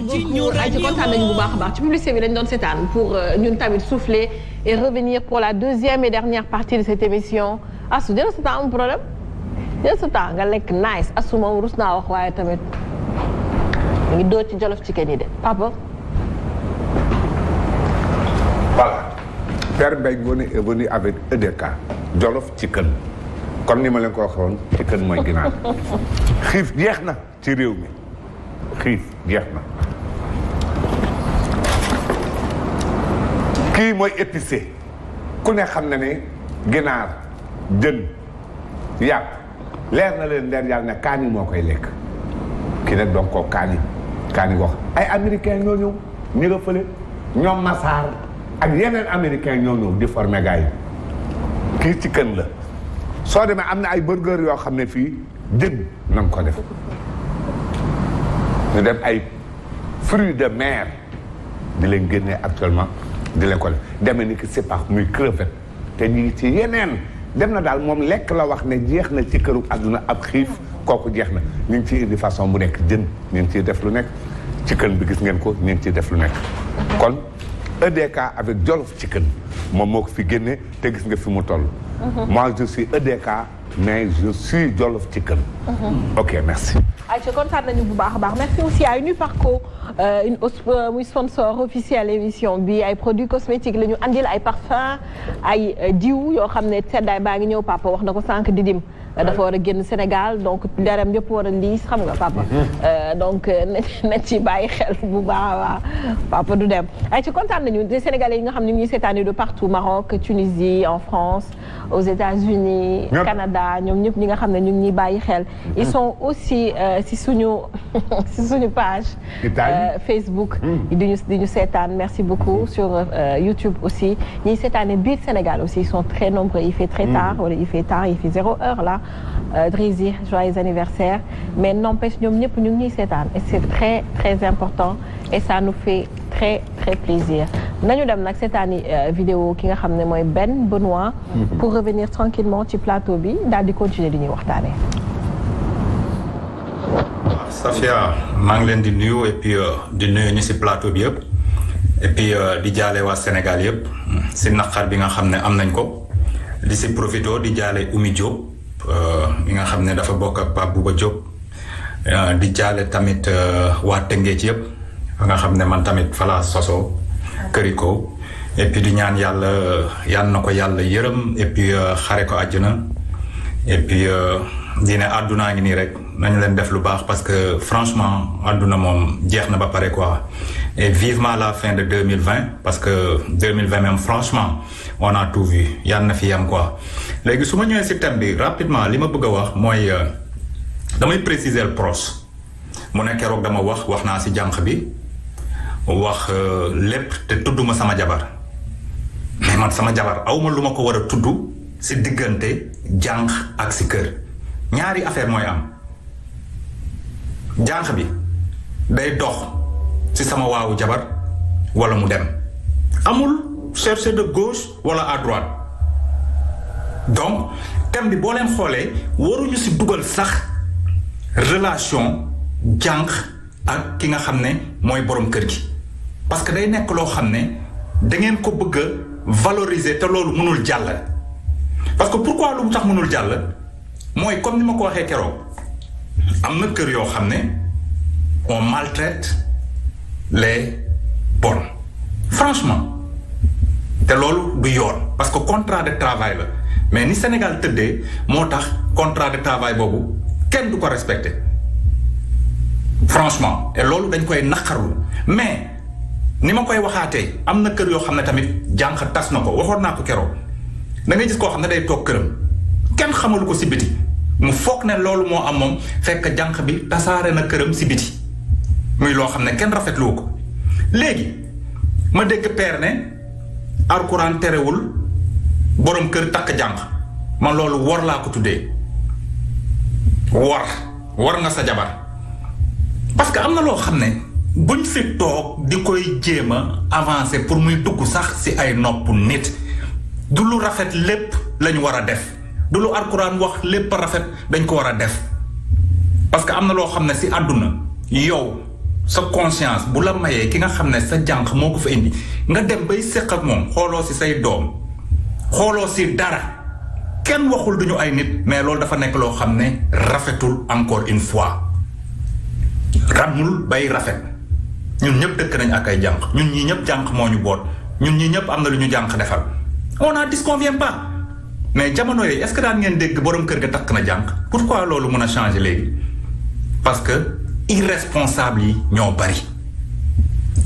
beaucoup ay ci kontaan nañu bu baax a baax ci publicité bi dañ doon seetaan pour ñun tamit souffler et revenir pour la deuxième et dernière partie de cette émission. Astou jël sa temps am problème jël sa temps nga lekk nice Astou moom rus naa wax waaye tamit ngi dóor ci jolof ci kenn yi de papa. Voilà. Père Mbaye Ngoné est venu avec EDK Jolof Chicken comme ni ma leen ko waxoon chicken mooy ginaar xiif jeex na ci réew mi xiif jeex na kii mooy épicé ku ne xam na ne ginaar jën yàpp leer na leen leer yàlla ne kaani moo koy lekk kii nag donc koo kaani wax ay américain ñoo ñëw ñu nga fële ñoom Massar ak yeneen américain ñoo ñëw di former gars yi kii chicken la soo demee am na ay burger yoo xam ne fii jën na nga ko def ñu def ay fruits de mer di leen génnee actuellement di leen ko def demee ni ki sipax muy crevette te ñu ngi ci yeneen dem na daal moom lekk la wax ne jeex na ci këru àdduna ab xiif kooku jeex na ñu ngi ciy indi façon bu nekk jën ñu ngi ciy def lu nekk chicken bi gis ngeen ko ñu ngi ciy def lu nekk kon EDK avec Jollof Chicken moom moo ko fi génne te gis nga fi mu toll. Moi je suis EDK mais je suis Jollof Chicken. Ok merci. ayca kontaan nañu bu baax a baax merci aussi à Uniparco muy sponsor officiel émission bi ay produits cosmétiques la ñu andil ay parfums ay diw yoo xam ne seddaay baa ngi ñëw papa wax na ko sànq didim. dafa war a génn Sénégal donc deram yëpp war a liis xam nga papa donc na ci bàyyi xel bu baax a baax papa du dem ay ci kontaan nañu des Sénégalais yi nga xam ne ñu ngi seetaani de partout Maroc Tunisie en France aux États-Unis Canada ñoom ñëpp ñi nga xam ne ñu ngi ñuy bàyyi xel ils sont aussi si suñu page Facebook di ñu seetaan merci beaucoup sur YouTube aussi ñiy seetaane biir Sénégal aussi ils sont très nombreux il fait très tard wala il fait tard il fait 0 heure là Drizzy joyeux anniversaire mais n'empêche ñoom ñëpp ñu ngi ñuy seetaan et c'est très très important et ça nous fait très très plaisir nañu dem nag seetaani vidéo ki nga xam ne mooy Ben Benoît pour revenir tranquillement ci plateau bi daal di continuer di ñuy waxtaanee. Safia maa ngi leen di nuyu et puis di nuyu ñu si plateau bi yëpp et puis di jaale waa Sénégal yëpp si naqar bi nga xam ne am nañ ko di si profito di jaale Oumy Diop mi nga xam ne dafa bokk ak Pape Bouba Diop di jaale tamit waa Tëngéej yëpp nga xam ne man tamit fala soso këriko et puis di ñaan yàlla na ko yàlla yërëm et puis xare ko àjjana et puis di ne àddunaa ngi nii rek nañu leen def lu baax parce que franchement àdduna moom jeex na ba pare quoi et vivement la fin de 2020 parce que 2020 même franchement on a tout vu yàlla na fi yam quoi léegi su ma ñëwee si thème bi rapidement li ma bëgg a wax mooy damay préciser le pros mu ne keroog dama wax naa si jànq bi wax lépp te tudduma sama jabar mais man sama jabar awma lu ma ko war a tudd si diggante jànq ak si kër ñaari affaire mooy am jànq bi day dox si sama waawu jabar wala mu dem amul chercher de gauche wala à droite donc thème bi boo leen xoolee waruñu si dugal sax relation jànq ak ki nga xam ne mooy borom kër gi parce que day nekk loo xam ne da ngeen ko bëgg a valoriser te loolu mënul jàll parce que pourquoi lu mu tax mënul jàll mooy comme ni ma ko waxee keroog am na kër yoo xam ne on maltraite les bonnes franchement te loolu du yoon parce que contrat de travail la mais ni Sénégal tëddee moo tax contrat de travail boobu kenn du ko respecté franchement te loolu dañ koy naqarlu mais ni ma koy waxaatee am na kër yoo xam ne tamit jànq tas na ko waxoon naa ko keroog da ngay gis koo xam ne day toog këram kenn xamalu ko si biti mu foog ne loolu moo am moom fekk jànq bi tasaare na këram si biti muy loo xam ne kenn rafetlu ko léegi ma dégg père ne alxuraan terewul borom kër takk jànq man loolu wor laa ko tuddee war nga sa jabar parce que am na loo xam ne buñ fi toog di koy jéem a avancer pour muy dugg sax si ay nopp nit du lu rafet lépp lañu war a def du lu alxuraan wax lépp rafet dañ ko war a def parce que am na loo xam ne si àdduna yow sa conscience bu la mayee ki nga xam ne sa jànq moo ko fa indi nga dem bay séq ak moom xooloo si say doom xooloo si dara kenn waxul duñu ay nit mais loolu dafa nekk loo xam ne rafetul encore une fois ramul bay rafet ñun ñëpp dëkk nañ ak ay jànq ñun ñii ñëpp jànq moo ñu boot ñun ñii ñëpp am na lu ñu jànq defal on n'en disconvient pas mais jamono yooyu est-ce que daan ngeen dégg borom kër ga takk na jànq pourquoi loolu mën a changer léegi parce que irresponsable yi ñoo bari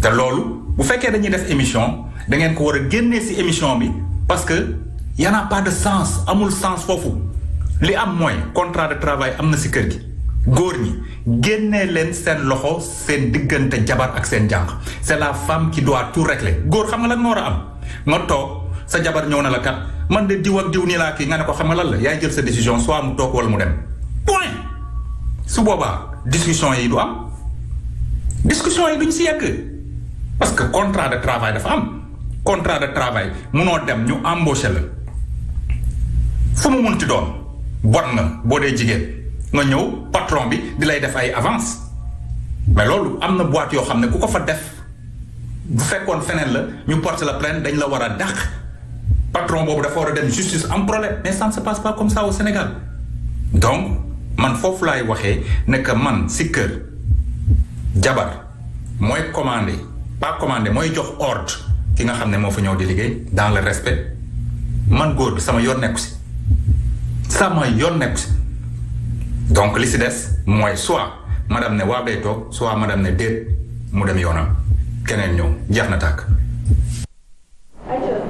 te loolu bu fekkee dañuy def émission da ngeen ko war a génnee ci émission bi parce que y en a pas de sens amul sens foofu li am mooy contrat de travail am na ci kër gi góor ñi génnee leen seen loxo seen diggante jabar ak seen jànq c'est la femme qui doit tout régler góor xam nga lan moo war a am nga toog sa jabar ñëw na la kat man de diw ak diw nii laa kii nga ne ko xam nga lan la yaay jël sa décision soit mu toog wala mu dem point su boobaa discussion yi du am discussion yi duñ si yegg parce que contrat de travail dafa am contrat de travail munoo dem ñu embauché la fu mu munti doon bon na boo dee jigéen nga ñëw patron bi di lay def ay avance mais loolu am na boîte yoo xam ne ku ko fa def bu fekkoon feneen la ñu porte la plainte dañ la war a dàq patron boobu dafa war a dem justice am problème mais ça ne se passe pas comme ça au Sénégal donc man foofu laay waxee ne que man si kër jabar mooy commandé pas commandé mooy jox ordre ki nga xam ne moo fa ñëw di liggéey dans le respect man góor bi sama yoon nekku si sama yoon nekku si donc li si des mooy soit madame ne waa day toog soit madame ne déet mu dem yoonam keneen ñëw jeex na tàkk.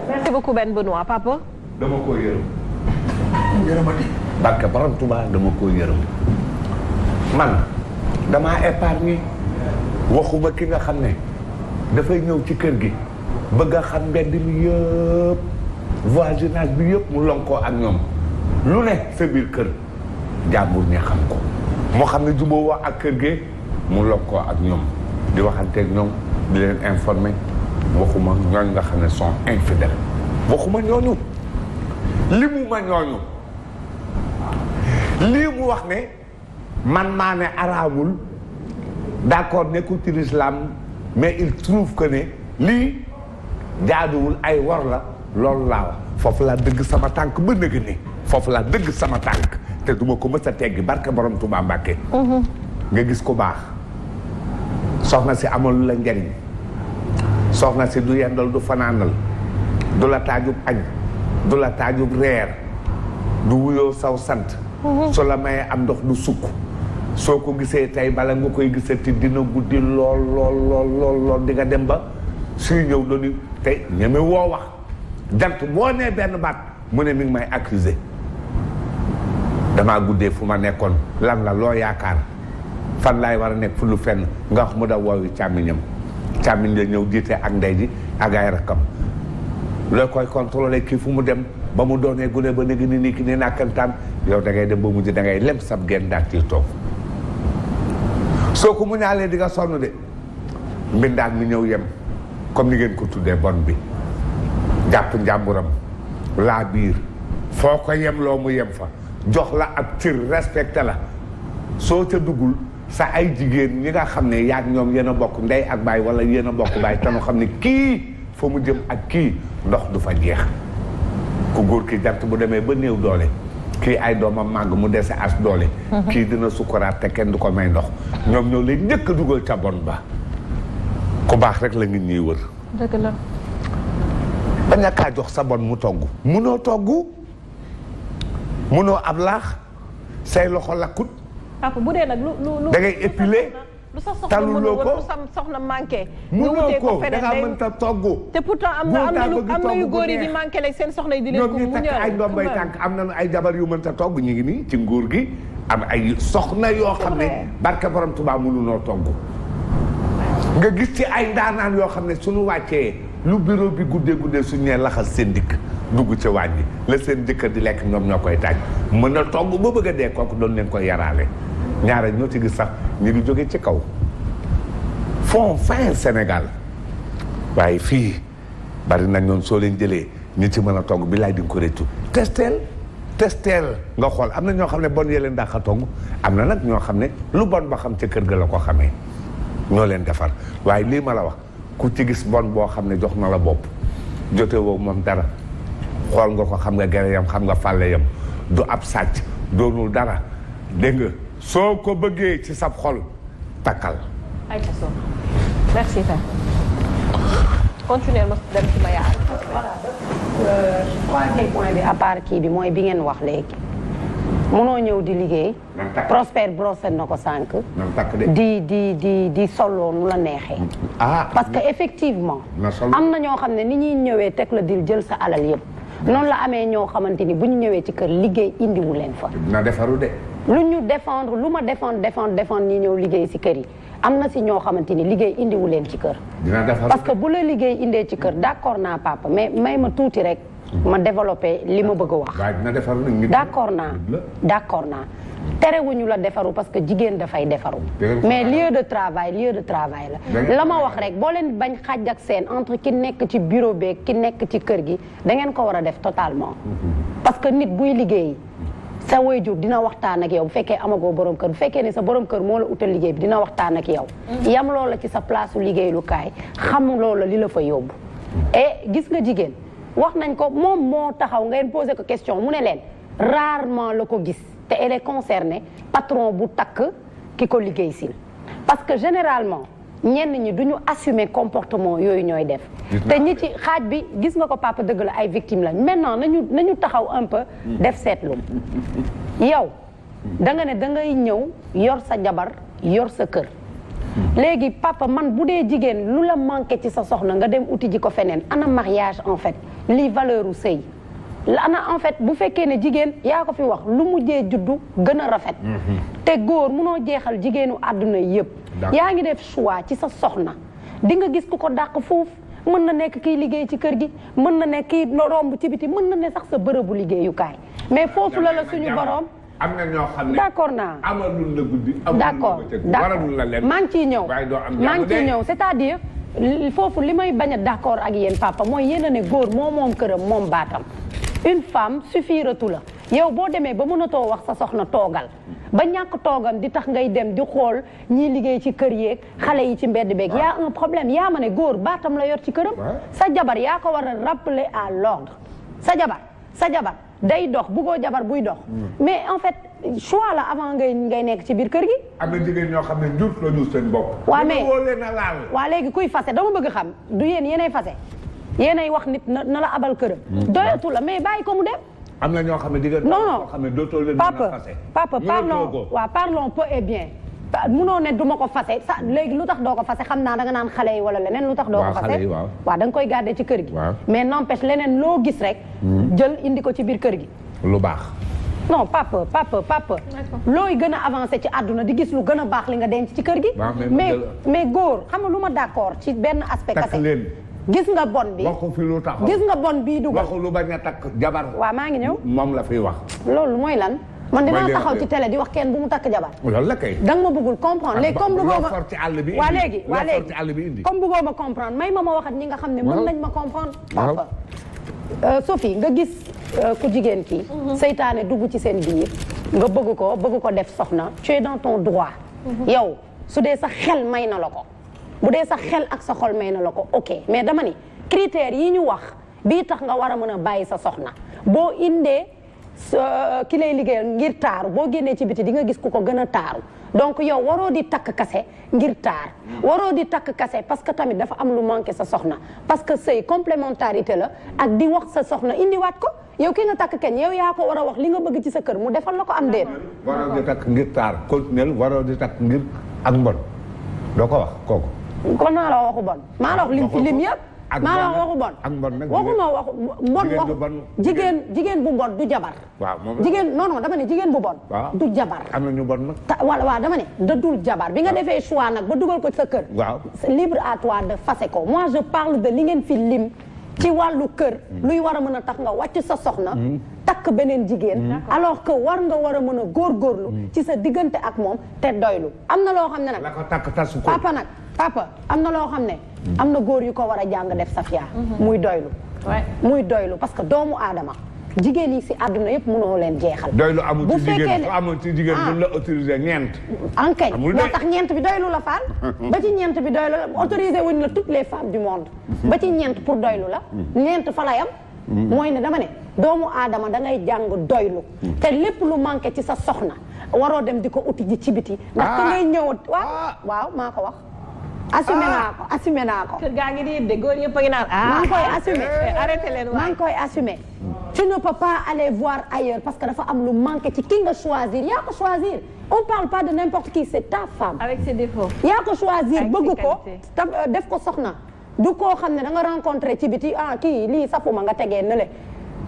merci beaucoup Ben Benoît papa. dama ko yërëm. yërëmati. barke Borom Tuubaa dama ko yërëm. man damaa épargné waxuma ki nga xam ne dafay ñëw ci kër gi bëgg a xam mbedd mi yëpp voisinage bi yëpp mu lonkoo ak ñoom lu ne sa biir kër jàmbur ñi xam ko moo xam ne juboo wax ak kër gi mu lonkoo ak ñoom di waxanteeg ñoom di leen informer waxuma ñooñu nga xam ne sont infidèles waxuma ñooñu li mu ma ñooñu lii mu wax ne man maa ne araamul d'accord nekkul ci l'islam mais il trouve que ne lii jaaduwul ay war la loolu laa wax foofu laa dëgg sama tànk ba nëgë ni foofu laa dëgg sama tànk te duma ko mës a teggi barke Borom Tuubaa Mbàkke nga gis ko baax soxna si amalu la njariñ soxna si du yendal du fanaanal du la taajub añ du la taajub reer du wuyoo saw sant su la mayee am ndox du sukk soo ko gisee tey bala nga koy gisati dina guddi lool di nga dem ba suy ñëw dooni tey ñeme woo wax jant boo nee benn baat mu ne mi ngi may accuser damaa guddee fu ma nekkoon lan la loo yaakaar fan laay war a nekk fu lu fenn nga wax mu da woowi càmmiñam càmmiñ la ñëw jiite ak ndey ji ak ay rakkam loo koy contrôler kii fu mu dem ba mu doonee gune ba néegi ni nii ki ni nàkkantaan yow da ngay dem ba mujj da ngay lem sab genn daal ci toog soo ko mu ñaalee di nga sonn de mbindaan mi ñëw yem comme ni ngeen ko tuddee bon bi jàpp njàmburam laa biir foo ko yem loo mu yem fa jox la ak cër respecté la soo ca duggul sa ay jigéen ñi nga xam ne yaag ñoom yéen a bokk ndey ak baay wala yéen a bokk baay te nu xam ne kii fa mu jëm ak kii ndox du fa jeex ku góor ki jant bu demee ba néew doole kii ay doomam màgg mu dese as doole kii dina sukkuraat te kenn du ko may ndox ñoom ñoo leen njëkk a dugal ca bon ba ku baax rek la nit ñiy wër dëgg la ba ñàkkaa jox sa bon mu togg munoo togg munoo ab laax say loxo lakkut papa bu dee nag lu da ngay épiler lu sa soxna taluloo ko lu sa soxna manqué munoo ko da nga mënta togg te pourtant am na yu góor yi di manqué léegi seen soxna yi di leen ko ñoom ñi takk ay ndombay tànk am nañu ay jabar yu mënta togg ñu ngi nii ci nguur gi am ay soxna yoo xam ne barke Borom Tuubaa mënunoo togg nga gis ci ay ndaanaan yoo xam ne suñu wàccee lu bureau bi guddee suñu nee laxal seen dikk dugg ci waañ bi la seen jëkkër di lekk ñoom ñoo koy taaj mën na togg ba bëgg a dee kooku doon leen koy yaraale ñaare ñoo ci gis sax ñu ngi jóge ci kaw fond fin Sénégal waaye fii bari na ñoon soo leen jëlee ñi ci mën a togg bi laay di nga ko réccu testeel nga xool am na ñoo xam ne bon yee leen dàq a togg am na nag ñoo xam ne lu bon ba xam ca kër ga la ko xamee ñoo leen defar waaye lii ma la wax ku ci gis bon boo xam ne jox na la bopp jote woo moom dara xool nga ko xam nga gere yam xam nga fàlle yam du ab sàcc doonul dara dégg nga soo ko bëggee ci sab xol takkal. ayca so merci ta continuer ma dem ci ma yaar. troisième point bi à part kii bi mooy bi ngeen wax léegi mënoo ñëw di liggéey. Prospère brossé na ko sànq. di solo nu la neexee. parce que effectivement. am na ñoo xam ne ni ñuy ñëwee teg la dil jël sa alal yëpp. noonu la amee ñoo xamante ni bu ñu ñëwee ci kër liggéey indiwu leen fa. na defaru de. lu ñu défendre lu ma défendre ñi ñëw liggéey si kër yi am na si ñoo xamante ni liggéey indiwu leen ci kër. parce que bu la liggéey indee ci kër d'accord naa papa mais may ma tuuti rek. ma développé li ma bëgg a wax. waaye dina defaru nag. d'accord naa terewuñu la defaru parce que jigéen dafay defaru. mais lieu de travail la ma wax rek boo leen bañ xàjj ak seen entre ki nekk ci bureau beeg ki nekk ci kër gi da ngeen ko war a def totalement. parce que nit buy liggéey. sa waajur dina waxtaan ak yow bu fekkee amagoo borom kër bu fekkee ne sa borom kër moo la utal liggéey bi dina waxtaan ak yow. yam loola ci sa place liggéeylukaay xam loola li la fa yóbbu. et gis nga jigéen wax nañ ko moom moo taxaw ngeen posé ko question mu ne leen rarement la ko gis te elle est concernée patron bu takk ki ko liggéey sil parce que généralement ñenn ñi duñu assumer comportement yooyu ñooy def. te ñi ci xaaj bi gis nga ko papa dëgg la ay victimes lañ maintenant nañu taxaw un peu def seetlu yow da nga ne da ngay ñëw yor sa jabar yor sa kër léegi papa man bu dee jigéen lu la manqué ci sa soxna nga dem uti ji ko feneen ana mariage en fait lii valeur u sëy ana en fait bu fekkee ne jigéen yaa ko fi wax lu mujjee juddu gën a rafet te góor munoo jeexal jigéenu àdduna yëpp yaa ngi def choix ci sa soxna di nga gis ku ko dàq foofu mën na nekk kiy liggéey ci kër gi mën na nekk kiy romb ci biti mën na ne sax sa bërëbu liggéeyukaay mais foofu la suñu borom am na ñoo xam ne d'accord naa amalul la guddi d'accord maa ngi ciy ñëw c'est-à-dire foofu li may bañ a d'accord ak yéen papa mooy yéen a ne góor moom këram moom baatam une femme suffiratu la yow boo demee ba mënatoo wax sa soxna toogal ba ñàkk toogam di tax ngay dem di xool ñii liggéey ci kër yeeg xale yi ci mbedd beeg yaa un problème yaa ma ne góor baatam la yor ci këram sa jabar yaa ko war a rappeler à l'ordre sa jabar day dox buggoo jabar buy dox mais en fait choix la avant ngay nekk ci biir kër gi am na jigéen ñoo xam ne njur la ñu seen bopp waaw mais woo leen a laal waaw léegi kuy fase dama bëgg xam du yéenay fase yéenay wax nit na la abal këram doyatu la mais bàyyi ko mu dem am na ñoo xam ne diggante ñoo xam ne dootoo leen papa parlons peu et bien munoo ne du ma ko fase sa léegi lu tax doo ko fase xam naa da nga naan xale yi wala leneen lu tax doo ko fase waaw da nga koy garder ci kër gi mais n'empêche leneen loo gis rek jël indi ko ci biir kër gi lu baax non papa looy gën a avancé ci àdduna di gis lu gën a baax li nga denc ci kër gi mais góor xam nga lu ma d'accord ci benn aspect kase gis nga bon bi waxu fi lu tax gis nga bon bii dugal waxu lu bañ a takk jabar waaw maa ngi ñëw moom la fiy wax loolu mooy lan man dinaa taxaw ci télé di wax kenn bu mu takk jabar loolu la kay da nga ma bëggul comprendre léegi comme bëggoo ma for ci àll bi waa léegi comme bëggoo ma comprendre may ma waxat ñi nga xam ne mën nañ ma comprendre papa Sophie nga gis ku jigéen kii seytaane dugg ci seen biir nga bëgg ko def soxna tu es dans ton droit yow su dee sa xel may na la ko bu dee sa xel ak sa xol may na la ko ok mais dama ni critères yi ñu wax bii tax nga war a mën a bàyyi sa soxna boo indee ki lay liggéeyal ngir taaru boo génnee ci biti di nga gis ku ko gën a taaru donc yow waroo di takk kase ngir taar waroo di takk kase parce que tamit dafa am lu manqué sa soxna parce que sëy complémentarité la ak di wax sa soxna indiwaat ko yow ki nga takk kenn yow yaa ko war a wax li nga bëgg ci sa kër mu defal la ko am déet waroo di takk ngir taar continuel waroo di takk ngir ak mbon doo ko wax kooku kon maa la waxu bon maa la wax lim fi lim yëpp maa la waxu bon ak mbon nag waxuma waxu bon jigéen bu bon du jabar waaw jigéen non dama ne jigéen bu bon du jabar am na ñu bon nag waaw dama ne da dul jabar bi nga defee choix nag ba dugal ko sa kër waaw c'est libre à toi de fase ko moi je parle de li ngeen fi lim ci wàllu kër luy war a mën a tax nga wàcc sa soxna takk beneen jigéen alors que war nga war a mën a góorgóorlu ci sa diggante ak moom te doylu am na loo xam ne nag la ko takk tasu ko papa am na loo xam ne am na góor yu ko war a jàng def Safia muy doylu parce que doomu aadama jigéen yi si àdduna yëpp mënoo leen jeexal. doylu amul bu ci jigéen fekkee ne su amul ci jigéen duñ la autorisé ñeent. ankay amul moo tax ñeent bi doylu la faal. ba ci ñeent bi doylu la autorisé wuñ la toutes les femmes du monde. ba ci ñeent pour doylu la. ñeent fa la yam. mooy ne dama ne doomu aadama da ngay jàng doylu. te lépp lu manqué ci sa soxna waroo dem di ko uti ji ci biti. ndax ka ngay ñëw waaw maa ko wax. assumé naa ko. kër gaa ngi di de góor yëpp a ngi naan maa ngi koy assumé arrêté leen waay maa ngi koy assumé. tu ne peux pas aller voir ailleurs parce que dafa am lu manqué ci ki nga choisir yaa ko choisir on parle pas de n'importe qui c'est ta femme. avec ses défauts. yaa ko choisir bëgg ko qualités. def ko soxna du koo xam ne da nga rencontré ci biti kii lii safuma nga tegee ne le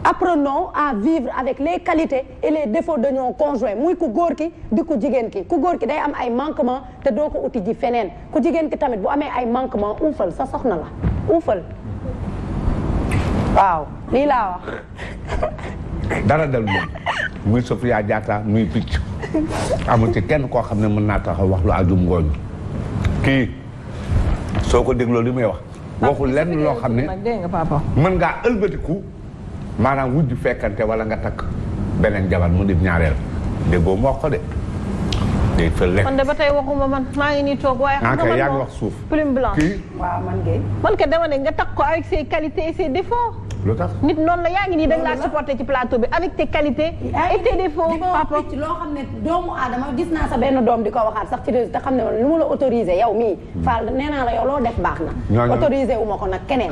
apprenons à vivre avec les qualités et les défauts de nos conjoints muy ku góor ki di ku jigéen ki ku góor ki day am ay manquement te doo ko uti ji feneen ku jigéen ki tamit bu amee ay manquement uufal sa soxna la uufal waaw lii laa wax. dara dal moom muy Sofia Diatta muy picc amul ci kenn koo xam ne mën naa taxaw wax lu ajum ngooñ kii soo ko dégloo li muy wax waxul lenn loo xam ne mën ngaa ëlbatiku maanaam wujj fekkante wala nga takk beneen jabar mu di ñaareel déggoo mu wax ko de day fël lekk. man de ba tey waxuma man maa ngi nii toog waaye. xam nga man yaa ngi wax suuf. plume blanche. kii waaw man de. man ka dama ne nga takk ko avec ses qualités et ses défauts. lu tax nit noonu la yaa ngi nii da nga laa supporté ci plateau bi avec tes qualités et tes défauts. papa loo xam ne doomu aadama gis naa sa benn doom di ko waxaat sax ci réseau te xam ne lu mu la autorisé yow mii. Fall nee naa la yow loo def baax na. autorisé wu ma ko nag keneen.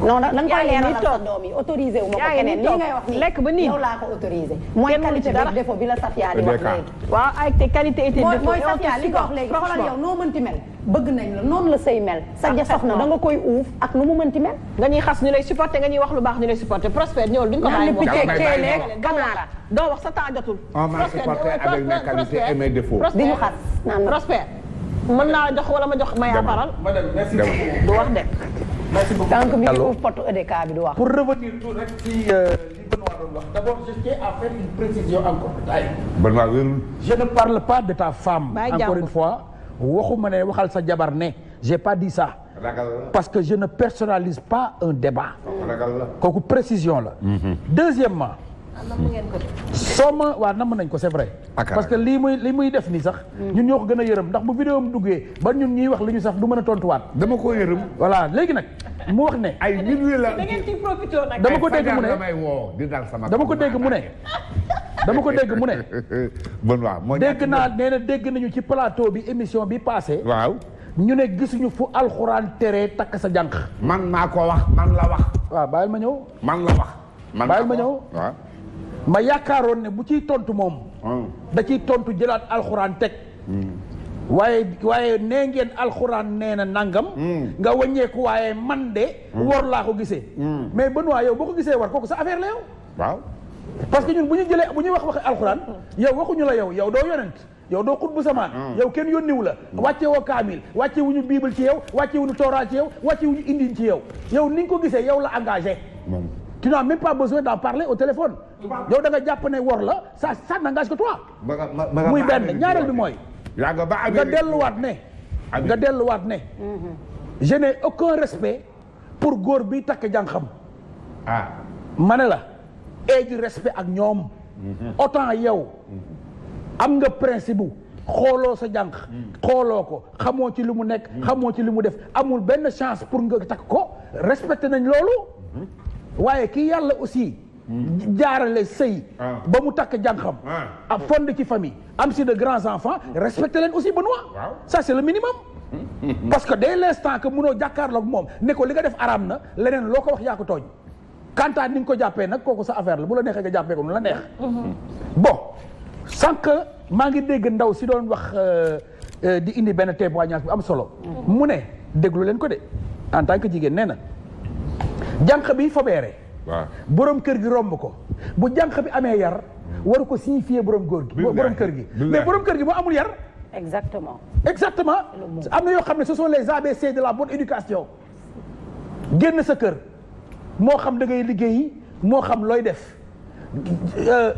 non da nga koy leeralal sa doom yi autorisé wu ma ko keneen lii ngay wax nii lekk ba nii yow laa ko autorisé. mooy qualité bi défaut bi la Safia di wax léegi. waaw avec tes qualités et tes défauts. mooy Safia li nga wax léegi xoolal yow noo mënti mel. bëgg nañ la noonu la sëy mel. sa ja soxna da nga koy uuf ak nu mu mënti mel. nga ñuy xas ñu lay supporté nga ñuy wax lu baax ñu lay supporté Prospère ñëwul duñ ko bàyyi mu wax Kanaara doo wax sa temps jotul. on m'a supporté avec mes qualités et mes défauts. di ñu xas naan Prospère mën naa jox wala ma jox Maya Paral. madame merci beaucoup. du wax de. merci beaucoup. donc mi ngi uuf potu EDK bi du wax. pour revenir tout rek ci li Benoît doon wax d'abord je tiens à faire une précision encore. Benoît wérul. je ne parle pas de ta femme. Baye encore jàmm. une fois waxuma ne waxal sa jabar ne j'ai pas dit ça. ragal la. parce que je ne personnalise pas un débat. ragal la. kooku précision la. deuxièmement. soo ma waaw namm nañ ko c'est vrai. parce que lii muy def nii sax. ñun ñoo ko gën a yërëm ndax bu vidéo am duggee ba ñun ñuy wax li ñu sax du mën a tontuwaat. dama ko yërëm. voilà léegi nag mu wax ne. ay nit ñi la. da ngeen ciy profité nag. dama ko dégg mu ne damay woo di dal sama. dama ko dégg mu ne. dama ko dégg mu ne. Benoît moo dégg naa nee na dégg nañu ci plateau bi émission bi passé waaw. ñu ne gisuñu fu alxuraan tere takk sa jànq. man maa ko wax man la wax. waaw bàyyil ma ñëw. man la wax. man bàyyil ma ñëw. waaw. ma yaakaaroon ne bu ciy tontu moom. da ciy tontu jëlaat alxuraan teg. waaye nee ngeen alxuraan nee na nangam. nga wàññeeku waaye man de. wor laa ko gisee. mais Benoît yow boo ko gisee war kooku sa affaire la yow. waaw. parce que ñun bu ñuy wax waxi alxuraan yow waxuñu la yow doo yonent yow doo xut bu samaan yow kenn yónniwu la wàcce woo kaamil wàcce wuñu bible ci yow wàcce wuñu tooraa ci yow wàcce wuñu indin ci yow ni nga ko gisee yow la engagé tu n'as même pas besoin d'en parler au téléphone yow da nga jàpp ne wor la ça n'engage que toi muy benn ñaareel bi mooy nga delluwaat ne je n'ai aucun respect pour góor bi takk jànqam ma ne la et du respect ak ñoom autant yow am nga principe bu xooloo sa jànq xooloo ko xamoo ci li mu nekk xamoo ci li mu def amul benn chance pour nga takk ko respecté nañ loolu waaye kii yàlla aussi jaarale sëy ba mu takk jànqam ab fond ci famille am si de grands enfants respecté leen aussi Benoît ça c'est le minimum parce que dès l'instant que mënoo jàkkaarloog moom ne ko li nga def araam na leneen loo ko wax yaa ko tooñ kantaa ni nga ko jàppee nag kooku sa affaire la bu la neexee nga jàppee ko nu la neex bon sànq maa ngi dégg ndaw si doon wax di indi benn témoignage bu am solo mu ne déglu leen ko de en tant que jigéen nee na jànq bi fobeere borom kër gi romb ko bu jànq bi amee yar waru ko signifier borom góor gi borom kër gi mais borom kër gi moo amul yar exactement am na yoo xam ne ce sont les ABC de la bonne éducation génn sa kër moo xam da ngay liggéeyi moo xam looy def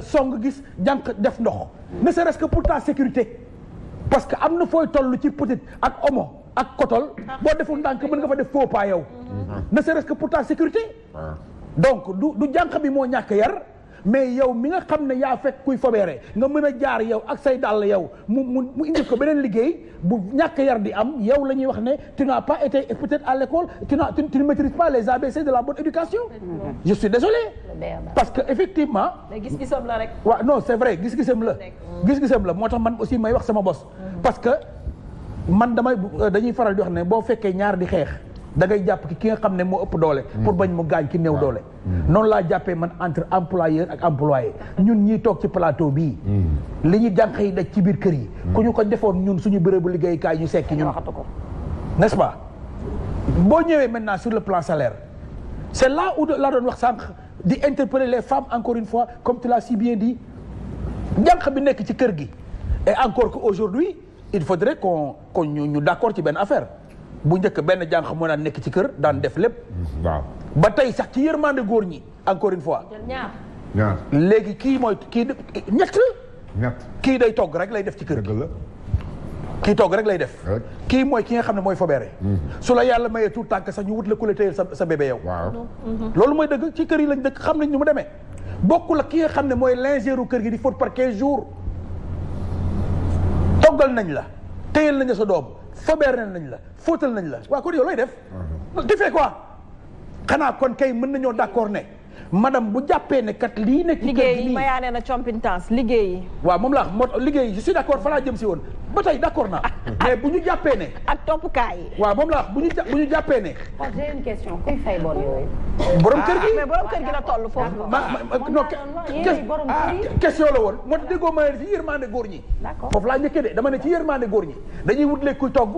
song gis jànq def ndox ne serait-ce que pour ta sécurité parce que am na fooy toll ci petite ak omo ak kotol boo deful ndànk mën nga fa def faux pas yow ne serait-ce que pour ta sécurité donc du jànq bi moo ñàkk yar mais yow mi nga xam ne yaa fekk kuy fobeere nga mën a jaar yow ak say dàll yow mu indi ko beneen liggéey bu ñàkk yar di am yow la ñuy wax ne tu n'as pas été peut-être à l'école tu ne maîtrises pas les ABC de la bonne éducation. Je suis désolé. parce que effectivement. mais gis-gisam la rek. waaw non c'est vrai gis-gisam la. gis-gisam la moo tax man aussi may wax sama bos. parce que man dañuy faral di wax ne boo fekkee ñaar di xeex. da ngay jàpp ki nga xam ne moo ëpp doole. pour bañ mu gaañ ki néew doole. noonu laa jàppee man entre employeur ak employé ñun ñiy toog ci plateau bii. li ñu jànq yi daj ci biir kër yi. ku ñu ko defoon ñun suñu bërëbu liggéeykaay ñu sekki ñun. n'est-ce pas boo ñëwee maintenant sur le plan salaire c'est là où laa doon wax sànq di interpeller les femmes encore une fois comme tu l'as si bien dit jànq bi nekk ci kër gi. et encore que aujourd'hui il faudrait qu'on ñu d'accord ci benn affaire. bu njëkk benn jànq moo daan nekk ci kër daan def lépp. waaw ba tey sax ci yërmande góor ñi encore une fois. ñaar léegi kii mooy kii ñett. kii day togg rek lay def ci kër gi. kii togg rek lay def. kii mooy ki nga xam ne mooy fobeere. su la yàlla mayee tout tànk sax ñu wut la ku la téyel sa bébé yow. waaw loolu mooy dëgg ci kër yi lañ dëkk xam nañ ñu mu demee. bokkul ak ki nga xam ne mooy lingeru kër gi di fóot par 15 jours. toggal nañ la téyel nañ la sa doom. fobeere nañ la fóotal nañ la waaw kon yow looy def. tu fais quoi xanaa kon kay mën nañoo d'accord ne madame bu jàppee ne kat lii nekk ci kër gi liggéey yi mayaa nee na compétence liggéey yi. waaw moom laa moo liggéey je suis d'accord fa laa jëm si woon ba tey d'accord naa mais bu ñu jàppee ne. ak toppukaay yi. waaw moom laa bu ñu jàppee ne. j'ai une question kuy fay bor yooyu. borom kër gi mais borom kër gi la toll foofu. question la woon moo tax déggoo ma ne ci yërmande góor ñi. foofu laa njëkkee de dama ne ci yërmande góor ñi dañuy wut léegi kuy togg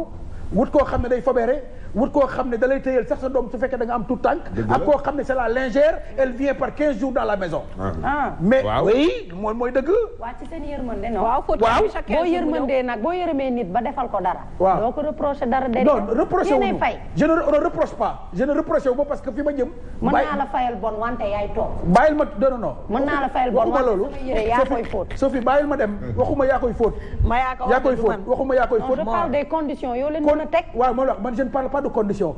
wut koo xam ne day fobeere wut koo xam ne da lay tëyal sax sa doom su fekkee da nga am tout tànk ak koo xam ne c'est la lingère elle vient par 15 jours dans la maison. mais oui mooy dëgg. waa ci seen yërmande non. waaw boo yërmandee nag boo yërmee nit ba defal ko dara. waaw doo ko reprocher dara de. non reproché wuñu fay. je ne reproche pas je ne reproché wu ma parce que fi ma jëm. mën naa la fayal bon wante yaay toog. bàyyil ma non. mën naa la fayal bon wante sama yére yaa koy fóot. Sophie bàyyil ma dem waxuma yaa koy fóot. ma yaa koy fóot waxuma yaa koy fóot. je parle des conditions yoo leen mën a teg. waaw man je ne parle pas de conditions.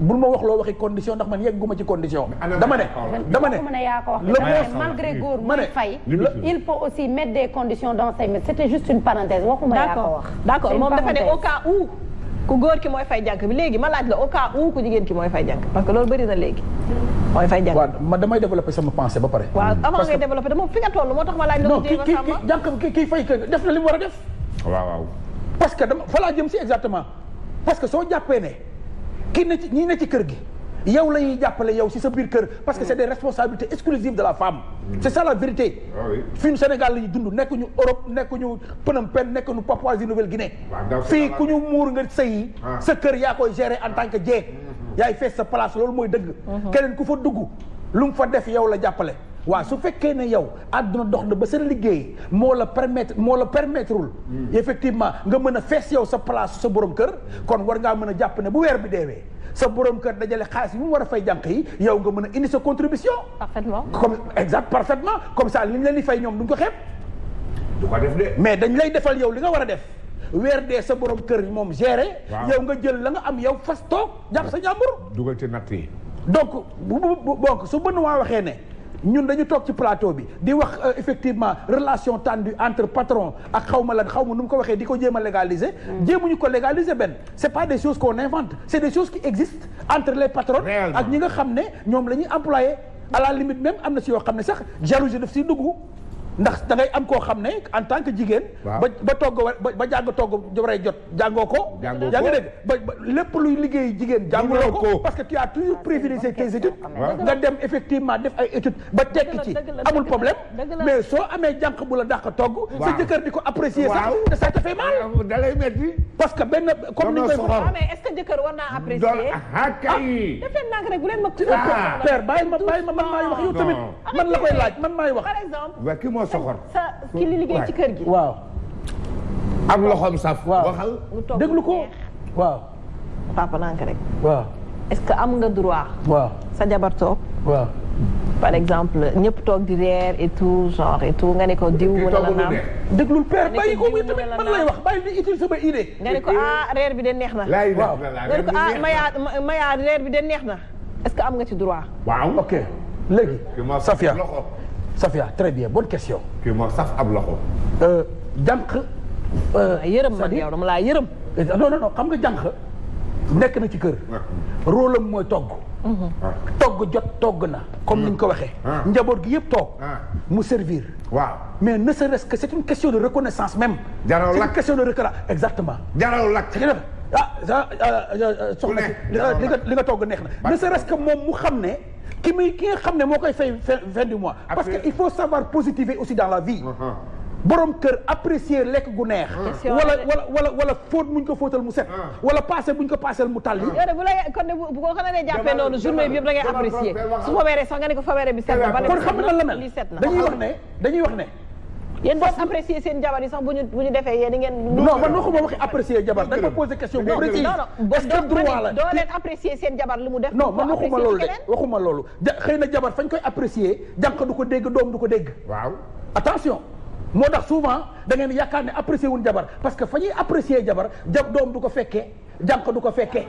bul ma wax loo waxi condition ndax man yegguma ci condition. dama ne yaa ko wax malgré góor muy fay. il faut aussi mettre des conditions dans ses métiers. c'était juste une parenthèse waxuma yaa ko wax. d'accord moom dafa ne au cas où ku góor ki mooy fay jànk bi léegi ma laaj la au cas où ku jigéen ki mooy fay jànk parce que loolu bëri na léegi. mooy fay jànk waaw man damay développer sama pensée ba pare. waaw avant ngay développer dama fi nga toll moo tax ma laaj la. non kii fay def na li mu war a def. waaw. parce que dama fa laa jëm si exactement parce que soo jàppee ne. ñi ne ci kër gi yow la ñuy jàppale yow si sa biir kër parce que c'est des responsabilités exclusives de la femme. c'est ça la vérité. fii Sénégal la ñuy dund nekkuñu Europe nekkuñu Phnom Penh nekkuñu Papouasie-Nouvelle-Guinée. fii ku ñu muur nga sëyi sa kër yaa koy gérer en tant que jeeg. yaay fees sa place loolu mooy dëgg. keneen ku fa dugg lu mu fa def yow la jàppale. waaw su fekkee ne yow àdduna dox na ba sa liggéey moo la permettrewul effectivement nga mën a fees yow sa place sa borom kër kon war ngaa mën a jàpp ne bu weer bi deewee sa borom kër dajale xaalis yi mu war a fay jànq yi yow nga mën a indi sa contribution. parfaitement parfaitement comme ça li ñu leen di fay ñoom duñ ko xeeb. du ko def de. mais dañ lay defal yow li nga war a def weer dee sa borom kër moom géré. yow nga jël la nga am yow fas toog jàpp sa jàmbur. dugal ci natt yi. donc donc su bënn waa waxee ne. ñun dañu toog ci plateau bi di wax effectivement relation tendue entre patron ak xaw ma nu mu ko waxee di ko jéem a légaliser. jéemuñu ko légaliser benn c'est pas des choses qu'on invente c'est des choses qui existent entre les patrons ak ñi nga xam ne ñoom la ñuy employé à la limite même am na si yoo xam ne sax jalousie daf siy dugg ndax da ngay am koo xam ne en tant que jigéen. ba togg ba jàng togg waree jot jàngoo ko. yaa ngi dégg ba lépp luy liggéey jigéen jànguloo ko parce que tu as toujours privilégié tes études. nga dem effectivement def ay études ba tekki ci amul problème mais soo amee jànq bu la dàq togg. sa jëkkër di ko apprécier sax te ça te fait mal. da lay metti parce que benn comme ni koy mais est-ce que jëkkër war naa apprécier. defee naa ko rek bu leen ma. père bàyyi ma man maay wax yow tamit man la koy laaj man maay wax. par exemple. soxor ki li liggéey ci kër gi. waaw. am loxoom saf. waxal déglu ko waaw. papa nank rek. waaw. est-ce que am nga droit. waaw sa jabar toog. waaw. par exemple ñëpp toog di reer et tout genre et tout nga ne ko diw mu ne la naam. déglul père bàyyi ko muy tamit man lay wax bàyyi di utile sama idée. nga ne ko reer bi de neex na. waaw nga ne ko maya reer bi de neex na est-ce que am nga ci droit. waaw ok. léegi Safia loxo. Safia très bien bonne question. kii moo saf ab loxo. jànq. yërëm man yow dama laa yërëm. non xam nga jànq nekk na ci kër. rôle am mooy togg. togg jot togg na. comme ni ñu ko waxee. njaboot gi yëpp toog. mu servir. waaw mais ne serait-ce que c'est une question de reconnaissance même. Jaraw c'est lakk une question de reconnaissance exactement. jaraw lakk. soxna li nga togg neex na. ne serait-ce que moom mu xam ne. ki nga xam ne moo koy fay fin du mois. parce que il faut savoir positiver aussi dans la vie. borom kër apprécier lekk gu neex. wala fóot muñ ko fóotal mu set. wala passé buñ ko passel mu tàlli. yow de bu la kon de bu ko xanaa ne jàppee noonu journée bi yëpp da ngay apprécier su fa weeree sax nga ne ko fa weeree bi set na. kon xam nga lan la mel dañuy wax ne. yéen boo apprécier seen jabar yi sax bu ñu defee yéen ngeen. non man waxuma waxi apprécier jabar da nga posé question bu précise. est-ce que droit la doo leen apprécier seen jabar lu mu def. non man waxuma loolu de waxuma loolu xëy na jabar fañ koy apprécier jànq du ko dégg doom du ko dégg. waaw attention. moo tax souvent da ngeen yaakaar ne apprécier wuñ jabar parce que fa ñuy apprécier jabar doom du ko fekkee jànq du ko fekkee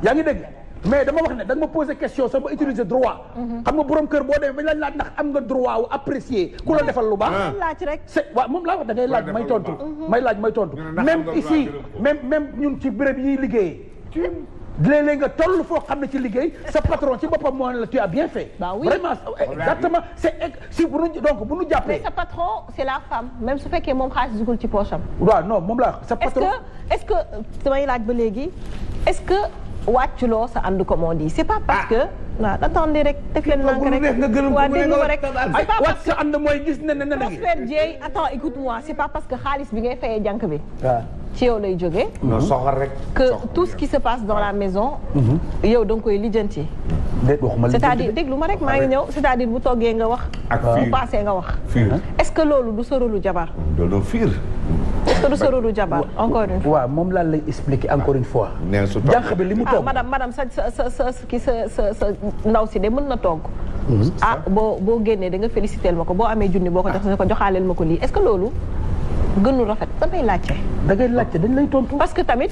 yaa ngi dégg mais dama wax ne da nga ma poser question sax ma utiliser droit xam nga borom kër boo demee bañ la laaj ndax am nga droit wu apprécier ku la defal lu baax laaj rek c'est waaw moom laa wax da ngay laaj may tontu même ici même ñun ci béréb yi liggéeyee léeg-léeg nga toll foo xam ne ci liggéey sa patron ci boppam moo ne la tu as bien fait. Bah oui. Vraiment exactement c'est si bu nu donc bu nu jàppee. mais sa patron c'est la femme même su fekkee moom xaalis dugul ci poche am. waaw non moom laa sa patron. est-ce que damay laaj ba léegi est-ce que wàcculoo sa ànd comme on dit c'est pas parce que. waaw attendez rek def leen nank rek waa déglu ma rek. wàcc sa ànd mooy gis ne Prospère Dieye attends écoute-moi c'est pas parce que xaalis bi ngay fayee jànk bi. waaw. ci yow lay jógee. non soxor rek. que tout ce qui se passe dans la maison. yow da nga koy lijjanti. c'est-à-dire déglu ma rek maa ngi ñëw c'est-à-dire bu toggee nga wax. ak bu paasee nga wax. est-ce que loolu du soroolu jabar. loolu fiir. est-ce que du soroolu jabar encore une fois. waaw moom laa lay expliquer encore une fois. nee su jànq bi li mu toog madame sa ndaw si de mën na togg. boo génnee da nga féliciter ma ko boo amee junni boo ko jox ko joxaaleel ma ko lii est-ce que loolu. gënu rafet damay laajte. da ngay laajte dañ lay tontu. parce que tamit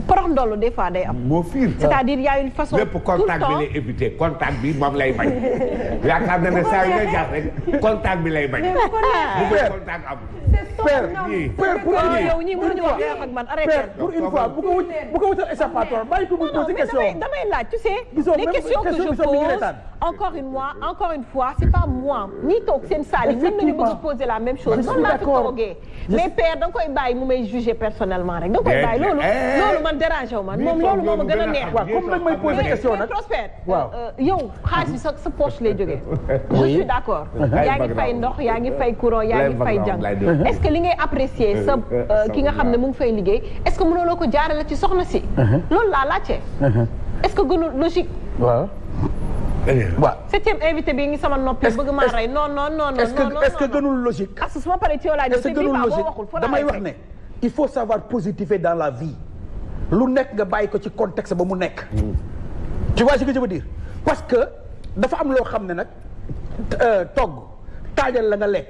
porox ndollu des fois day am. moo fiir c'est-à-dire y a une façon. lépp contact bi lay éviter contact bi moom lay bañ. yaakaar na ne saa yu ngay jàpp rek contact bi lay bañ. bu koy contact am. père pour yow ñii mënuñu wax ak man arrêté. pour une fois bu ko wutal échappatoire bàyyi ko mu poser question. damay laaj tu sais. les questions que je pose encore une fois c'est pas moi ñi toog seen salle yi mën nañu bëgg a poser la même chose. noonu laa fi toogee mais père da nga koy bàyyi mu may juger personnellement rek da nga koy bàyyi loolu man dérangé wu man moom loolu moo ma gën a neex. waaw comme nag may poser question nag Prospère. waaw yow xaalis bi sa poche lay jógee. je suis d'accord. yaa ngi fay ndox yaa ngi fay courant yaa ngi fay jàng. est-ce que li ngay apprécier sa ki nga xam ne mu ngi fay liggéey est-ce que mënoo ko jaarale ci soxna si. loolu laa laajte. est-ce que gënul logique. waaw. waaw. septième invité bi ngi sama noppi bëgg maa rey non. est-ce que gënul logique. ah su ma paree ci yow laaj. est-ce que gënul logique damay wax ne. il faut savoir positiver dans la vie. lu nekk nga bàyyi ko ci contexte ba mu nekk. tu vois ce que je veux dire parce que dafa am loo xam ne nag togg taajal la nga lekk.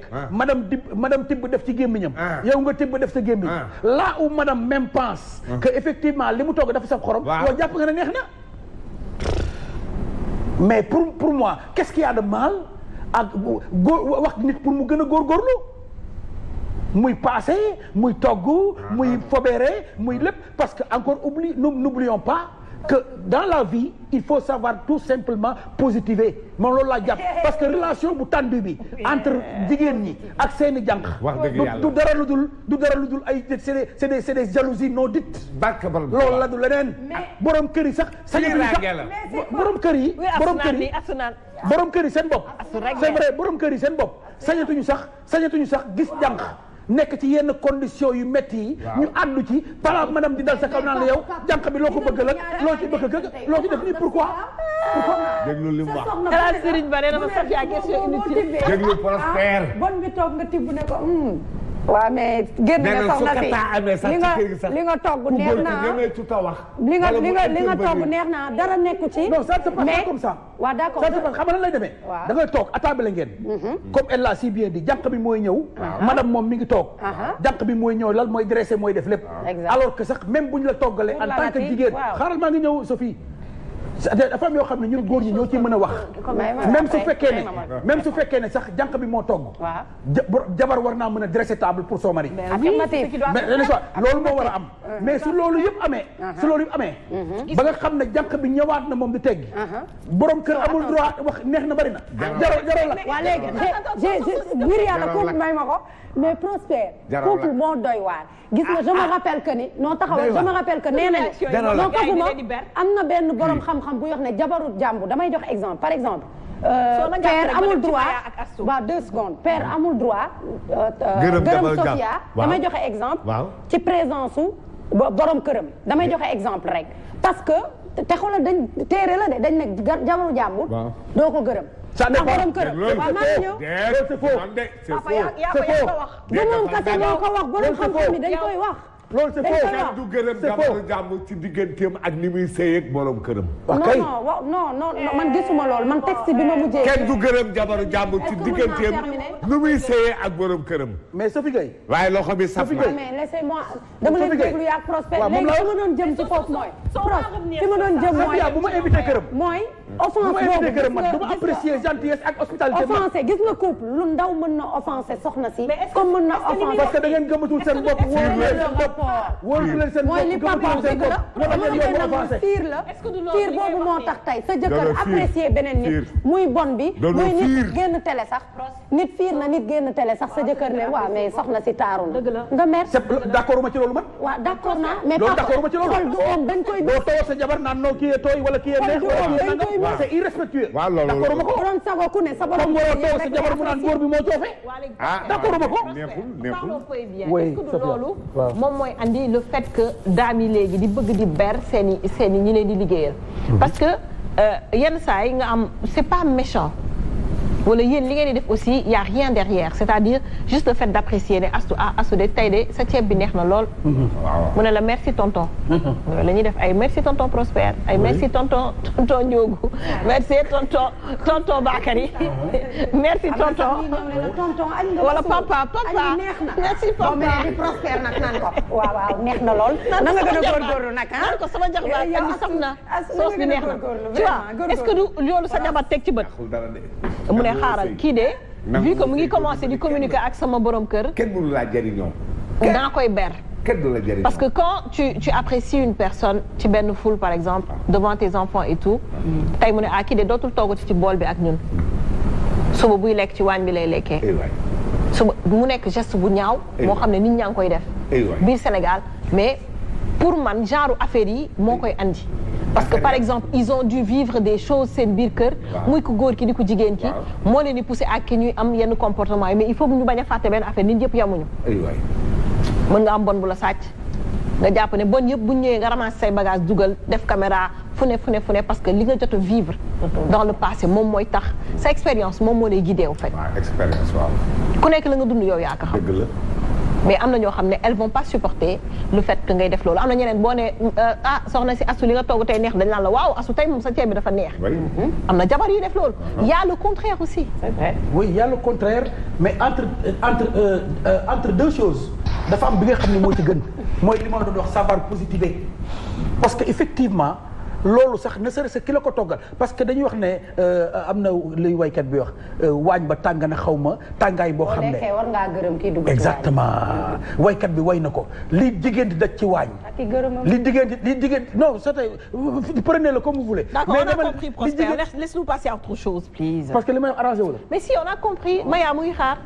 madame tibb def ci gémmiñam. yow nga tibb def sa gémmiñ. là où madame même pense. que effectivement li mu togg dafa saf xorom. yow jàpp nga ne neex na. mais pour moi qu'est-ce qu'il y a de mal ak wax nit pour mu gën a góorgóorlu. muy passé muy togg muy fobéré muy lépp parce que encore n'oublions pas que dans la vie il faut savoir tout simplement positiver moom loolu laa jàpp parce que relation bu tàndu bi entre jigéen ñi ak seeni jànq du dara lu dul ay c'est des jalousies non dites loolu la du leneen borom kër yi sax sañatuñu sax borom kër yi seen bopp c'est vrai borom kër yi seen bopp sañatuñu sax gis jànq nekk ci yenn conditions yu métti yi. ñu àddu ci balaa madame di dal sa kaw naan la yow jànq bi loo ko bëgg la loo ci bëgg loo ci def nii pourquoi. déglu li mu wax. xalaat Serigne Ba nee na ma Safia question inutile. déglu Prospère. bon bi toog nga tibb ne ko. waaw mais génn nga soxna si li nga togg neex naa li nga togg neex naa dara nekku ci. non ça se passe pas comme ça. waaw d'accord ça se passe xam nga lan lay demee. da ngay toog attablé ngeen. comme elle l'a si bien dit jànq bi mooy ñëw. madame moom mi ngi toog. jànq bi mooy ñëw lan mooy dressé mooy def lépp. alors que sax même bu ñu la toggalee en tant que jigéen. xaaral maa ngi ñëw Sophie. dafa am yoo xam ne ñun góor ñi ñoo ciy mën a wax. même su fekkee ne sax jànq bi moo togg. jabar war naa mën a dresser table pour son mari. loolu moo war a am. mais su loolu yëpp amee. ba nga xam ne jànq bi ñëwaat na moom di teggi. borom kër amul droit wax neex na bari na. jarul la. waa léegi ngir yàlla couple may ma ko mais Prospère. couple moo doy waar. gis nga je me rappelle que ni non taxawal je me rappelle que nee nañu. non kooku am na benn borom xam-xam bu wax ne jabaru jàmbu damay jox exemple par exemple. père amul droit waaw 2 secondes père amul droit. gërëm Sofia damay joxe exemple. ci présence su borom këram damay joxe exemple rek. parce que te xoolal dañ téere la de dañ ne jabaru jàmbur. doo ko gërëm. ndax borom këram waaw maa ngi ñëw. c'est faux c'est faux du moom kese moo ko wax borom xam-xam yi dañ koy wax. loolu c'est faux kenn du gërëm jabaru jàmbur ci digganteem ak ni muy sëy ak borom këram. non man gisuma lool man texte bi ma mujjee. kenn du gërëm jabaru jàmbur ci digganteem ni muy sëyee ak borom këram. mais Sophie Gueye. waaye loxo bi saf na. mais laissez-moi dama leen déglu yaa Prospère léegi fi ma doon jëm ci foofu mooy. fi ma doon jëm mooy bu ma invité këram. mooy offense boobu bu ma invité këram man du ma apprécier gentillesse ak hospitalité. offensé gis nga couple lu ndaw mën na offensé soxna si. comme mën na offensé parce que da ngeen gëmatul seen bopp wóolu leen seen bopp mooy li papa dëgg la fiir la fiir boobu moo tax tey sa jëkkër apprécier beneen nit muy bon bi muy nit génn télé sax nit fiir na nit génn télé sax sa jëkkër ne waaw mais soxna si taaru na nga mer d'accord ma ci loolu man waaw d'accord naa mais d'accord ma ci loolu xol du oom dañ koy boo tooy sa jabar naan noo kii tooy wala kii neex wala kii nangam c'est irrespectueux d'accord ma ko doon sago ku ne sa borom comme waroo tooy sa jabar mu naan góor bi moo coofe d'accord ma ko neexul loolu moom mooy andi le fait que daam yi léegi di bëgg di ber seeni ñi leen di liggéeyal parce que yenn saa yi nga am c'est pas méchant wala yéen li ngeen di def aussi y a rien derrière c'est-à-dire juste le fait d'apprécier ne astu de tey de sa ceeb bi neex na lool mu ne la merci tonton la ñuy def ay merci tonton Prospère ay merci tonton Ndiogu merci tonton Bakary merci tonton wala papa merci papa Prospère nag naan ko waaw neex na lool na nga gën a góorgóorlu nag naan ko sama jabar ak saf na soos bi neex na tu vois est-ce que du loolu sa jabar teg ci bët mu ne xaaral kii de vu que mu ngi commencé di communiquer ak sama borom kër kenn mënu laa jëriñoo danga koy ber kenn du la jëriñoo parce que quand tu apprécies une personne ci benn foule par exemple devant tes enfants et tout tey mu ne kii de dootul toogu ci bool bi ak ñun suba buy lekk ci waañ bi lay lekkee suba mu nekk geste bu ñaaw moo xam ne nit ñaa ngi koy def biir Sénégal mais pour man genre affaire yi moo koy andi parce que par exemple ils ont dû vivre des choses seen biir kër muy ko góor ki di ko jigéen ki moo leen di poussé ak ki ñuy am yenn comportement yi mais il faut ñu bañ a fàtte benn affaire nit yëpp yamuñu mën nga am bon bu la sàcc nga jàpp ne bon yëpp bu ñëwee nga ramasse say bagage dugal def caméra fu ne parce que li nga jot a vivre dans le passé moom mooy tax sa expérience moom moo lay guidé au fait expérience waaw ku nekk la nga dund yow yaa ko xam dëgg la mais am na ñoo xam ne elles vont pas supporter le fait que ngay def loolu am na ñeneen boo ne soxna si asu li nga togg tey neex dañ naan la waaw asu tey moom sa ceeb bi dafa neex am na jabar yu def loolu y a le contraire aussi c'est vrai oui y a le contraire mais entre deux choses dafa am bi nga xam ne moo ci gën mooy li ma doon wax savoir positiver parce que effectivement loolu sax ne serait-ce que ki la ko toggal parce que dañuy wax ne am na luy waykat bi wax waañ ba tàng na xaw ma tàngaay boo xam ne war ngaa gërëm kii dugg exactement waykat bi way na ko li jigéen di daj ci waañ li jigéen non c'était prenez-le comme vous voulez d'accord on a compris Prospère laisse-nous passer à autre chose please parce que li may arrangé wu la mais si on a compris Maya mu ngi xaar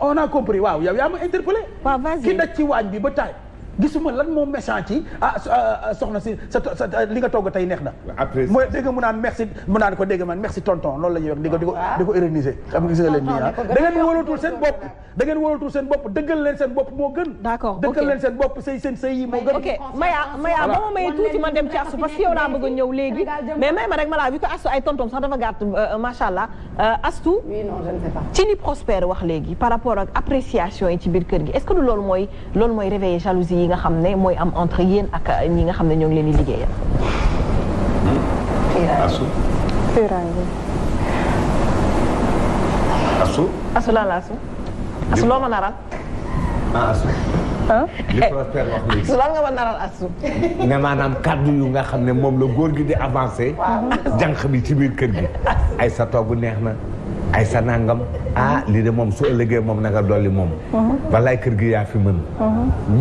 on a compris waaw yow yaa ma interpellé waaw vas-y ki daj ci waañ bi ba taay gisuma lan moo méchant ci soxna si sa li nga togg tey neex na. mooy dégg nga mu naan merci mu naan ko dégg man merci tonton loolu la ñuy wax di ko iréniser. xam nga gis nga leen nii da ngeen wóolatul seen bopp. da ngeen wóolatul seen bopp dëggal leen seen bopp moo gën. d'accord ok dëggal leen seen bopp seen sëy yi moo gën. ok Maya ba ma mayee tuuti ma dem ci Astou parce que yow laa bëgg a ñëw léegi mais may ma rek ma laa vu que Astou ay tontom sax dafa gàtt macha allah Astou. oui non je ne sais pas. ci li Prospère wax léegi par rapport ak appréciation yi ci biir kër gi est-ce que du loolu mooy réveiller jalousie yi nga xam ne mooy am entre yéen ak ñi nga xam ne ñoo ngi leen di liggéeyal. Astou. Astou. Astou lan la Astou. Astou loo ma naral. Astou. li Prospère wax léegi. su lan nga ma naral asu. ne maanaam kaddu yu nga xam ne moom la góor gi di avancé. jànq bi ci biir kër gi. ay sa togg neex na. ay sa nangam. lii de moom su ëllëgee moom naka dolli moom. walaay kër gi yaa fi mën.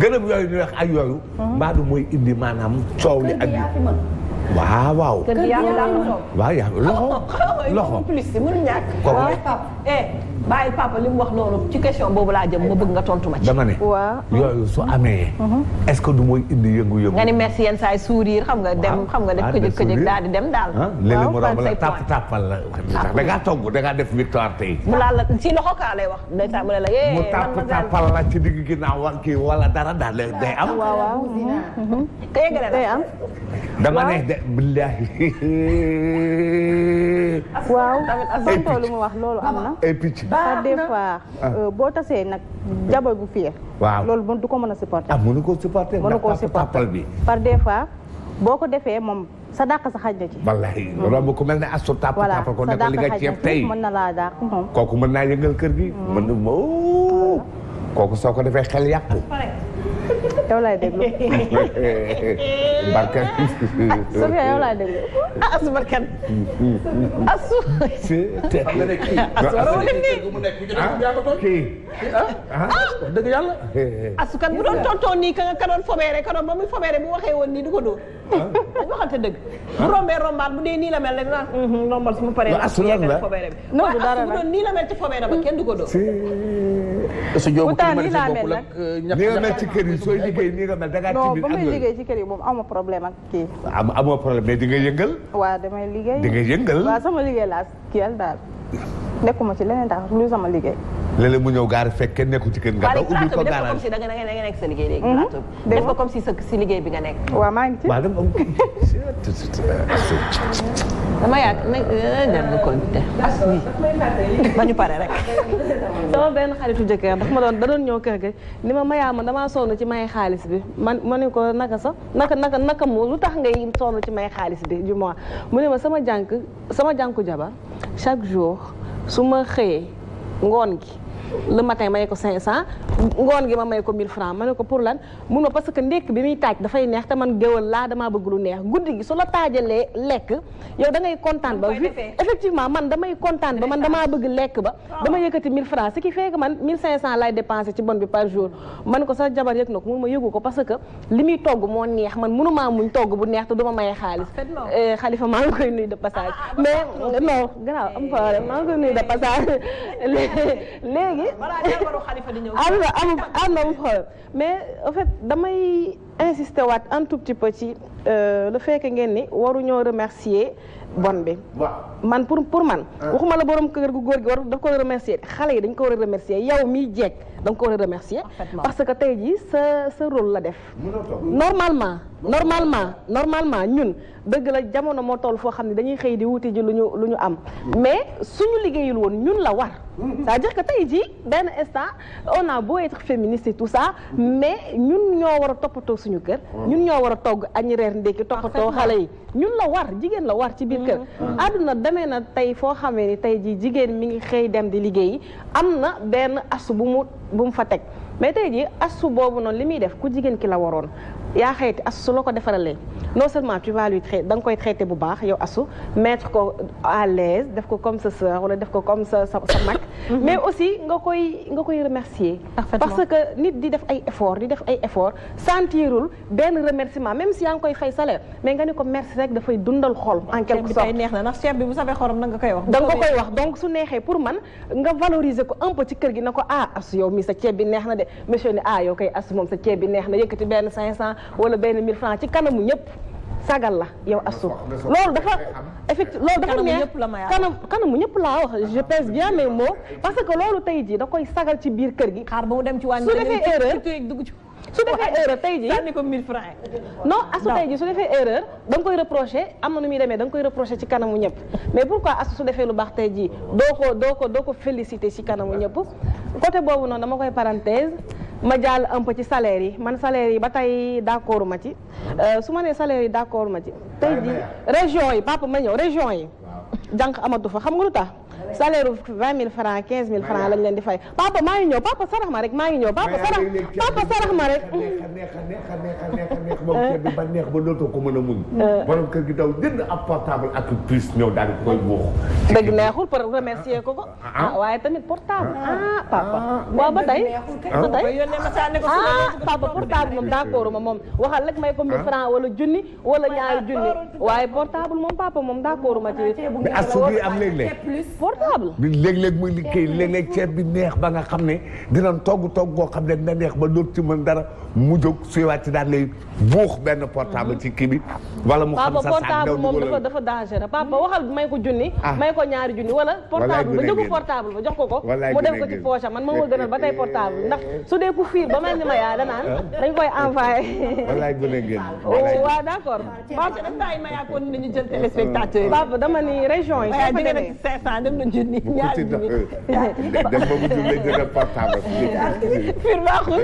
gërëm yooyu ñu wax ak yooyu. mbaadu mooy indi maanaam coow li ak. waaw waaw. kër gi yaa ngi daan toog. waaw yaa loxo. plus si mënu ñàkk. kooku bàyyi papa li mu wax noonu ci question boobu laa jëm ma bëgg nga tontu ma ci. dama ne. yooyu su amee. est-ce que du mooy indi yëngu-yëngu. nga ni merci yenn saa yi sourire xam nga dem xam nga def këjëk daal di dem daal. léeg-léeg mu romb la tàppal la. da ngaa togg da ngaa def victoire tey. mu laal la si loxo kaa lay wax ndeysaan mu ne la mu tàppal la ci digg ginnaaw war kii wala dara daal day am. waaw. ka yëgale day am. dama ne de billahi. waaw santoo lu mu wax loolu am na. ay picc. par des fois boo tasee nag jabar bu fiir. waaw loolu du ko mën a supporter. mënu ko supporter. mënu koo supporter bi. par des fois boo ko defee moom sa dàq sa xaj na ci. wallahi loolu ku mel ne asu tàpp ko ne ko li nga ceeb tey mën na laa dàq moom. kooku mën naa yëngal kër gi. mën na kooku soo ko defee xel yàqu. yow laay déglu. barkan. Sofia yow laay déglu. asu barkan. asu. dëgg yàlla. asu kan bu doon tontoon nii ka doon fobeere ka doon ba muy fobeere bu waxee woon nii du ko dóor. dañu waxante dëgg. bu rombee rombaat bu dee nii la mel rek naan. normal su ma paree. asu lan la fobeere bi. non du dara bu doon nii la mel ci fobeere ba kenn du ko dóor. su jóobu pourtant nii laa mel nag. ni nga mel ci kër yi sooy liggéey nii nga mel da ngaa non timide ba ak may yooyu. liggéey ci kër yi moom amoo problème ak kii. amoo problème mais di nga yëngal. waaw damay liggéey. di nga yëngal. waaw sama liggéey laa kiyal daal nekkuma ci leneen daal lu sama liggéey. léeg-léeg mu ñëw gaar fekk kenn nekku ci kër nga daw ubbi ko def ko comme si da nga nekk sa liggéey léegi. plateau bi def ko comme si liggéey bi nga nekk. waaw maa ngi ci. waaw dama dama yàgg nag dem nga continuer ba ñu pare rek. sama benn xaritu jëkkër ndax da doon ñëw kër ga ni ma mayaa ma damaa sonn ci may xaalis bi ma ne ko naka sax naka mu lu tax ngay sonn ci may xaalis bi du mois mu ne ma sama jànku jabar chaque jour su ma xëyee ngoon gi le matin may ko 500 ngoon gi ma may ko 1000 francs ma ne ko pour lan mun ma parce que ndékk bi muy taaj dafay neex te man géwal laa damaa bëgg lu neex guddi gi su la taajalee lekk yow da ngay kontaan ba effectivement man damay kontaan ba man damaa bëgg lekk ba dama yëkkati 1000 francs ce qui fait que man 1500 lay dépensé ci bon bi par jour man ko sa jabar yëg na ko mun ma yëgu ko parce que li muy togg moo neex man mënumaa muñ togg bu neex te duma maye xaalis xalifa maa ngi koy nuyu de passage mais non garaaw am problème maa ngi koy nuyu de passage léegi am na problème mais en fait damay insister waat un tout petit peu ci le fait que ngeen ni waruñoo remercier bon bi man pour man waxuma la borom kër gu góor gi war daf ko war a remercier xale yi dañ ko war a remercier yow miy jeeg da nga ko war a remercier parce que tey jii sa rôle la def normalement ñun dëgg la jamono moo toll foo xam ne dañuy xëy di wuti ji lu ñu am mais suñu liggéeyul woon ñun la war c'est-à-dire que tey jii benn instant on a beau être féministe et tout ça mais ñun ñoo war a toppatoo suñu kër ñun ñoo war a togg añ reer ndékki toppatoo xale yi ñun la war jigéen la war ci biir kër àdduna demee na tey foo xamee ni tey jii jigéen mi ngi xëy dem di liggéeyi am na benn astu bu mu fa teg mais tey jii astu boobu noonu li muy def ku jigéen ki la waroon yaa xayti astu su la ko defaralee non seulement tu vas lui traiter da nga koy traiter bu baax yow astu mettre ko à l'aise def ko comme sa sœur wala def ko comme sa mag mais aussi nga koy remercier parce que nit di def ay effort sentirul benn remerciement même si yaa ngi koy fay salaire mais nga ne ko merci rek dafay dundal xol en quelque sorte neex na ndax ceeb bi bu safee xorom da nga koy wax da nga ko koy wax donc su neexee pour man nga valoriser ko un peu ci kër gi na ko astu yow mi sa ceeb bi neex na de monsieur ni yow koy astu moom sa ceeb bi neex na yëkkati benn 500 wala benn 1000 francs ci kanamu ñëpp sagal la yow astu loolu dafa effectivement loolu dafa neex kanamu ñëpp laa wax je pèse bien mes mots parce que loolu tey jii da koy sagal ci biir kër gi xaar ba mu dem ci wàññi su defee erreur tey jii sànni ko 1000 francs non astu tey jii su defee erreur da nga koy reproché am na nu muy demee da nga koy reproché ci kanamu ñëpp mais pourquoi astu su defee lu baax tey jii doo ko félicité ci kanamu ñëpp côté boobu noonu dama koy parenthèse ma jàll un peu ci salaire yi man salaire yi ba tey d'accord ma ci su ma nee salaire yi d'accord ma ci tey ji région yi papa ma ñëw région yi jànq amatu fa xam nga lu tax salaire 20 000 francs 15 000 francs lañ leen di fay papa maa ngi ñëw papa sarax ma rek maa ngi ñëw papa sarax ma rek neex moom ceeb bi ba neex ba dootoo ko mën a muñ borom kër gi daw jënd ab portable ak plus ñëw daal di koy buux dëgg neexul pour remercier ko waaye tamit portable papa waaw ba tey papa portable moom d'accord ma moom waxal rek may ko 1000 francs wala junni wala ñaari junni waaye portable moom papa moom d'accord ma ci asu bi am léeg-léeg portable léeg-léeg muy liggéey léeg-léeg ceeb bi neex ba nga xam ne dinañ togg goo xam ne dina neex ba doot ci mën dara mu jóg suy wàcc daal lay buux benn portable ci kii bi wala mu xam sa portable moom dafa dangereux papa waxal may ko junni may ko ñaari junni wala portable ba njëgu portable ba jox ko mu def ko ci poche man moo ma gënal ba tey portable ndax su dee ku fiir ba mel ni ma yaa danaan dañ koy envoyé wallaay gën a génn waaw d'accord papa dañ bàyyi ma yaa ko nañu jël téléspectateur yi papa dama ni région yi soo fa demee 500 dem na junni ñaari junni dem ba mu jël jël portable fiir baaxul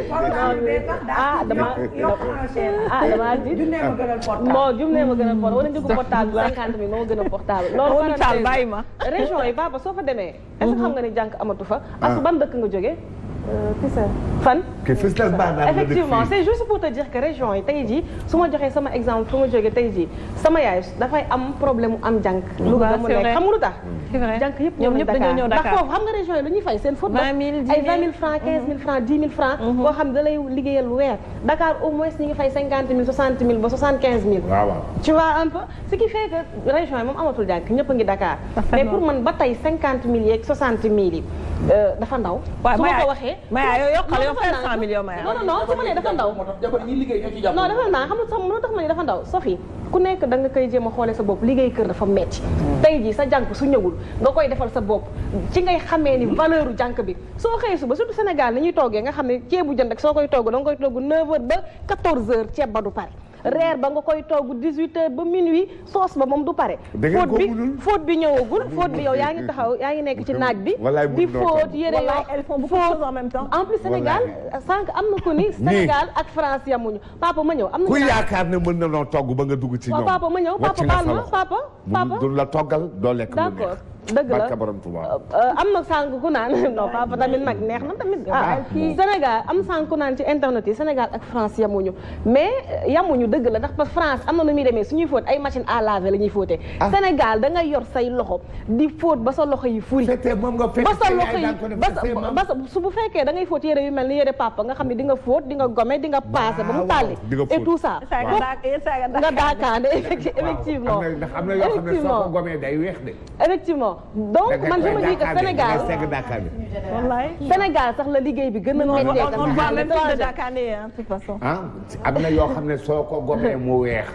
dama di moo junnee ma gën a portable wala njëgu portable 50 000 moo gën a portable loolu taal bàyyi ma région yi papa soo fa demee est-ce que xam nga ni jànk amatu fa ak ban dëkk nga jógee fan effectivement c'est juste pour te dire que région yi tey jii su ma joxee sama exemple fu ma jógee tey jii sama yaay dafay am problème mu am jànk Louga mu nekk xam nga lu tax jànk yëpp ñoom ñëpp dañoo ñëw Dakar ndax foofu xam nga région yi lu ñuy fay seen faute ay 20 000 francs 15 000 francs 10 000 francs boo xam ne da lay liggéeyal weer Dakar au moins ñi ngi fay 50 000 60 000 ba 75 000 tu vois un peu ce qui fait que région yi moom amatul jànk ñëpp a ngi Dakar mais pour man ba tey 50 000 yeeg 60 000 yi dafa ndaw su ma ko waxee Maya yow yokkale yow 500 millions Maya. non su ma nee dafa ndaw. non dafa naa xam nga sax mënoo tax ma ne dafa ndaw Sophie ku nekk da nga koy jéem a xoolee sa bopp liggéey kër dafa metti tey jii sa jànk su ñëwul nga koy defal sa bopp ci ngay xamee ni valeur u jànk bi soo xëyee suba surtout Sénégal ni ñuy toggee nga xam ne ceebu jën rek soo koy togg da nga koy togg 9h ba 14h ceeb ba du pare reer ba nga koy togg 18h ba minuit soos ba moom du pare fóot bi ñëwagul fóot bi yow yaa ngi taxaw yaa ngi nekk ci naaj bi di fóot yére yoo fóot en même temps en plus Sénégal sànq am na ko ni Sénégal ak France yamuñu papa ma ñëw am na ku yaakaar ne mën na noo togg ba nga dugg ci ñoom papa ma ñëw papa baal ma papa du la toggal doo lekk d'accord dëgg la am na sànq ku naan non papa tamit nag neex na tamit Sénégal am sànq ku naan ci internet yi Sénégal ak France yamuñu mais yamuñu dëgg la ndax ba France am na nu muy demee suñuy fóot ay machine à laver la ñuy fóotee Sénégal da ngay yor say loxo di fóot ba sa loxo yi furi ba sa loxo yi ba su bu fekkee da ngay fóot yére yu mel ni yére papa nga xam ne di nga fóot di nga gome di nga passé ba mu tàlli et tout ça nga daakaande effectivement am na yoo xam ne soo ko gomee day weex de effectivement donc man je me dis que Sénégal Sénégal sax la liggéey bi gën a méttee am na yoo xam ne soo ko gomee mu weex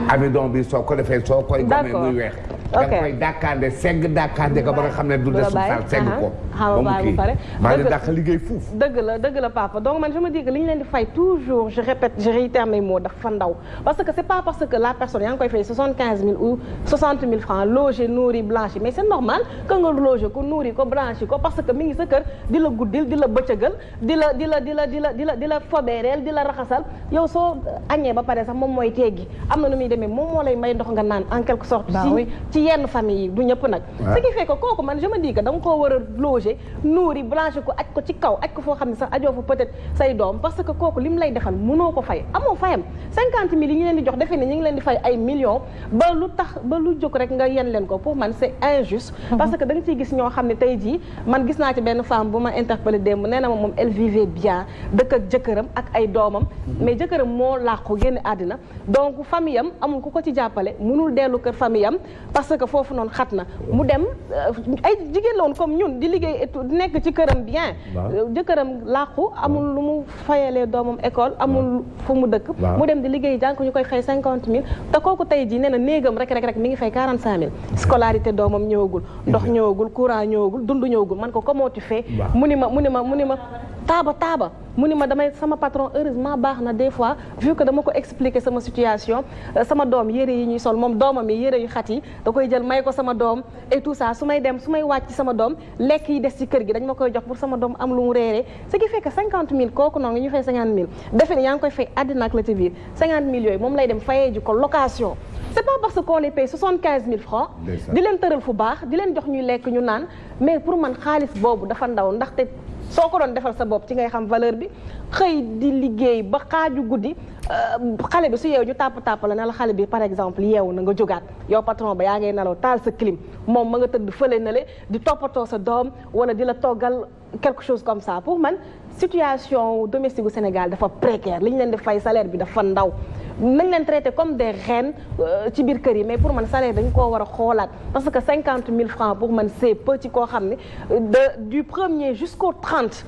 amidon bi soo ko defee soo koy gomee muy weex da nga koy dàkkaande segg dàkkaande ko ba nga xam ne du des sal segg ko ba mu kii maa ngi dàq liggéey fuuf dëgg la papa donc man je me dis que li ñu leen di fay toujours je répète je réitère mes mots dafa ndaw parce que c'est pas parce que la personne yaa ngi koy fay 75 000 ou 60 000 francs logé nourri blanchi mais c'est normal que nga logé ko nourri ko blanchi ko parce que mi ngi sa kër di la guddil di la bëccëgal di la fobeereel di la raxasal yow soo añee ba pare sax moom mooy teggi am na nu muy demee moom moo lay may ndox nga naan en quelque sorte ci yenn famille yi du ñëpp nag ce qui fait que kooku man je me dis que da nga koo war a loger nourri blanchi ko aj ko ci kaw aj ko foo xam ne sax ajoo fa peut-être say doom parce que kooku li mu lay defal mënoo ko fay amoo fayam 50 000 yi ñu leen di jox defe ne ñu ngi leen di fay ay millions ba lu tax ba lu jóg rek nga yen leen ko pour man c'est injuste parce que da nga ciy gis ñoo xam ne tey jii man gis naa ci benn femme bu ma interpellé démb nee na ma moom elle vivait bien dëkk ak jëkkëram ak ay doomam mais jëkkëram moo làqu génn àddina donc famille am amul ku ko ci jàppale mënul dellu kër famille am parce que foofu noonu xat na mu dem ay jigéen la woon comme ñun di liggéey et di nekk ci këram bien jëkkëram làqu amul lu mu fayalee doomam école amul fu mu dëkk mu dem di liggéey jànk ñu koy fay 50 000 te kooku tey jii nee na néegam rek mi ngi fay 45 000 scolarité doomam ñëwagul ndox ñëwagul courant ñëwagul dund ñëwagul man ko comment tu fais mu ni ma taaba mu ni ma damay sama patron heureusement baax na des fois vu que dama ko expliquer sama situation sama doom yére yi ñuy sol moom doomam yi yére yu xat yi da koy jël may ko sama doom et tout ça su may dem su may wàcc sama doom lekk yi des ci kër gi dañ ma koy jox pour sama doom am lu mu reeree ce qui fait que 50 000 kooku noonu ñu fay 50 000 defe ne yaa ngi koy fay àddina ak la ci biir 50 000 yooyu moom lay dem fayee ji ko location c'est pas parce qu'on les paye 75 000 francs di leen tëral fu baax di leen jox ñuy lekk ñu naan mais pour man xaalis boobu dafa ndaw ndaxte soo ko doon defal sa bopp ci ngay xam valeur bi xëy di liggéey ba xaaju guddi xale bi su yeewu ñu tàpp la ne la xale bi par exemple yeewu na nga jógaat yow patron ba yaa ngay nelaw taal sa clim moom ma nga tëdd fële na le di toppatoo sa doom wala di la toggal quelque chose comme ça pour man situation domestique au Sénégal dafa précaire li ñu leen di fay salaire bi dafa ndaw nañ leen traité comme des reines ci biir kër yi mais pour man salaire dañ koo war a xoolaat parce que 50 000 francs pour man c'est peu ci koo xam ne du 1er jusqu'au 30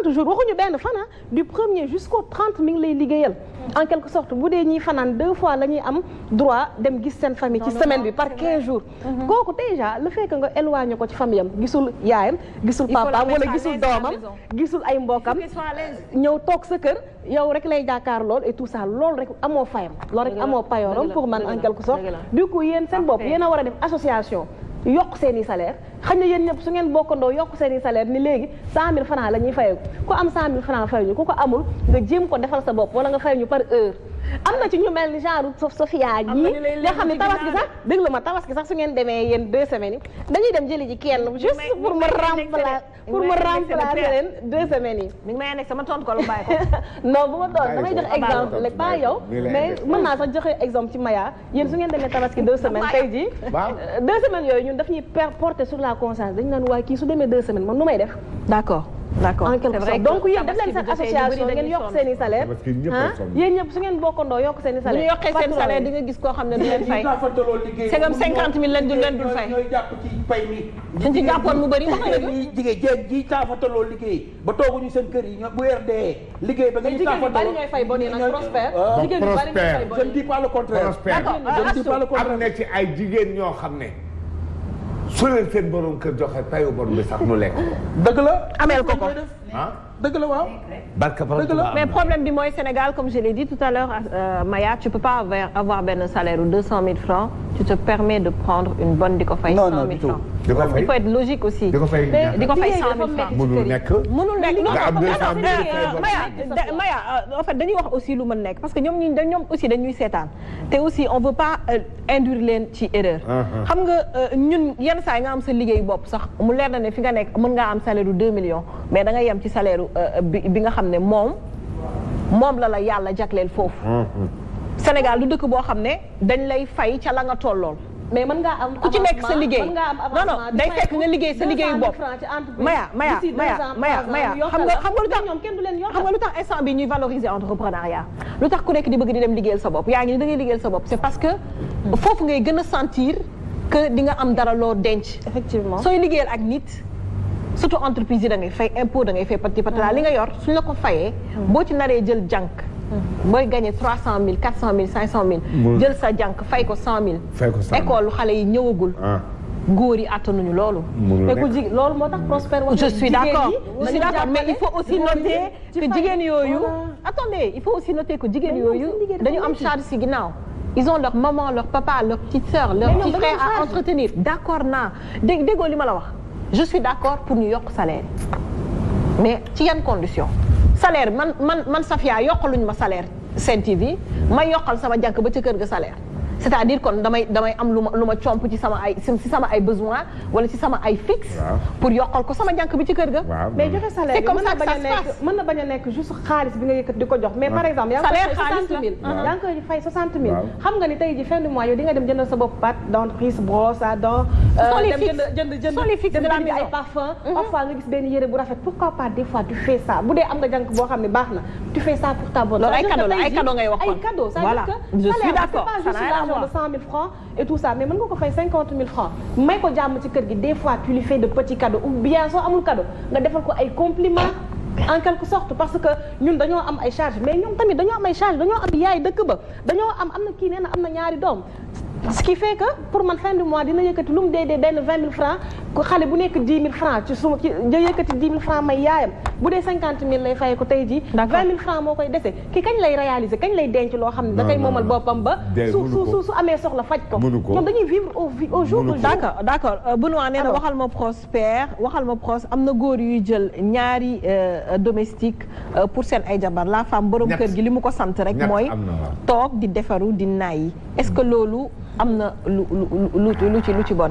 jours waxuñu benn fan du 1er jusqu'au 30 mi ngi lay liggéeyal en quelque sorte bu dee ñiy fanaan 2 fois la ñuy am droit dem gis seen famille ci semaine bi par 15 jours kooku déjà le fait que nga éloigné ko ci famille am gisul yaayam gisul papaam wala gisul doomam gisul ay mbokam ñëw toog sa kër yow rek lay jàkkaar lool et tout ça loolu rek amoo fayam loolu rek amoo payooram pour man en quelque sorte du coup yéen seen bopp yéen a war a def association yokk seen i salaire xëy na yéen ñëpp su ngeen bokkandoo yokk seen i salaire ni léegi 100 000 francs la ñuy fayeeku ku am 100 000 francs fayuñu ku ko amul nga jéem ko defal sa bopp wala nga fayuñu par heure am na ci ñu mel ni genre Sofia ñii nga xam ne tabaski sax dégg la ma tabaski sax su ngeen demee yéen 2 semaines yi dañuy dem jëli ji kenn juste pour me remplacer leen 2 semaines yi mi ngi may nekk sama tontu ko lu bàyyi ko non bu ma doon damay joxe exemple rek pas yow mais mën naa sax joxe exemple ci Maya yéen su ngeen demee tabaski 2 semaines tey jii 2 semaines yooyu ñun daf ñuy porter sur la conscience dañu naan waaye kii su demee 2 semaines man nu may def d'accord en quelque sorte donc yéen def leen seen association ngeen yokk seen i salaire yéen ñëpp su ngeen bokkandoo yokk seen i salaire bu ñu yokkee seen salaire di nga gis koo xam ne du leen fay segam 50 000 lañ leen dul fay ñooy jàpp ci pay mi suñ ci jàppoon mu bëri wax nga ñi jigéen jéeg ji taafataloo liggéey ba tooguñu seen kër yi bu weer dee liggéey ba nga ñu taafataloo bari ñooy fay bon yi nag prospère jigéen ñi bari ñooy fay bon je ne dis pas le contraire je ne dis pas le contraire am na ci ay jigéen ñoo xam ne su leen seen borom kër joxe payu borom bi sax nu lekk dëgg la ameel ko ko dëgg la waaw mais problème bi mooy Sénégal comme je l'ai dit tout à l'heure Maya tu peux pas avoir benn salaire ou 200 000 francs tu te permets de prendre une bonne di ko fay 100 000 francs il faut être logique aussi di ko fay 100 000 francs mënul nekk Maya en fait dañuy wax aussi lu mën nekk parce que ñoom aussi dañuy seetaan te aussi on veut pas induire leen ci erreur xam nga ñun yenn saa yi nga am sa liggéey bopp sax mu leer na ne fi nga nekk mën ngaa am salaire u 2 millions mais da nga yem ci salaire bi nga xam ne moom la yàlla jagleel foofu Sénégal du dëkk boo xam ne dañ lay fay ca la nga tollool mais mën ngaa am ku ci nekk sa liggéey non day fekk nga liggéey sa liggéeyu bopp Maya xam nga lu tax instant bi ñuy valoriser entrepreneuriat lu tax ku nekk di bëgg di dem liggéeyal sa bopp yaa ngi ni da ngay liggéeyal sa bopp c'est parce que foofu ngay gën a sentir que di nga am dara loo denc effectivement sooy liggéeyal ak nit surtout entreprise yi da ngay fay impôt da ngay fay pati patala li nga yor suñ la ko fayee boo ci naree jël jànk booy gagné 300 000 400 000 500 000 jël sa jànk fay ko 100 000 école xale yi ñëwagul góor yi attanuñu loolu loolu moo tax Prospère wax je suis d'accord mais il faut aussi noter que jigéen yooyu attendez il faut aussi noter que jigéen yooyu dañu am charge si ginnaaw ils ont leur maman leur papa leur petite sœur leur petit frère à entretenir d'accord naa déggoo li ma la wax je suis d'accord pour ñu yokk salaire mais ci yan condition salaire man Safia yokkaluñu ma salaire Sen TV ma yokkal sama jànk ba ca kër ga salaire c'est-à-dire kon damay am lu ma comp ci sama ay besoin wala ci sama ay fixe pour yokkal ko sama jànk bi ci kër ga mais joxe salaire mën na bañ a nekk juste xaalis bi nga yëkkat di ko jox mais par exemple yaa ngi koy fay 60 000 xam nga ni tey ji fin du mois yow di nga dem jëndal sa bopp pâte dentifrice brosse à dents jënd ay parfum parfois nga gis benn yére bu rafet pourquoi pas des fois tu fais ça bu dee am nga jànk boo xam ne baax na tu fais ça pour ta bonne ay cadeau ngay wax ay cadeau voilà je suis d'accord de 100 000 francs et tout ça mais mën nga ko fay 50 000 francs may ko jàmm ci kër gi des fois tu lui fais de petits cadeaux ou bien soo amul cadeau nga defal ko ay compliments en quelque sorte parce que ñun dañoo am ay charges mais ñoom tamit dañoo am ay charges dañoo am yaay dëkk ba dañoo am na kii nee na am na ñaari doom ce qui fait que pour man fin du mois dina yëkkati lu mu dee benn 20 000 francs ku xale bu nekk 10 000 francs ci suma ci yëkkati 10 000 francs may yaayam bu dee 50 000 lay fay ko tey jii 20 000 francs moo koy dese ki kañ lay réaliser kañ lay denc loo xam ne da koy moomal boppam ba su amee soxla faj ko ñoom dañuy vivre au jour le jour. d'accord Benoît nee na waxal ma Pros am na góor yuy jël ñaari domestique pour seen ay jabar la femme borom kër gi li mu ko sant rek mooy toog di defaru di nayi est-ce que loolu am na lu ci bon.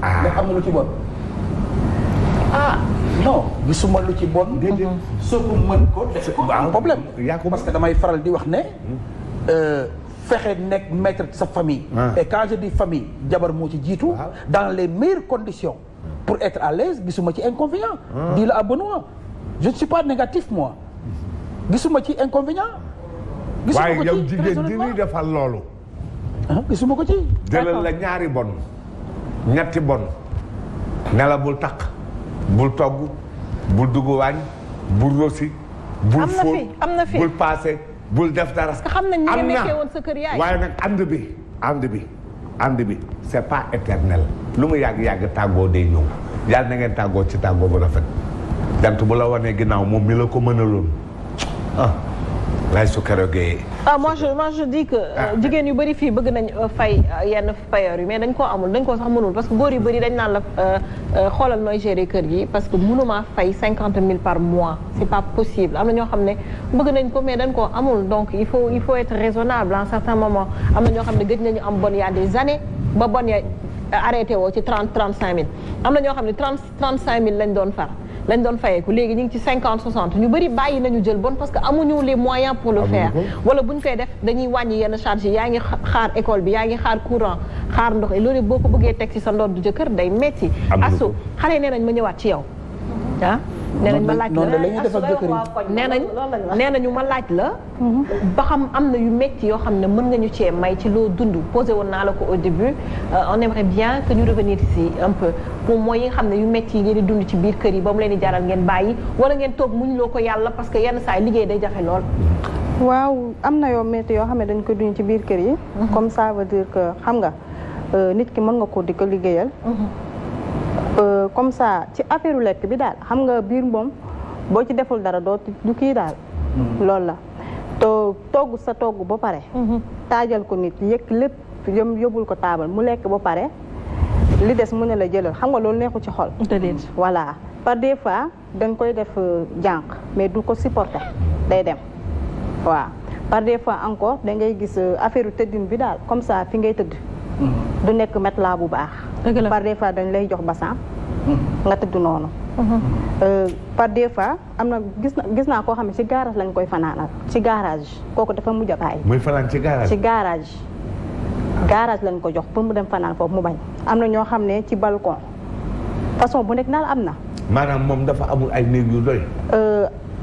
mais am na lu ci bon. non gisuma lu ci bon. soo ko mën ko def ko am problème. parce que damay faral di wax ne. fexe nekk maître de sa famille. et quand je dis famille jabar moo ci jiitu. dans les meilleures conditions. pour être à l'aise gisuma ci inconvénient. dis la à Benoît je ne suis pas négatif moi. gisuma ci inconvénient. gisuma ko ci waaye yow jigéen ji ñuy defal loolu. gisuma ko ci. jëlal la ñaari bon ñetti bon ne la bul takk bul togg bul dugg waañ bul rosi bul fóot bul paase bul def dara. parce que xam nañ ni nga nekkee woon sa kër yaay. waaye nag ànd bi c'est pas éternel lu mu yàgg tàggoo day ñëw yàlla na ngeen tàggoo ci tàggoo bu rafet jant bu la wanee ginnaaw moom mi la ko mënaloon lay su keroogee. moi je dis que jigéen yu bëri fii bëgg nañ fay yenn payoor yi mais dañ koo amul dañ koo sax mënul parce que góor yu bëri dañ naan la xoolal nooy gérer kër gi parce que mënuma fay 50 000 par mois c'est pas possible am na ñoo xam ne bëgg nañ ko mais dañ koo amul donc il faut être raisonnable à un certain moment am na ñoo xam ne gëj nañu am bon il y a des années ba bon ya arrêté woo ci 35 000 am na ñoo xam ne 35 000 lañ doon fayeeku léegi ñu ngi ci 50 60 ñu bëri bàyyi nañu jël bon parce que amuñu les moyens pour le faire wala buñ koy def dañuy wàññi yenn charge yi yaa ngi xaar école bi yaa ngi xaar courant xaar ndox loolu boo ko bëggee teg ci sa ndoor du jëkkër day metti asu xale nee nañ ma ñëwaat ci yow nee nañ ma laaj la nee nañu ma laaj la ba xam am na yu métti yoo xam ne mën nga ñu cee may ci loo dund posé woon naa la ko au début on aimerait bien que ñu revenir ici un peu pour mooy yi nga xam ne yu métti yi ngeen di dund ci biir kër yi ba mu leen di jaral ngeen bàyyi wala ngeen toog muñ loo ko yàlla parce que yenn saa yi liggéey day jafe lool. waaw am na yoo métti yoo xam ne dañ ko dund ci biir kër yi comme ça veut dire que xam nga nit ki mën nga ko di ko liggéeyal comme ça ci affaire lekk bi daal xam nga biir moom boo ci deful dara doo du kii daal loolu la togg sa togg ba pare taajal ko nit yëkk lépp yóbbul ko taabal mu lekk ba pare li des mu ne la jëlal xam nga loolu neexu ci xol voilà par des fois dañ koy def jànq mais du ko supporter day dem waaw par des fois encore da ngay gis affaire tëddin bi daal comme ça fi ngay tëdd du nekk matelas bu baax par des fois dañ lay jox bassan nga tëdd noonu par des fois am na gis naa koo xam ne ci garage lañ koy fanaanal ci garage kooku dafa mujj a bàyyi muy fanaan ci garage lañ ko jox pour mu dem fanaan foofu mu bañ am na ñoo xam ne ci balcon façon bu nekk naal am na maanaam moom dafa amul ay néeg yu doy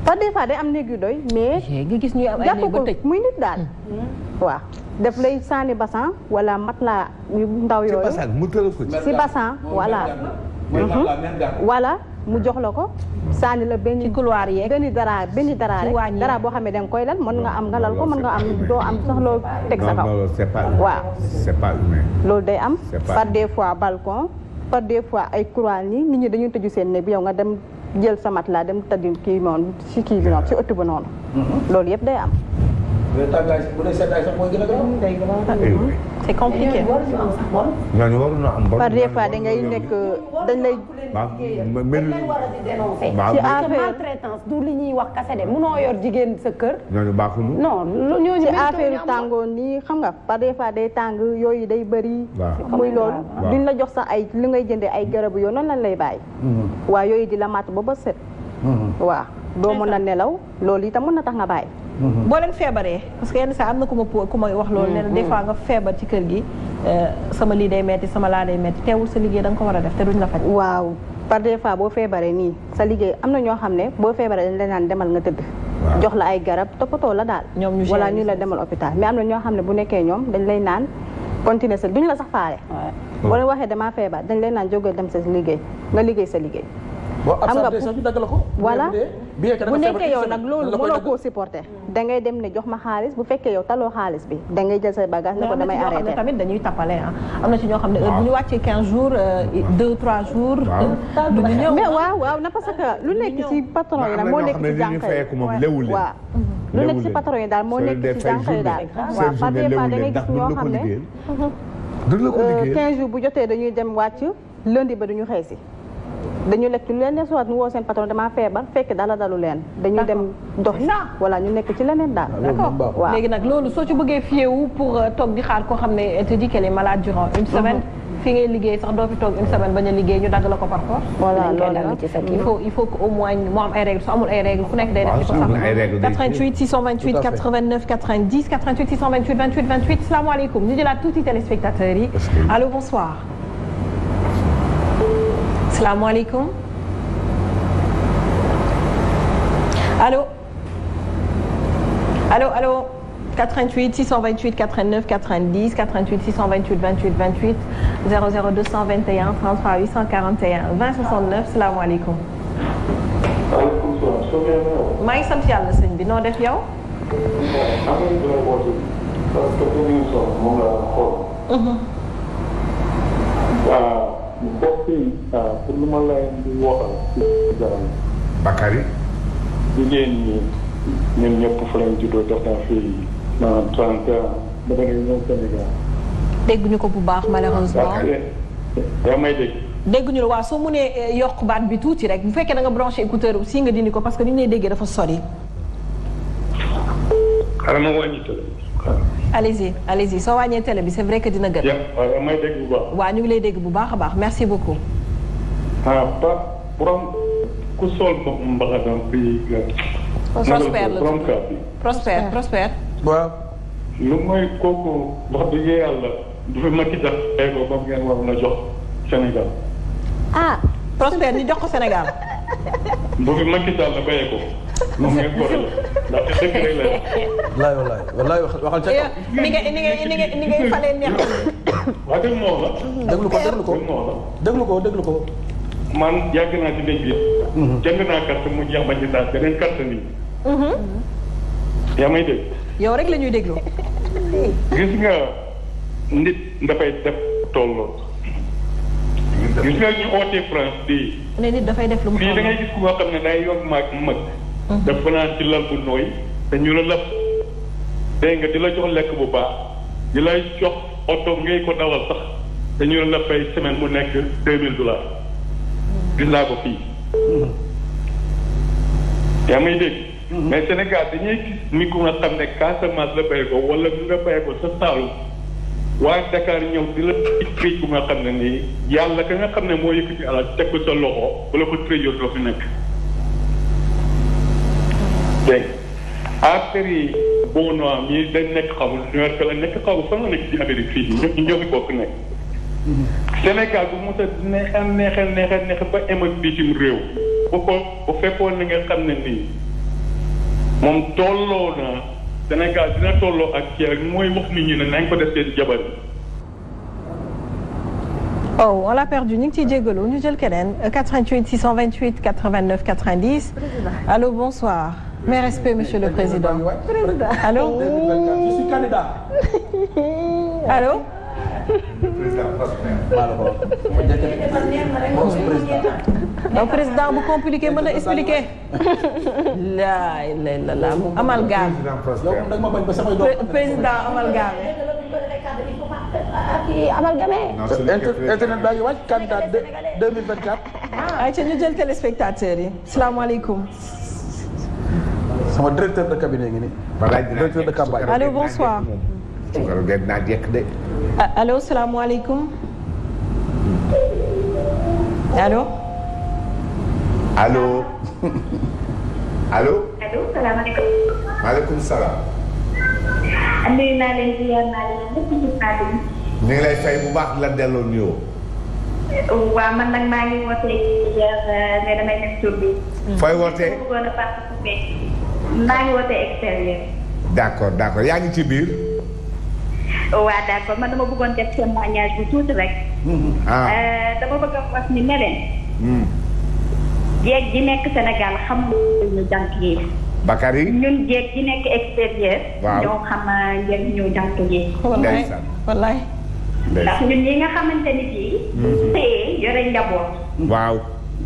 par des fois day am néeg yu doy mais nga gis ñuy am ay néeg ba tëj muy nit daal waaw def lay sànni bassan wala matelas yu ndaw yooyu ci bassan voilà mu jox la ko sànni la benn ci couloir yeeg benn dara rek dara boo xam ne da nga koy lal mën nga am nga lal ko mën nga am doo am sax loo teg sa kaw waaw c'est pas humain loolu day am par des fois balcon par des fois ay couloir nii nit ñi dañuy tëju seen ne bi yow nga dem jël sa matelas dem tëdd kii noonu ci kii bi noonu ci ëtt ba noonu loolu yëpp day am c'est compliqué. ñooñu waroon na am bon. par des fois da ngay nekk dañ lay. ci affaire maltraitance du li ñuy wax kase de munoo yor jigéen sa kër. ñooñu baaxuñu. non ñooñu ci affaire tàngoor nii xam nga par des fois day tàng yooyu day bëri. muy loolu duñ la jox sax ay li ngay jëndee ay garabu yoo noonu lañ lay bàyyi. waa yooyu di la mat ba ba set. waaw doo mën a nelaw loolu itam mën na tax nga bàyyi. boo leen feebaree parce que yenn saa am na ku ma wax loolu ne des fois nga feebar ci kër gi sama lii day metti sama laa day metti teewul sa liggéey da nga ko war a def te duñ la faj. waaw par des fois boo feebaree nii sa liggéey am na ñoo xam ne boo feebaree dañ la naan demal nga tëdd. jox la ay garab toppatoo la daal. ñoom ñu wala ñu la demal hôpital mais am na ñoo xam ne bu nekkee ñoom dañ lay naan continuer sa duñ la sax faale. boo leen waxee damaa feebar dañ lay naan jógal dem sa liggéey nga liggéey sa liggéey. xam nga voilà bu nekkee yow nag loolu mënoo koo supporter da ngay dem ne jox ma xaalis bu fekkee yow taloo xaalis bi da ngay jël say bagage ne ko damay arrêté tamit dañuy tappale am na ci ñoo xam ne bu ñu wàccee 15 jours 2-3 jours du ñu ñëw mais waaw na parce que lu nekk ci patron yi nag moo nekk ci jànq yi waaw lu nekk ci patron yi daal moo nekk ci jànq yi daal waaw par des fois da ngay gis ñoo xam ne 15 jours bu jotee dañuy dem wàcc lundi ba duñu xëy si dañu lekk lu leen ne soit ñu woo seen patron damaa feebar fekk dala dalu leen dañuy dem doxi voilà ñu nekk ci leneen daal d'accord waaw léegi nag loolu soo ci bëggee fiyewu pour toog di xaar koo xam ne elle te dit qu'elle est malade durant une semaine fi ngay liggéey sax doo fi toog une semaine bañ a liggéey ñu dagg la ko par force voilà loolu il faut que au moins mu am ay règles su amul ay règles ku nekk day def ci ko sax 88 628 89 90 88 628 28 28 salaamaaleykum ñu jëlaat tuuti téléspectateurs yi allô bonsoir salaamaaleykum allo 88 628 89 90 88 628 28 28 00 221 33 841 20 69 salaamaaleykum. waaleykum salaam. maa ngi sant yàlla sëñ bi noo def yow. mbokk yi pour lu ma leen di waxal ci jaram Bakary jigéen ñi ñun ñëpp fa lañ juddoo def naa fii maanaam 30 ans dama ne ñëw Sénégal dégguñu ko bu baax malheureusement yaa may dégg dégguñu la waaw soo mënee yokk baat bi tuuti rek bu fekkee da nga branché écouteur aussi nga dindi ko parce que ni ñu lay déggee dafa sori xaaral ma wàññi télé allez-y soo wàññee télé bi c'est vrai que dina gën. waaw yaa may dégg bu baax. waaw ñu ngi lay dégg bu baax a baax merci beaucoup. borom ku sol mbaxadam bi. Prospère la borom kaa bi. Prospère. waaw. lu mooy kooku wax dëgg yàlla du fi Macky Sall ko ba ngeen war na jox Sénégal. Prospère ñu jox ko Sénégal. bu fi Macky Sall la bayee ko. moom ngeen ko ndaxte dëgg rek la. wallaay waxal ca kaw. ni ngay falee neex. waa dégg moo la. déglu ko. man yàgg naa ci dëj bi. jënd naa carte mu jeex ba ci daal beneen carte nii. yaa may dégg. yow rek la ñuy déglu. gis nga nit dafay def tolloo. gis nga ñu ootee France bii. ne nit dafay def lu mu fii da ngay gis ku nga xam ne day yor mag. daf fanaan ci lal bu nooy te ñu la lëpp dégg nga di la jox lekk bu baax di lay jox oto ngay ko dawal sax te ñu la fay semaine mu nekk $2000 gis naa ko fii. yaa may dégg. mais Sénégal dañuy gis ni ku nga xam ne Casamance la bay ko wala nga bay ko sa Saalum waa Dakar ñëw di la prix bu nga xam ne nii yàlla ka nga xam ne moo yëkkati alal teg ko sa loxo wala ko trésor doo fi nekk. dégg affaire yi bon noa mii dañ nekk xamul New York la nekk xamul fan la nekk ci Amérique fii ñëpp ñoo fi bokk nekk. Sénégal bu mos a neexal ba em ak bitim réew bu fekkoon na nga xam ne nii moom tolloo na Sénégal dina tolloo ak kii ak mooy wax nit ñi ne nañ ko def seen jabar yi. oh on l'a perdu ñu ngi ciy jégalu ñu jël keneen 88 628 89 90 allô bonsoir. Mes respects, monsieur le président. Allô? Je suis candidat. Allô? président bu compliqué mën a expliquer. la amalgame. président amalgame. internet baa ngi wàcc candidat 2024. ayca ñu jël téléspectateurs yi. salaamaaleykum. sama directeur de cabinet ngi nii. directeur de campagne. allô bonsoir. allô salaamaaleykum. allô. allo. allo. allo salaamaaleykum. maaleykum salaam. nuyu naa leen ziar naa leen lépp ci kàddu gi. ñu ngi lay fay bu baax la delloo nuyoo. waaw man nag maa ngi wootee ne damay def tur bi. fooy wootee. bëggoon a participer. maa ngi wootee extérieur. d'accord yaa ngi ci biir. waaw d'accord man dama bëggoon def témoignage bu tuuti rek. dama bëgg a wax ni ne leen. jeeg ji nekk Sénégal xam ñu jànk yi. Bakary. ñun jeeg ji nekk extérieur. waaw ñoo xam njëriñ ñu jànk yi. wallaay. ndax ñun ñi nga xamante ni bii. téye yore njaboot. waaw.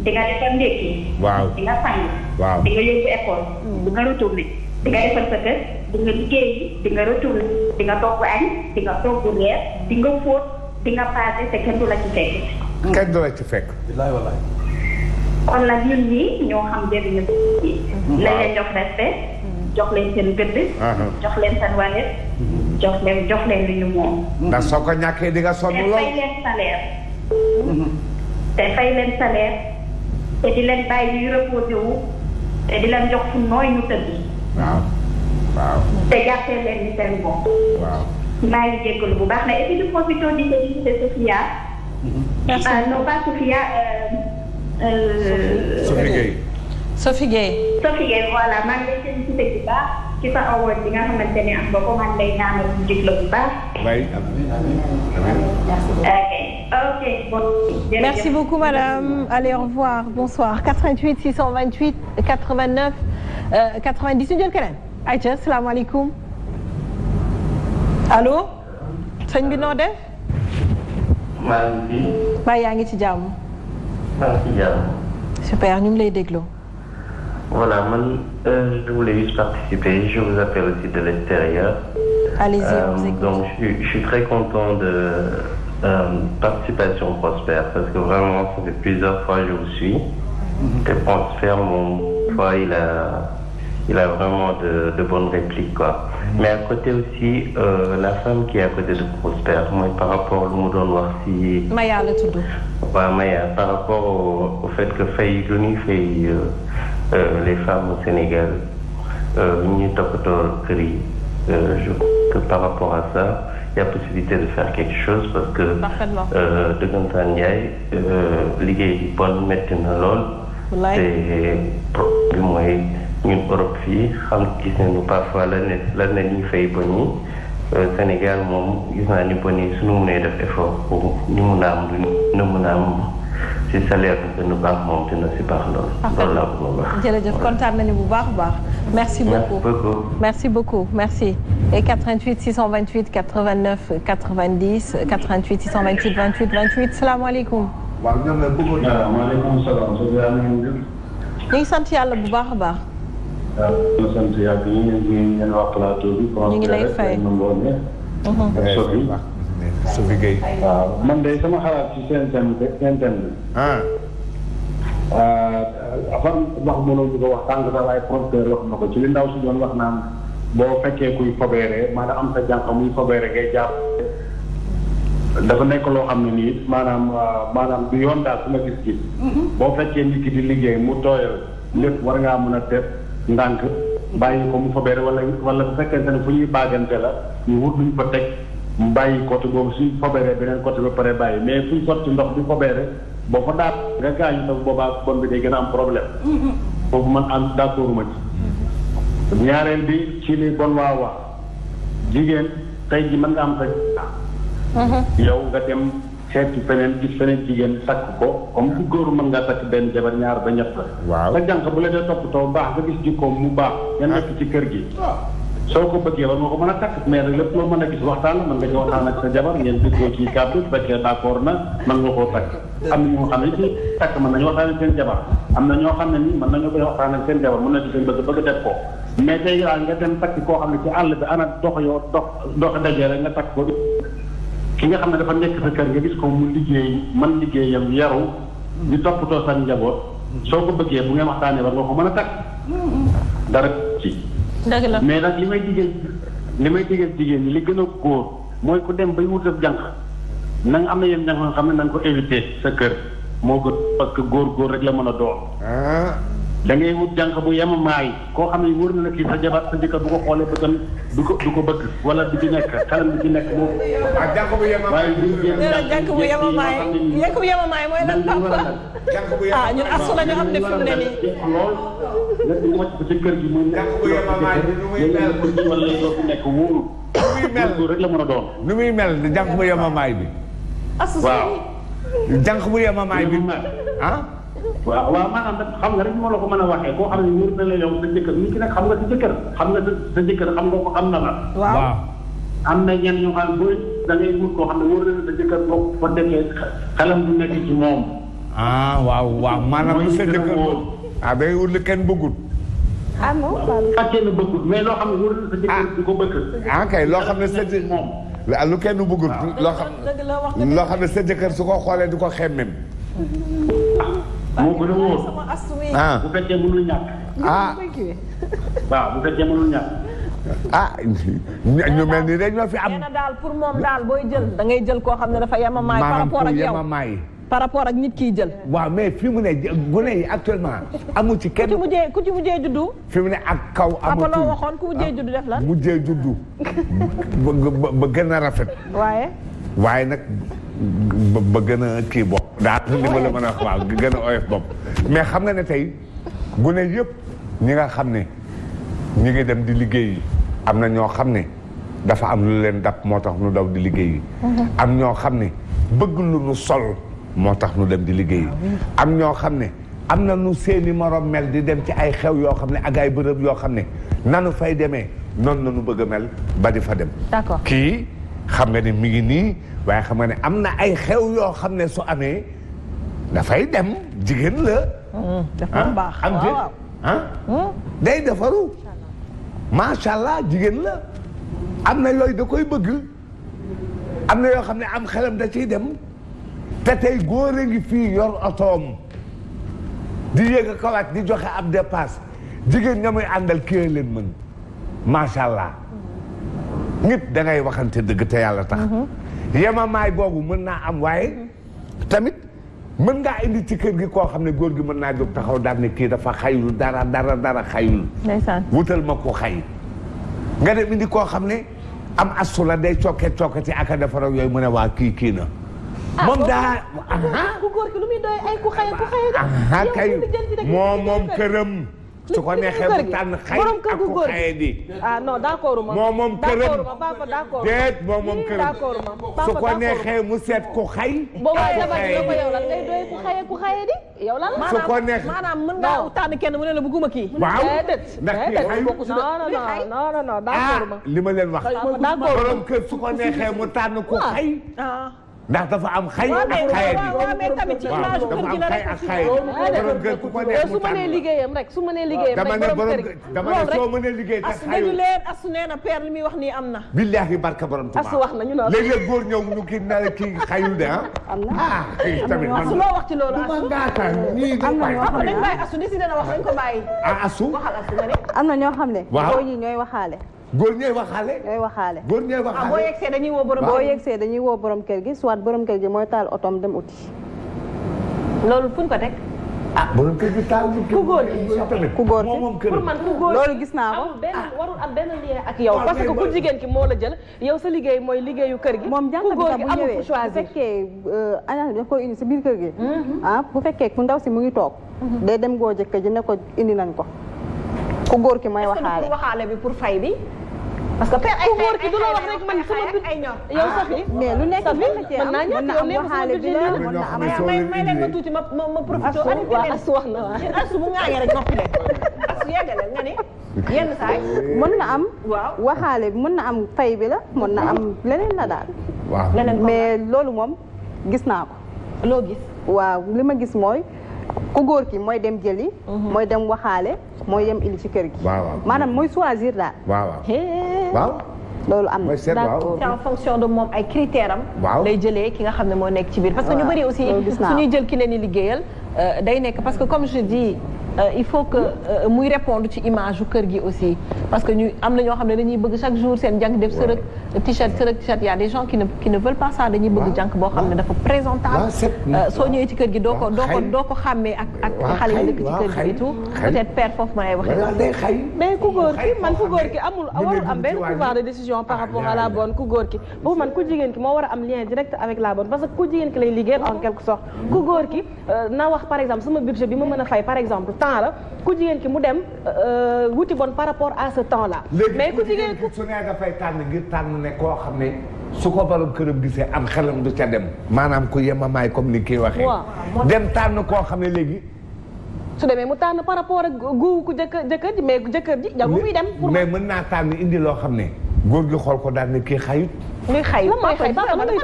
di nga defar ndékki. waaw di nga fay. waaw di nga yóbbu école. di nga retourné. di nga defar sa kër. di nga liggéeyi. di nga retourné. di nga togg añ. di nga togg reer. di nga fóot. di nga paase te kenn du la ci fekk. kenn du la ci fekk. wallaay wallaay. kon nag ñun ñii ñoo xam njëriñu bi. lañ leen jox respect. jox leen seen gëdd. jox leen seen wareef. jox leen lu ñu moom. ndax soo ko ñàkkee di nga sonn lool. te fay leen salaire. te fay leen salaire. te di leen bàyyi ñuy reposé wu. te di leen jox fu nooy ñu tëdd. waaw waaw. te jàppee leen ni seen bopp. waaw. maa ngi jéggalu bu baax na et puis du profito di féliciter Sophia. non pas Sophia. Sophie Gueye. Sophie Gueye. Sophie Gueye voilà maa ngi lay féliciter bu baax ci sa award bi nga xamante ne am nga ko man lay ñaanal mu jig la bu baax. oui. ok bon. Merci beaucoup madame. Allez au revoir bonsoir 88 628 89 90 ñu jël keneen. ayca salaamaaleykum. allo. sëñ bi noo def. maa ngi fi. mbaa yaa ngi ci jàmm. maa ngi ci jàmm. super ñu ngi lay déglu. voilà man je voulais juste participer. Je vous appelle aussi de l'extérieur. Allez-y, on vous écoute. Donc je suis très content de participation Prospère parce que vraiment ça fait plusieurs fois que je vous suis. Et Prospère, mon fois il a vraiment de bonnes répliques quoi. Mais à côté aussi la femme qui est à côté de Prospère mooy par rapport lu mu doon wax ci. Maya la tudd. waaw Maya par rapport au fait que fay lu ñuy fay les femmes au Sénégal ñuy toppatoo kër yi je crois que par rapport à ça il y a possibilité de faire quelque chose parce que dëggantaan Ndiaye liggéey bi bon métti na lool. te problème bi mooy ñun Europe fii xam gis nañu parfois la ne ñuy fay bon yi Sénégal moom gis naa ni bon yi suñu mënee def effort pour ñu mun a am lu ñu mën a am ci salaire bi gën a baax moom dina si baax lool. loolu laa bëgg a wax. jërëjëf kontaan nañu bu baax a baax. merci beaucoup merci beaucoup merci. et 88 628 89 90 88 628 28 28 salaamaaleykum. waaw ñoom la bëggoon naa. maaleykum salaam. ñu ngi sant yàlla bu baax a baax. waaw ñu sant yàlla ñu wax plateau bi. ñu ngi lay fay. Sophie Gueye. waaw man de sama xalaat ci seen thème bi. afan wax mënoo ñu ko wax tànk sax waaye professeur wax na ko ci li ndaw si doon wax naan boo fekkee kuy fobeere maanaam am sa jànq muy fobeere ngay jàpp dafa nekk loo xam ne nii maanaam du yoon daal su ma gis-gis. boo fekkee nit ki di liggéey mu tooyal lépp war ngaa mën a def ndànk bàyyi ko mu fobeere wala bu fekkente ne fu ñuy baagante la ñu wut luñ fa teg mu bàyyi côté boobu suñ fobeere beneen côté ba pare bàyyi mais fuñ sotti ndox di fobeere boo fa daal nga gaañu sax boobaa bon bi day gën a am problème. foofu man am d'accord ma ci. ñaareel bi ci li bon waa wax jigéen tey ji mën nga am sa. yow nga dem seeti feneen gis feneen jigéen takk ko comme ci góor mën ngaa takk benn jabar ñaar ba ñett. waaw sa jànq bu la dee toppatoo baax nga gis jikkoom mu baax. nga nekk ci kër gi. soo ko bëggee war nga ko mën a takk mais nag lépp loo mën a gis waxtaan la mën nga ci waxtaan ak sa jabar ngeen déggoo ci kàddu bu fekkee d'accord na mën nga koo takk. am na ñoo xam ne ci takk mën nañu waxtaan ak seen jabar am na ñoo xam ne nii mën nañu koy waxtaan ak seen jabar mën na ci seen bëgg def ko mais tey daal nga dem takk koo xam ne ci àll bi ana dox dajee rek nga takk ko ki nga xam ne dafa nekk sa kër nga gis ko mu liggéey man liggéeyam yaru di toppatoo sa njaboot soo ko bëggee bu ngeen waxtaanee war nga ko mën a takk dara ci. dëgg la mais nag li may digal jigéen ñi li gën a góor mooy ku dem bay wut ab jànq na nga am na yenn jànq nga xam ne na nga ko éviter sa kër moo gën parce que góor rek la mën a doon. da ngay wut jànq bu yemamaay koo xam ne wóor na la kii sa jabar sa jëkkër bu ko xoolee bëggan du ko bëgg wala du ci nekk xelam bi ci nekk moom. jànq bu yemamaay jànq bu yemamaay jànq bu yemamaay mooy lan papa. ñun asu la ñu xam ne fi mu ne nii. lool nga di wàcc ko ci kër gi muy. jànq bu yemamaay bi nu muy mel wala doo fi nekk wóoru. góor rek la mën a doon. nu muy mel jànq bu yemamaay bi. waaw. jànq bu yemamaay bi waaw maanaam xam nga rek moo la ko mën a waxee koo xam ne wóor na la yow sa jëkkër nit ki nag xam nga sa jëkkër xam nga sa jëkkër xam nga ko xam na la. waaw am na ñenn ñoo xam ne booy da ngay wut koo xam ne wóor na la sa jëkkër boo fa defee xelam du nekk ci moom. waaw maanaam lu sa jëkkër day wut li kenn bëggut. non kenn bëggut mais loo xam ne wóor na sa jëkkër du ko bëgg. kay loo xam ne sa jëkkër moom. lu kenn bëggut. loo xam ne sa jëkkër su ko xoolee di ko xemmem. moo gën a wóor. bu fekkee mënul ñàkk. waaw bu fekkee mënul ñàkk. ñu mel ni dañoo fi am. nee na daal pour moom daal booy jël da ngay jël koo xam ne dafa yemamaay. par rapport ak yow par rapport ak nit kiy jël. waaw mais fi mu ne gune yi actuellement amu ci kenn. ku ci mujjee juddu. fi mu ne ak kaw amatul papa loo waxoon ku mujjee juddu def lan. mujjee juddu ba gën a rafet. waaye nag ba gën a kii bopp. daal li ma la mën a wax waaw gën a oyof bopp mais xam nga ne tey gune yëpp ñi nga xam ne ñi ngi dem di liggéeyi am na ñoo xam ne dafa am lu leen dab moo tax nu daw di liggéeyi. am ñoo xam ne bëgg lu nu sol moo tax nu dem di liggéeyi. am ñoo xam ne am na nu seeni morom mel di dem ci ay xew yoo xam ne ak ay bërëb yoo xam ne nanu fay demee noonu la nu bëgg a mel ba di fa dem. d'accord kii xam nga ne mi ngi nii waaye xam nga ne am na ay xew yoo xam ne su amee dafay dem jigéen la. dafa baax am day defaru macha allah jigéen la am na yooyu da koy bëgg am na yoo xam ne am xelam da ciy dem te tey góor a ngi fii yor otoom di yéeg a kawaat di joxe ab dépasse jigéen ña muy àndal kii leen mën macha allah nit da ngay waxante dëgg te yàlla tax. yemamaay boobu mën naa am waaye tamit mën ngaa indi ci kër gi koo xam ne góor gi mën naa jóg taxaw daal ne kii dafa xayul dara xayul. ndeysaan wutal ma ko xay. nga dem indi koo xam ne am astu la day cokke ci aka defar ak yooyu mu ne waa kii na. moom daa ku góor ki lu muy doy ay ku xaye kay moom këram. su ko neexee mu tànn xay ak ku xaye di. non d'accord ma. moom këram papa d'accord déet moom këram su ko neexee mu seet ku xay. ak ku xaye di yow lan ngay doy ku xaye di. yow lan su ko neex maanaam mën ngaa tànn kenn mu ne la bëgguma kii. waaw ndax kii xayu non d'accord ma. li ma leen wax. borom kër su ko neexee mu tànn ku xay. ndax dafa am xay ak xaye di waaw mais tamit ci image kër gi la rek ak xaye di borom kër ku ko neex mu su mënee liggéeyam rek dama ne soo mënee liggéey te xayu asu nee na père li muy wax nii am na billaahi barka borom Tuubaa asu wax na ñu léeg-léeg góor ñëw ñu kii na kii xayul de tamit asu loo wax ci loolu asu ngaata nii dañ bàyyi asu décidé na wax dañ ko bàyyi asu waxal asu nga ne am na ñoo xam ne waaw yi ñooy waxaale góor ñooy waxaale. góor ñooy waxaale. boo yegsee dañuy woo borom. boo yegsee dañuy woo borom kër gi soit borom kër gi mooy taal otoom dem uti. loolu fu ñu ko teg. borom kër gi taal ku góor gi ku góor gi pour man ku góor loolu gis naa ko. warul am benn lien ak yow parce que ku jigéen ki moo la jël yow sa liggéey mooy liggéeyu kër gi. moom jàng bi sax bu ñëwee bu fekkee ana daf koy indi si biir kër gi. bu fekkee ku ndaw si mu ngi toog. day dem goo jëkkër ji ne ko indi nañ ko. ku góor ki mooy waxaale. waxaale bi pour fay bi. parce que père ay góor ki du la wax rek man sama bit ay ñor yow sax mais lu nekk mën naa ñor yow nekk waxaale bi la mën na am may leen ma tuuti ma profité asu wax na waaw asu bu ngaañee rek noppi leen asu yeggale nga ni yenn saay mën na am waaw waxaale bi mën na am fay bi la mën na am leneen la daal waaw mais loolu moom gis naa ko loo gis waaw li ma gis mooy ku góor ki mooy dem jëli mooy dem waxaale mooy yem indi ci kër gi maanaam mooy choisir daal waaw loolu am na d'accord c'est en fonction de moom ay critères am lay jëlee ki nga xam ne moo nekk ci biir parce que ñu bëri aussi suñuy jël ki leen di liggéeyal day nekk parce que comme je dis il faut que muy répondre ci image yu kër gi aussi parce que ñu am na ñoo xam ne dañuy bëgg chaque jour seen jànk def sërëg t-shirt y a des gens qui ne veulent pas ça dañuy bëgg jànk boo xam ne dafa présentable soo ñëwee ci kër gi doo ko xàmmee ak xale yi dëkk ci kër gi et tout peut-être père foofu ma lay waxee mais ku góor ki man ku góor ki warul am benn pouvoir de décision par rapport à la bonne ku góor ki boobu man ku jigéen ki moo war a am lien direct avec la bonne parce que ku jigéen ki lay liggéeyal en quelque sorte ku góor ki na wax par exemple sama budget bi ma mën a fay par exemple temps la ku jigéen ki mu dem wuti bon par rapport à ce temps là. mais ku jigéen ki su ne dafay tànn ngir tànn ne koo xam ne su ko borom këram gisee am xelam du ca dem. maanaam ku yemamaay comme ni kii waxee. dem tànn koo xam ne léegi su demee mu tànn par rapport ak góobu ku jëkkër ji mais jëkkër ji jarul muy dem. mais mën naa tànn indi loo xam ne góor gi xool ko daal ne kii xayut. muy xay mooy xay papa lan mooy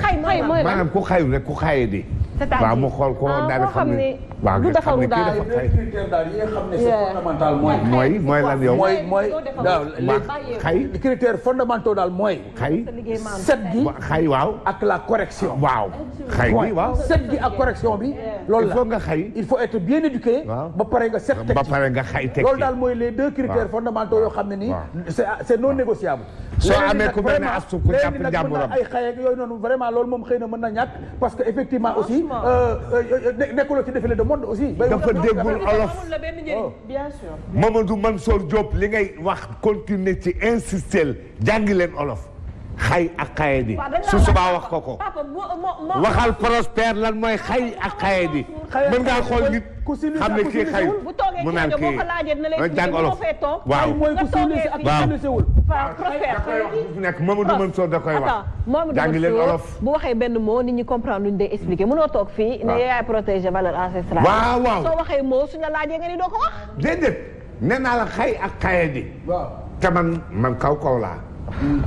xay mooy maanaam ku xayut rek ku xaye di. waaw mu xool ko daal di xam ne waaw du defaru kii daal. dafa xay. critère daal yi nga xam ne c'est fondamental mooy lan yow. mooy daaw xay les critères fondamentaux daal mooy. xay set gi xay waaw. ak la correction. waaw xay gi waaw. set gi ak correction bi. loolu la il faut nga xay. il faut être bien éduqué. ba pare nga set teg ba pare nga xay teg loolu daal mooy les deux critères fondamentaux yoo xam ne nii. c'est non négociable. soo amee ku mel ne astu ku jàpp njàmburam ay xay ak yooyu noonu vraiment loolu moom xëy na mën na ñàkk parce que effectivement aussi nekkuloo ci défilé de mode aussi. dafa déggul olof. bien sûr. Mamadou Mansour Diop li ngay wax continuer ci insister jàngi leen olof. xay ak xaye di su subaa wax ko ko. waxal Prospère lan mooy xay ak xaye di. mën ngaa xool nit xam ne kii xay mu naan kii jàng olof waaw. mooy ku silisé ak ku silisewul. nekk Mamadou Mansour da koy wax. jàngi leen olof. bu waxee benn mot nit ñi comprendre luñ day expliquer mënoo toog fii. ne yaay protéger valeur ancestrale. waaw waaw soo waxee mot suñu la laajee nga ni doo ko wax. déedéet nee naa la xay ak xaye di. te man kaw laa.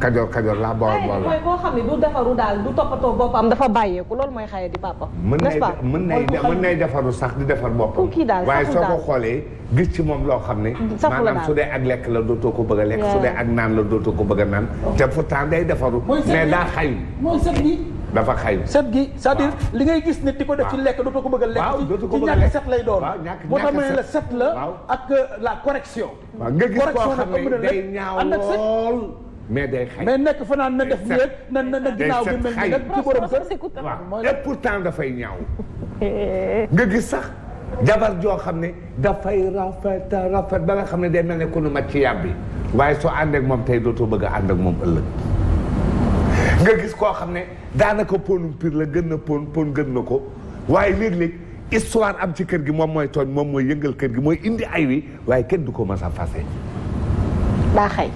kajoor laa bool la. mooy koo xam ne du defaru daal du toppatoo boppam dafa bàyyeeku loolu mooy xaye di papa. n'est-ce pas mën nay defaru sax di defar boppam. kii daal waaye soo ko xoolee gis ci moom loo xam ne. maanaam su dee ak lekk la dootoo ko bëgg a lekk. su dee ak naan la dootoo ko bëgg a naan. te pourtant day defaru. mais daa xayu. mooy set gi. dafa xayu. set gi c'est-à-dire li ngay gis nit di ko def ci lekk dootoo ko bëgg a lekk. waaw dootoo ko ci bëgg a lekk ñàkk set lay doon. moo tax ma ne la set la ak la correction. waaw nga gis koo xam ne day ñaaw lool mais day xay mais nekk fanaan na def léeg na ginnaaw bi mel ni nag ci borom kër. waaw et pourtant dafay ñaaw. nga gis sax jabar joo xam ne dafay rafet ba nga xam ne day mel ne ku nu mat ci yàbbi waaye soo ànd ak moom tey dootoo bëgg a ànd ak moom ëllëg. nga gis koo xam ne daanaka ponum pire la gën na pon gën na ko waaye léeg-léeg histoire am ci kër gi moom mooy tooñ moom mooy yëngal kër gi mooy indi ay wi waaye kenn du ko mas a fase. daa xay.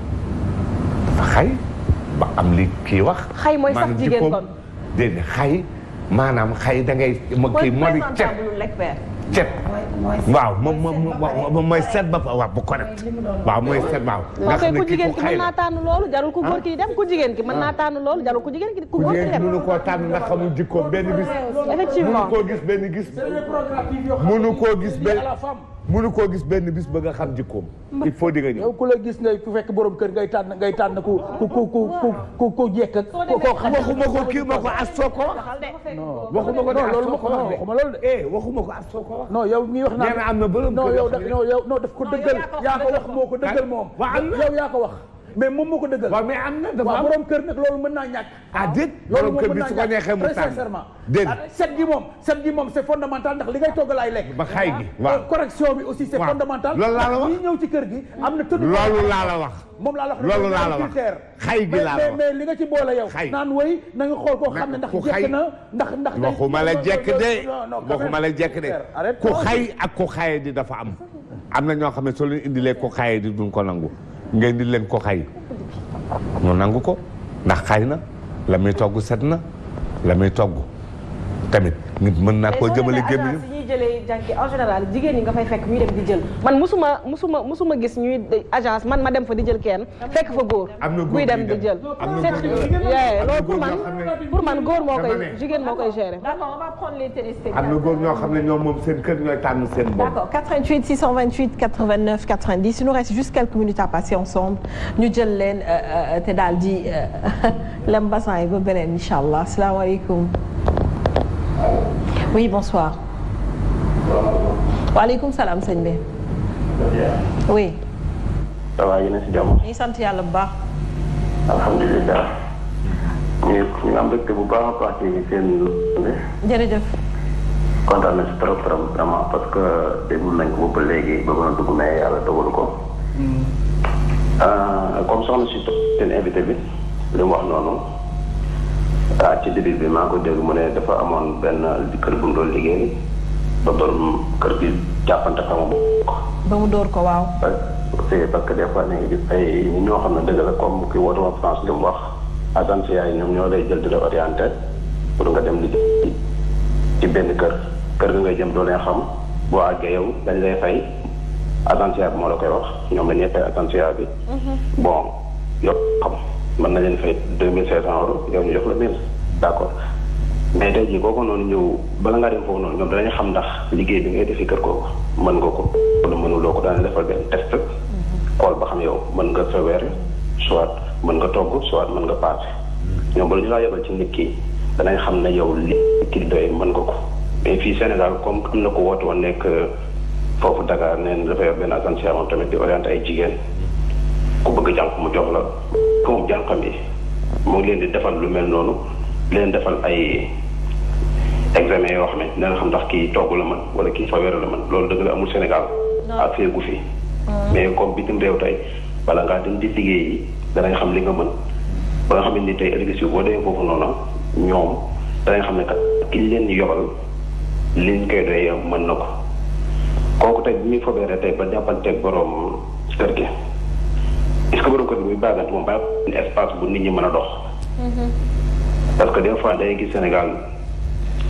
dafa xay ba am li kii wax. xay mooy sax jigéen kon. déedéet xay maanaam xay da ngay. kii moo di cet waaw moom mooy set ba waaw bu correct waaw mooy set waaw. nga xam ne ku jigéen ki mën naa tànn loolu jarul ku góor ki dem ku jigéen ki mën naa tànn loolu jarul ku jigéen ki ku góor ki dem. mënu koo tànn ndax xamul jikkoom benn bis. effectivement mënu koo gis benn gis. mënu koo gis benn bis ba nga xam jikkoom. il faut di nga ñëw. yow ku la gis ngay ku fekk borom kër ngay tànn ku jekk ak koo xam. waxuma ko kii ma ko astoo ko wax. waxuma ko loolu waxuma loolu de. waxuma ko astoo ko wax. non yow mi wax naa. nee na am na borom kër yoo xam ne non daf ko dëggal. yaa ko wax moo ko dëggal moom. yow yaa ko wax. mais moom moo ko dëggal. waaw mais am na dafa am borom kër nag loolu mën naa ñàkk. ah déet borom kër bi su ko neexee mu tànn très sincèrement. déet set gi moom c'est fondamental ndax li ngay togg laay lekk. ba xay gi waaw correction bi aussi c'est fondamental. loolu laa la wax ñi ñëw ci kër gi am na tudd. loolu laa la wax. moom laa la wax loolu laa la wax xay gi laa la wax mais li nga ci boole yow. naan woy na nga xool koo xam ne ndax jekk na ndax. waxuma la jekk de waxuma la jekk de ku xay ak ku xaye di dafa am na ñoo xam ne soo leen indilee ku xaye di duñ ko nangu ngeen di leen ko xay ñu nangu ko ndax xay na la muy togg set na la muy togg tamit nit mën naa koo jëmale gémmiñ ñuy jëlee jànki en général jigéen ñi nga fay fekk ñuy dem di jël man musuma gis ñuy agence man ma dem fa di jël kenn fekk fa góor buy dem di jël loolu pour man góor moo koy jigéen moo koy gérer. D'accord, on va prendre les téléspectateurs. am na góor ñoo xam ne ñoom moom seen kër ñooy tànn seen bopp. D'accord, 88 628 89 90 il nous reste juste quelques minutes à passer ensemble ñu jël leen te daal di lem basan yi ba beneen incha allah asalaamaaleykum. Oui, bonsoir. waaleykum salaam sëñ bi. oui. ça va yéen a si jàmm. ñu ngi sant yàlla bu baax. alhamdulilah. ñu am mbégte bu baax a baax ci seen. jërëjëf. kontaan na si trop vraiment parce que déglu nañ ko ba léegi ba mën a dugg mais yàlla dogalu ko. comme soxna si seen invité bi li mu wax noonu. ci début bi maa ngi ko dégg mu ne dafa amoon benn kër bu mu doon liggéey ba borom kër gi jàppante fa mu bokk. ba mu door ko waaw. parce que des fois da ngay gis ay ñoo xam ne dëgg la comme ki woote woon France li mu wax agence yaay ñoom ñoo lay jël di la orienté pour nga dem liggéey ci benn kër ga ngay jëm doo leen xam boo àggee yow dañ lay fay agentier bi moo la koy wax ñoom la ñuy fay agentier bi. bon yow xam mën na leen fay 2500 euros yow ñu jox la 1000 d'accord mais tey jii kooku noonu ñëw bala ngaa dem foofu noonu ñoom danañ xam ndax liggéey bi ngay def ci kër googu mën nga ko wala mënuloo ko daan defal benn test xool ba xam yow mën nga fa weer soit mën nga togg soit mën nga paase ñoom bala ñu laa yebal ci nit ki danañ xam ne yow li ki doy mën nga ko mais fii Sénégal comme am na ko woote woon nekk foofu Dakar neen dafa yor benn agence moom tamit di orienté ay jigéen ku bëgg jànq mu jox la ko moom jànqam yi mu ngi leen di defal lu mel noonu leen defal ay examen yoo xam ne dina xam ndax kii togg la mën wala kii fa wér la mën loolu dëgg la amul Sénégal ak feegu fi mais comme bitim réew tey bala ngaa dem di liggéey yi danañ xam li nga mën ba nga xam ne ni tey ëllëg si boo demee foofu noonu ñoom danañ xam ne kat ki leen di yobal liñ koy doy mën na ko kooku tey bi muy fobeere tey ba jàppanteeg borom kër gi est-ce que borom kër gi muy baagante moom bàyyi espace bu nit ñi mën a dox parce que des fois day gis Sénégal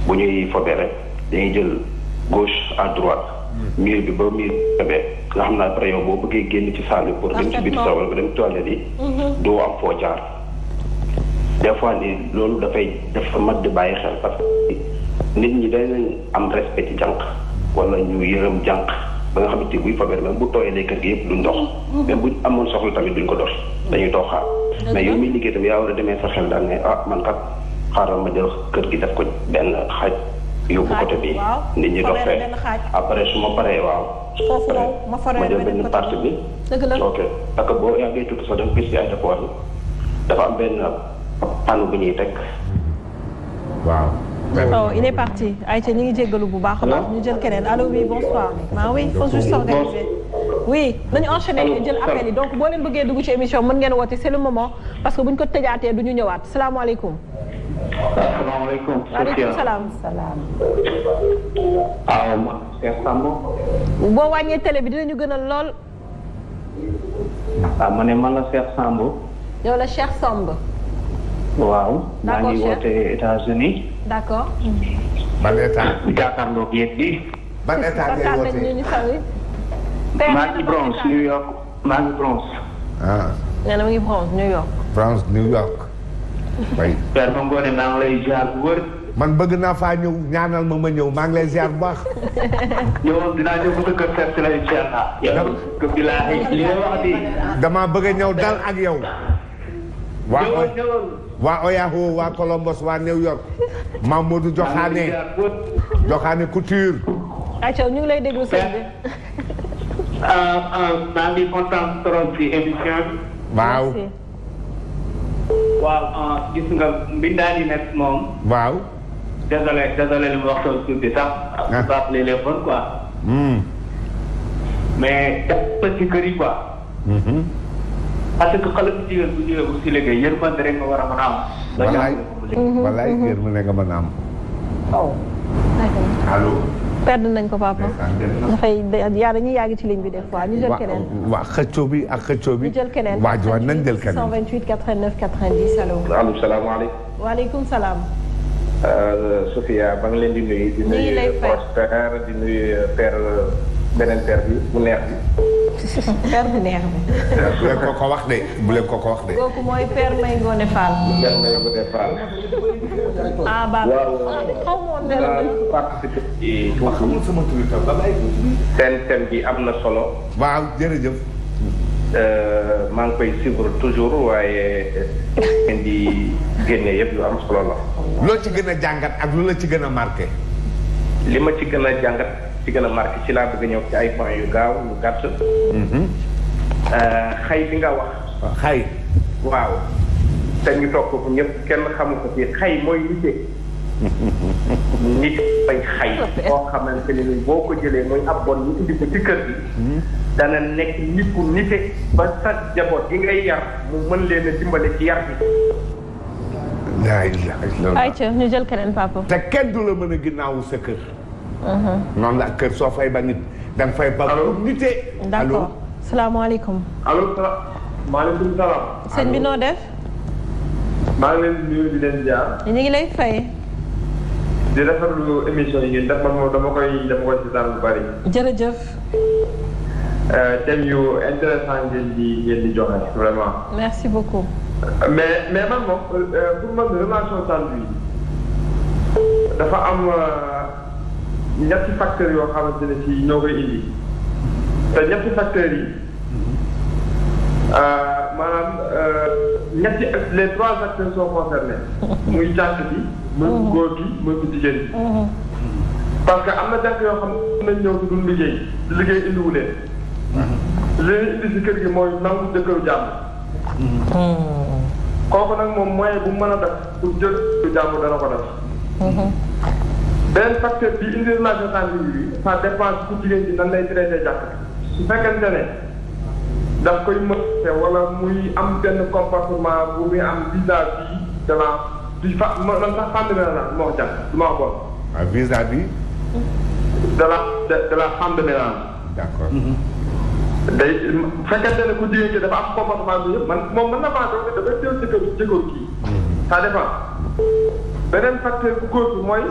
bu ñuy fobeere dañuy jël gauche à droite mur bi ba mur bee nga xam naa après yow boo bëggee génn ci salle bi pour dem ci biir sa wala nga dem toilette yi doo am foo jaar des fois ni loolu dafa mat di bàyyi xel parce que nit ñi danañ am respect ci jànq wala ñu yërëm jànq ba nga xamante buy fobeere même bu tooyalee kër gi yëpp duñ dox même buñ amoon soxla tamit duñ ko dox dañuy toog xaar mais yow miy liggéey tamit yaa war a demee sa xel daal ne man kat xaaral ma jël kër gi def ko benn xaaj yóbbu côté bi nit ñi dox fee après su ma paree ma jël benn partie bi ok parce que boo yàggee tuuti sax danga gis ci aéroport bi dafa am benn panneau bu ñuy teg waaw oh il est parti Aïcha ñu ngi jéggalu bu baax a baax ñu jël keneen allo oui bonsoir oui il faut juste s'organiser oui nañu enchaîner jël appel yi donc boo leen bëggee dugg ci émission mën ngeen woote c'est le moment parce que buñ ko tëjaatee du ñu ñëwaat salaamaaleykum. asalaamaaleykum. waaleykum salaam. Cheikh Samb. boo wàññee télé bi dinañu gënal lool. ma ne man la Cheikh Samb. yow la Cheikh Samb. waaw. maa ngi woote États-Unis. d'accord. ban état. jàkkaarloog yéen bi. ban état ngay wootee. maa ngi Bronx New York. maa ngi Bronx. nee na mu ngi Bronx New York. Bronx New York. oui. Père Mangone maa ngi lay ziar bu wër. man bëgg naa faa ñëw ñaanal ma ñëw maa ngi lay ziar bu baax. ñëwoon dinaa ñëw ba sa kër seet si la incha allah. yow bilaahi li nga wax di. damaa bëgg a ñëw dal ak yow. waa Oyaho waa Columbus waa New York. Mamadou Joxaane Couture. Aïcha ñu ngi lay déglu sëñ bi. maa ngi kontaan trop ci émission bi. waaw. waaw gis nga mbindaan yi nekk moom. waaw. désolé li mu wax soo tuuti sax. baax les bonnes quoi. mais def ci kër yi quoi. parce que xale bu jigéen bu ñëwee bu si liggéey yërmande rek nga war a mën a am. wallaay yërmande nga mën a am. allo. perdre nañ ko papa. dafay dañuy yàgg ci ligne bi des fois ñu jël keneen. waa xëccoo bi ak xëccoo bi. ñu jël keneen waa ji nañ jël keneen. 128 89 90 allo. allo salaamaaleykum. waaleykum salaam. Sophia ba nga leen di nuyu. di nuyu Prosper di nuyu père beneen père bi bu neex bi. père bu neex bi. bu leen ko ko wax de bu leen ko ko wax de. kooku mooy père May Ngone Fall. père May Ngone Fall. ah baax xaw ma woon dara. participer ci seen thème bi am na solo. waaw jërëjëf. maa ngi koy suivre toujours waaye ngeen di génne yëpp lu am solo la. loo ci gën a jàngat ak lu la ci gën a marqué. li ma ci gën a jàngat ci gën a marqué ci laa bëgg ñëw ci ay points yu gaaw yu gàtt. xay bi nga wax. xay. waaw. te ñu toog ko ñëpp kenn xamu ko ci xay mooy nite. nit bay xay. boo xamante ne ni boo ko jëlee mooy ab bon ñu indi ko ci kër gi. dana nekk nit ku nite ba sa jaboot gi ngay yar mu mën leen a dimbale ci yar bi. ayca ñu jël keneen papa. te kenn du la mën a ginnaawu sa kër. noonu la kër soo fay ba nit da nga fay ba. nite. d'accord salaamaaleykum. allo maaleykum salaam. sëñ bi noo def. maa ngi leen di nuyu di leen jaar. ñu ngi lay fay. di rafetlu émission yi ngeen def man moom dama koy seetaan lu bari. jërëjëf. thème yu intéressant ngeen di joxe vraiment. merci beaucoup. mais man moom pour man relation tendue yi dafa am ñetti facteurs yoo xamante ne si ñoo koy indi te ñetti facteurs yi maanaam les trois acteurs sont concernés. muy jànk bi muy góor gi muy jigéen bi. parce que am na jànk yoo xam ne nañ ñëw si duñ liggéey indiwu leen. li indi si kër gi mooy nangu jëkkëru jàmm. kooku nag moom moyen bu mën a def pour jël jàmm dana ko def. beneen facteur bi indi relation tendue bi ça dépend ku jigéen ji nan lay traité jàkk su fekkente ne daf koy mënte wala muy am benn comportement bu muy am vis-à-vis de la du fa man sax femme de ménage moo ko jàkk du ma bon. ah vis-à-vis. de la femme de ménage. d'accord. day fekkente ne ku jigéen ji dafa am comportement bi yëpp man moom mën na maa doon dafay teew jëkkëru kii. ça dépend. beneen facteur bu góor bi mooy.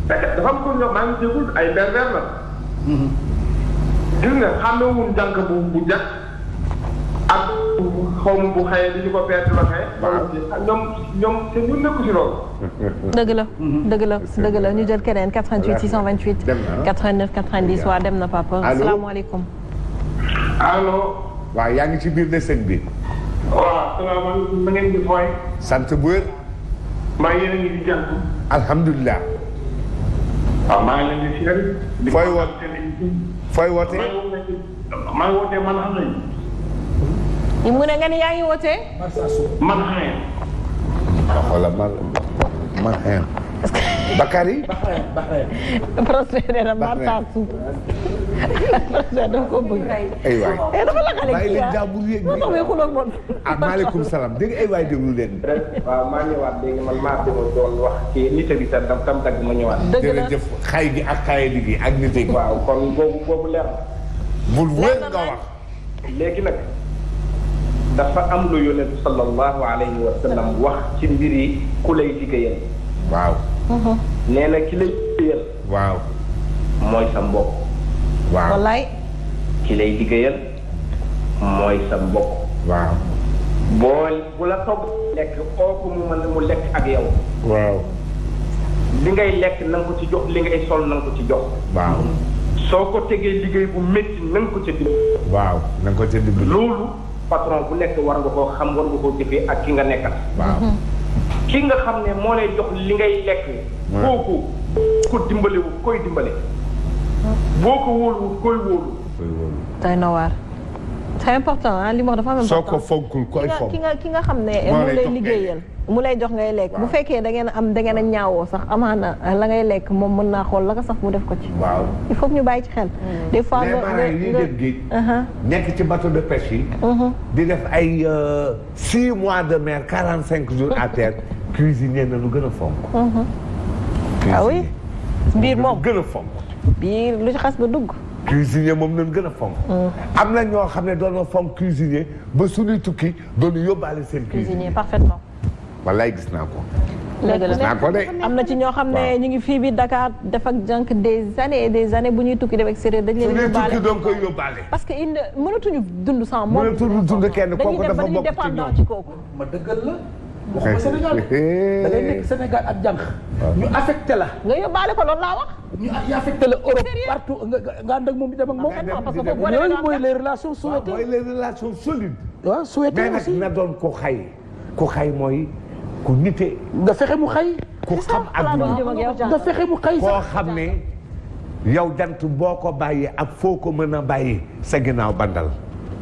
dafa am ko ñoom maa ngi jéegul ay pervers la. gis nga xàmmewuñ jànk bu jàkk ak xaw ma bu xëyee di ñu ko perte la xëyee. waaw ñoom te ñu nekku si loolu. dëgg la ñu jël keneen 88 628. 89 90 waa dem na papa. allo asalaamaaleykum. allo. waaw yaa ngi ci biir de sëñ bi. waaw salaamaaleykum na ngeen di fooy. sant bu wér. maa ngi leen di di jàpp. alhamdulilah. waaw maa ngi leen di siyaare. fooy wootee. maa ngi wootee man xam nañu. mu ne nga ni yaa ngi wootee. man xam xoolal man xam. Bakary. Prospère na Marta Sow. Prospère dafa ko bëgg. ay waay dafa la xale bàyyi leen jàmbur yeeg bi. ah maaleykum salaam dégg ay waay déglu leen. waaw maa ñëwaat léegi man maa doon wax ci nite bi tam dagg ma ñëwaat. dëgg la jërëjëf xay gi ak xayali gi ak nite gi. waaw kon boobu leer na. bul wér nga wax. léegi nag dafa am lu yonent sallallahu alayhi wa sallam wax ci mbir yi ku lay liggéeyal. waaw. nee na ki lay liggéeyal. waaw. mooy sa mbokk. waaw wallaay. ki lay liggéeyal mooy sa mbokk. waaw. bu la togg lekk kooku mu mën mu lekk ak yow. waaw. li ngay lekk na nga ko ci jox li ngay sol na nga ko ci jox. waaw. soo ko tegee liggéey bu métti na nga ko ca dimbali. waaw na nga ko ca dimbali. loolu patron bu nekk war nga koo xam war nga koo jëfee ak ki nga nekkal. waaw. ki nga xam ne moo lay jox li ngay lekk. kooku ko dimbalewu koy dimbale. boo ko wóoluwul koy wóolu. day na waar. c'est important ah li mu wax dafa am important. soo ko fonkul koy fonk ki nga xam ne mu lay liggéeyal. mu lay jox ngay lekk bu fekkee da ngeen a ñaawoo sax amaana la ngay lekk moom mën naa xool la ko sax mu def ko ci. waaw il faut que ñu bàyyi ci xel. des fois nga ñuy def géej. nekk ci bateau de pêche yi. di def ay 6 mois de mer 45 jours à terre. cuisinier na lu gën a fonk. ah oui. biir moom gën a fonk. biir lu ci xas ba dugg. cuisinier moom lañ gën a fonk. am na ñoo xam ne doon na fonk cuisinier ba suñuy tukki doon yóbbaale seen cuisinier parfaitement. wallaay gis naa ko. léegi naa ko de. am na ci ñoo xam ne ñu ngi fii bi Dakar def ak jànk des années et des années bu ñuy tukki dem extérieur dañ leen yóbbaale tukki doon koy yóbbaale. parce que mënatuñu dund sans moom. mënatuñu dund kenn kooku dafa bokk ci ñoom ci kooku. ma dëggal la. waxuma Sénégal da ngay nekk Sénégal ak jànk. ñu affecté la. nga yóbbaale ko loolu laa wax. ñu affecté la Europe partout nga ànd ak moom di dem ak moom. parce que boobu yooyu mooy les relations souhaitées. mooy les relations solides. waaw souhaitées mais aussi nag na doon ko xay. ku xay mooy ku nite. nga fexe mu xay. ku xam adduna nga fexe mu xay sax. koo xam ne yow jant boo ko bàyyee ak foo ko mën a bàyyi sa ginnaaw bandal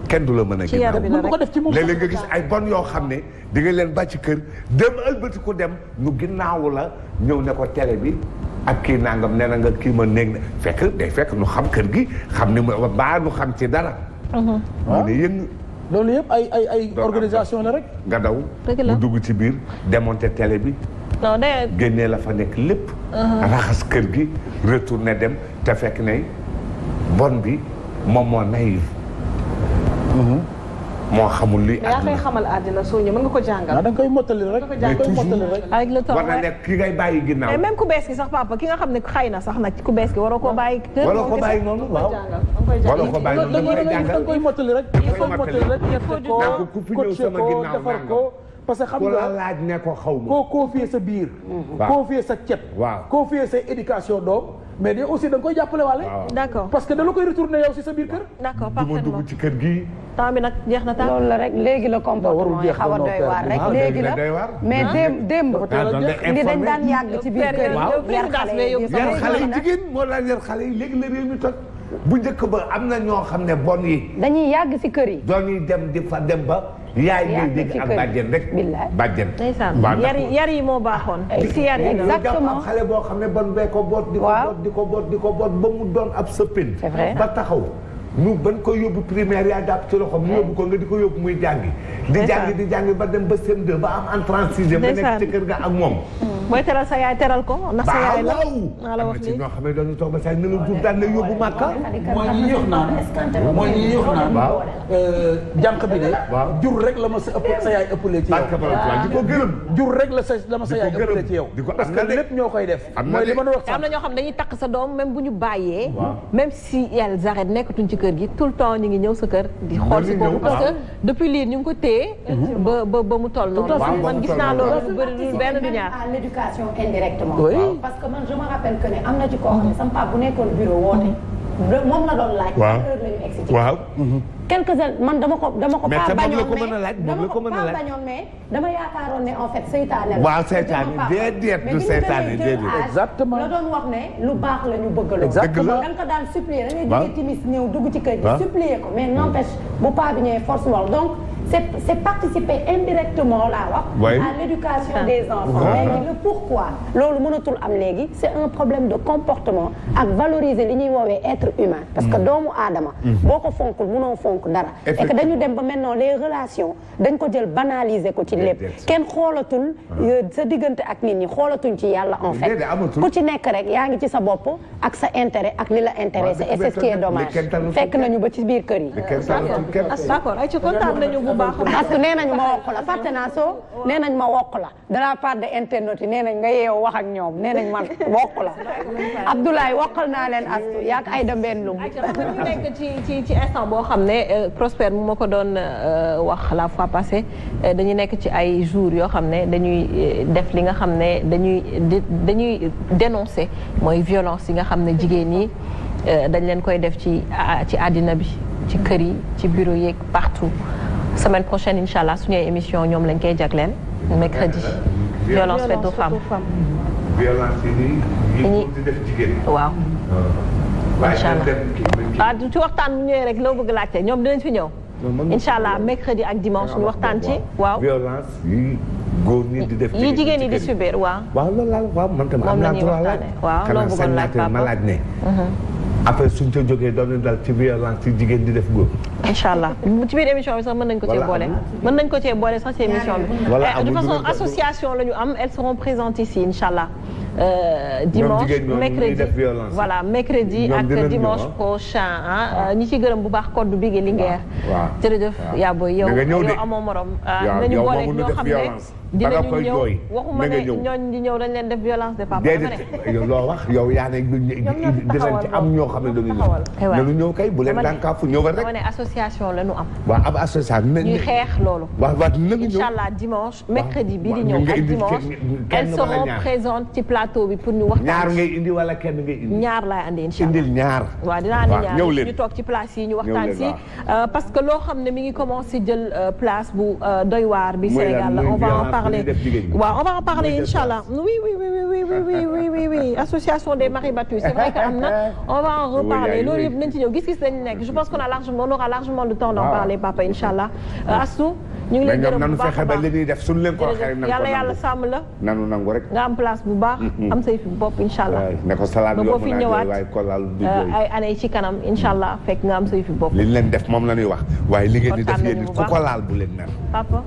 kenn du la mën a ginnaaw. bu ko def ci moom léeg-léeg nga gis ay bon yoo xam ne di nga leen bàcc kër dem ëlbati ko dem ñu ginnaawu la ñëw ne ko télé bi ak kii nangam nee na nga kii ma néeg na fekk day fekk nu xam kër gi xam ni mu baa nu xam ci dara. mu ne yëng. loolu yëpp ay organisation la rek. nga daw mu dugg ci biir démonter télé bi. non day génnee la fa nekk lépp. raxas kër gi retourné dem te fekk ne bon bi moom moo naïf. moo xamul li yaa koy xamal àddina soo ñëw mën nga ko jàngal. da nga koy mottali rek. avec le temps war na nekk ki ngay bàyyi ginnaaw. mais même ku bees ki sax papa ki nga xam ne xëy na sax nag ku bees ki waroo koo bàyyi. waroo ko bàyyi noonu waaw. waroo ko bàyyi noonu da nga koy mottali rek. da nga koy mottali rek coaché ko defar ko. parce que xam nga laaj ne ko xaw ma. koo confier sa biir. confier sa cet. waaw confier sa éducation doom. mais de aussi da nga koy jàppale waale. d'accord parce que da la koy retourner yow si sa biir kër. d'accord parfaitement du ma dugg ci kër gi. temps bi nag jeex na loolu la rek léegi la comportement yi xaw a doy waar rek léegi la mais démb li dañ daan yàgg ci biir kër yi yar xale yi jigéen moo daan yar xale yi léegi la réew mi toj bu njëkk ba am na ñoo xam ne bon yi dañuy yàgg si kër yi doon yi dem di fa dem ba yaay ngay dégg ak bàjjen rek bàjjen yar yi moo baaxoon si yar yi exactement xale boo xam ne bon bee ko boot di ko boot ba mu doon ab sëppin ba taxaw ñu ban ko yóbbu primaire yaa jàpp ci loxoom ñu yóbbu ko nga di ko yóbbu muy jàngi di jàngi ba dem ba CM2 ba am entrée en sixième ba nekk ci kër ga ak moom booy teral sa yaay teral ko ndax sa yaay la maa la wax nii ñoo xam ne dañu toog ba say ne la jur daan la yóbbu màkka mooy ñi yox naan waaw jànq bi de jur rek la ma sa ëpp sa yaay ëppalee ci yow di ko gërëm jur rek la ma sa yaay ëppalee ci yow parce que lépp ñoo koy def mooy li ma doon wax am na ñoo xam dañuy takk sa doom même bu ñu bàyyee même si elles arrêtent nekkatuñ ci kër gi tout le temps ñu ngi ñëw sa kër di xool si boobu parce que depuis lii ñu ngi ko téye ba mu toll noonu man gis naa loolu lu bëri benn du ñaar l'éducation indirectement parce que man je me rappelle que ne am na ci koo xam ne sama papa bu nekkoon bureau woote moom la doon laaj heure la ñu egsi waaw quelques années man dama ko pas bañoon mais bañoon mais dama yaakaaroon ne en fait seytaane la waaw seytaane déedéet du seytaane déedéet exactement la doon wax ne lu baax la ñu bëgg exactement da nga ko daan supplier da ngay jógee timis ñëw dugg ci kër gi supplier ko mais n'empêche bu paa bi ñëwee force lool donc c'est participer indirectement laa wax à l'éducation des enfants léegi le pourquoi loolu mënatul am léegi c'est un problème de comportement ak valoriser li ñuy woowee être humain parce que doomu aadama boo ko fonkul mënoo fonk dara et que dañu dem ba maintenant les relations dañ ko jël banaliser ko ci lépp kenn xoolatul sa diggante ak nit ñi xoolatuñ ci yàlla en fait ku ci nekk rek yaa ngi ci sa bopp ak sa intérêt ak li la intéressé et c'est ce qui est dommage fekk nañu ba ci biir kër yi d'accord ay ci kontaan nañu bu baax parce que nee nañu ma wokk la fàtte naa soo nee nañ ma wokk la de la part de internautes yi nee nañ nga yeewu wax ak ñoom nee nañ man wokk la Abdoulaye wokkal naa leen astu yaak ay da benn lum ñu nekk ci instant boo xam ne Prospère mu ma ko doon wax la fois passée dañuy nekk ci ay jours yoo xam ne dañuy def li nga xam ne dañuy dénoncer mooy violence yi nga xam ne jigéen ñi dañ leen koy def ci àddina bi ci kër yi ci bureau yeeg partout semaine prochaine inchallah suñu émission ñoom lañ koy jagleel mercredi violence faite aux femmes violence yi ñi di def jigéen waaw inchallah ci waxtaan bu ñëwee rek loo bëgg laajte ñoom dinañ fi ñëw inchallah mercredi ak dimanche ñu waxtaan ci waaw violence yi góor ñi di def yi jigéen ñi di subir waaw loolu la waaw man tam am naa droit laaj waaw loo bëggoon laaj papa ma laaj ne après suñ ca jógee doon nañ dal ci violence ci jigéen di def góor. incha allah ci biir émission bi sax mën nañ ko cee boole. mën nañ ko cee boole sax ci émission bi. de toute façon association la ñu am elles seront présentes ici incha allah. dimanche mercredi voilà mercredi ak dimanche prochain ñi ci gërëm bu baax code bi gi Linguère. waaw jërëjëf yaa booy yow amoo morom. nañu boole ñoo xam ne dinañu ñëw waxuma ne ñooñ di ñëw dañ leen def violence de papa. déedéet yow loo wax yow yaa ne dinañ ci am ñoo xam ne dañu ñëw. nañu ñëw kay bu leen dànkaafu ñëwal rek. dama ne association la ñu am. waaw ab association. ñuy xeex loolu. waaw nañu ñëw incha allah dimanche mercredi bii di ñëw ak dimanche elles seront présentes ci plateau bi pour ñu waxtaan. ñaar ngay indi wala kenn ngay indi. ñaar laay andi incha allah indil ñaar. waaw dinaa andi ñaar ñu toog ci place yi ñu waxtaan si. parce que loo xam ne mi ngi commencé jël place bu doy waar bi Sénégal la on va en parler. waaw on va en parler incha allah oui association des maris battus c'est vrai que am na on va en reparler loolu yëpp nañ ci ñëw gis-gis lañu nekk je pense qu'on aura largement le temps d'en parler papa incha allah Astou ñu ngi leen gërëm nanu bu baax fexe ba li ñuy def suñu leen ko waxee rek nan ko yàlla yàlla sàmm la nanu nangu rek nga am place bu baax am say fi bopp incha allah ne ko salaat ba boo fi ñëwaat waaye ko laal du ay année ci kanam incha allah fekk nga am say fi bopp li ñu leen def moom la ñuy wax waaye li ngeen di def yéen ku ko laal bu leen ner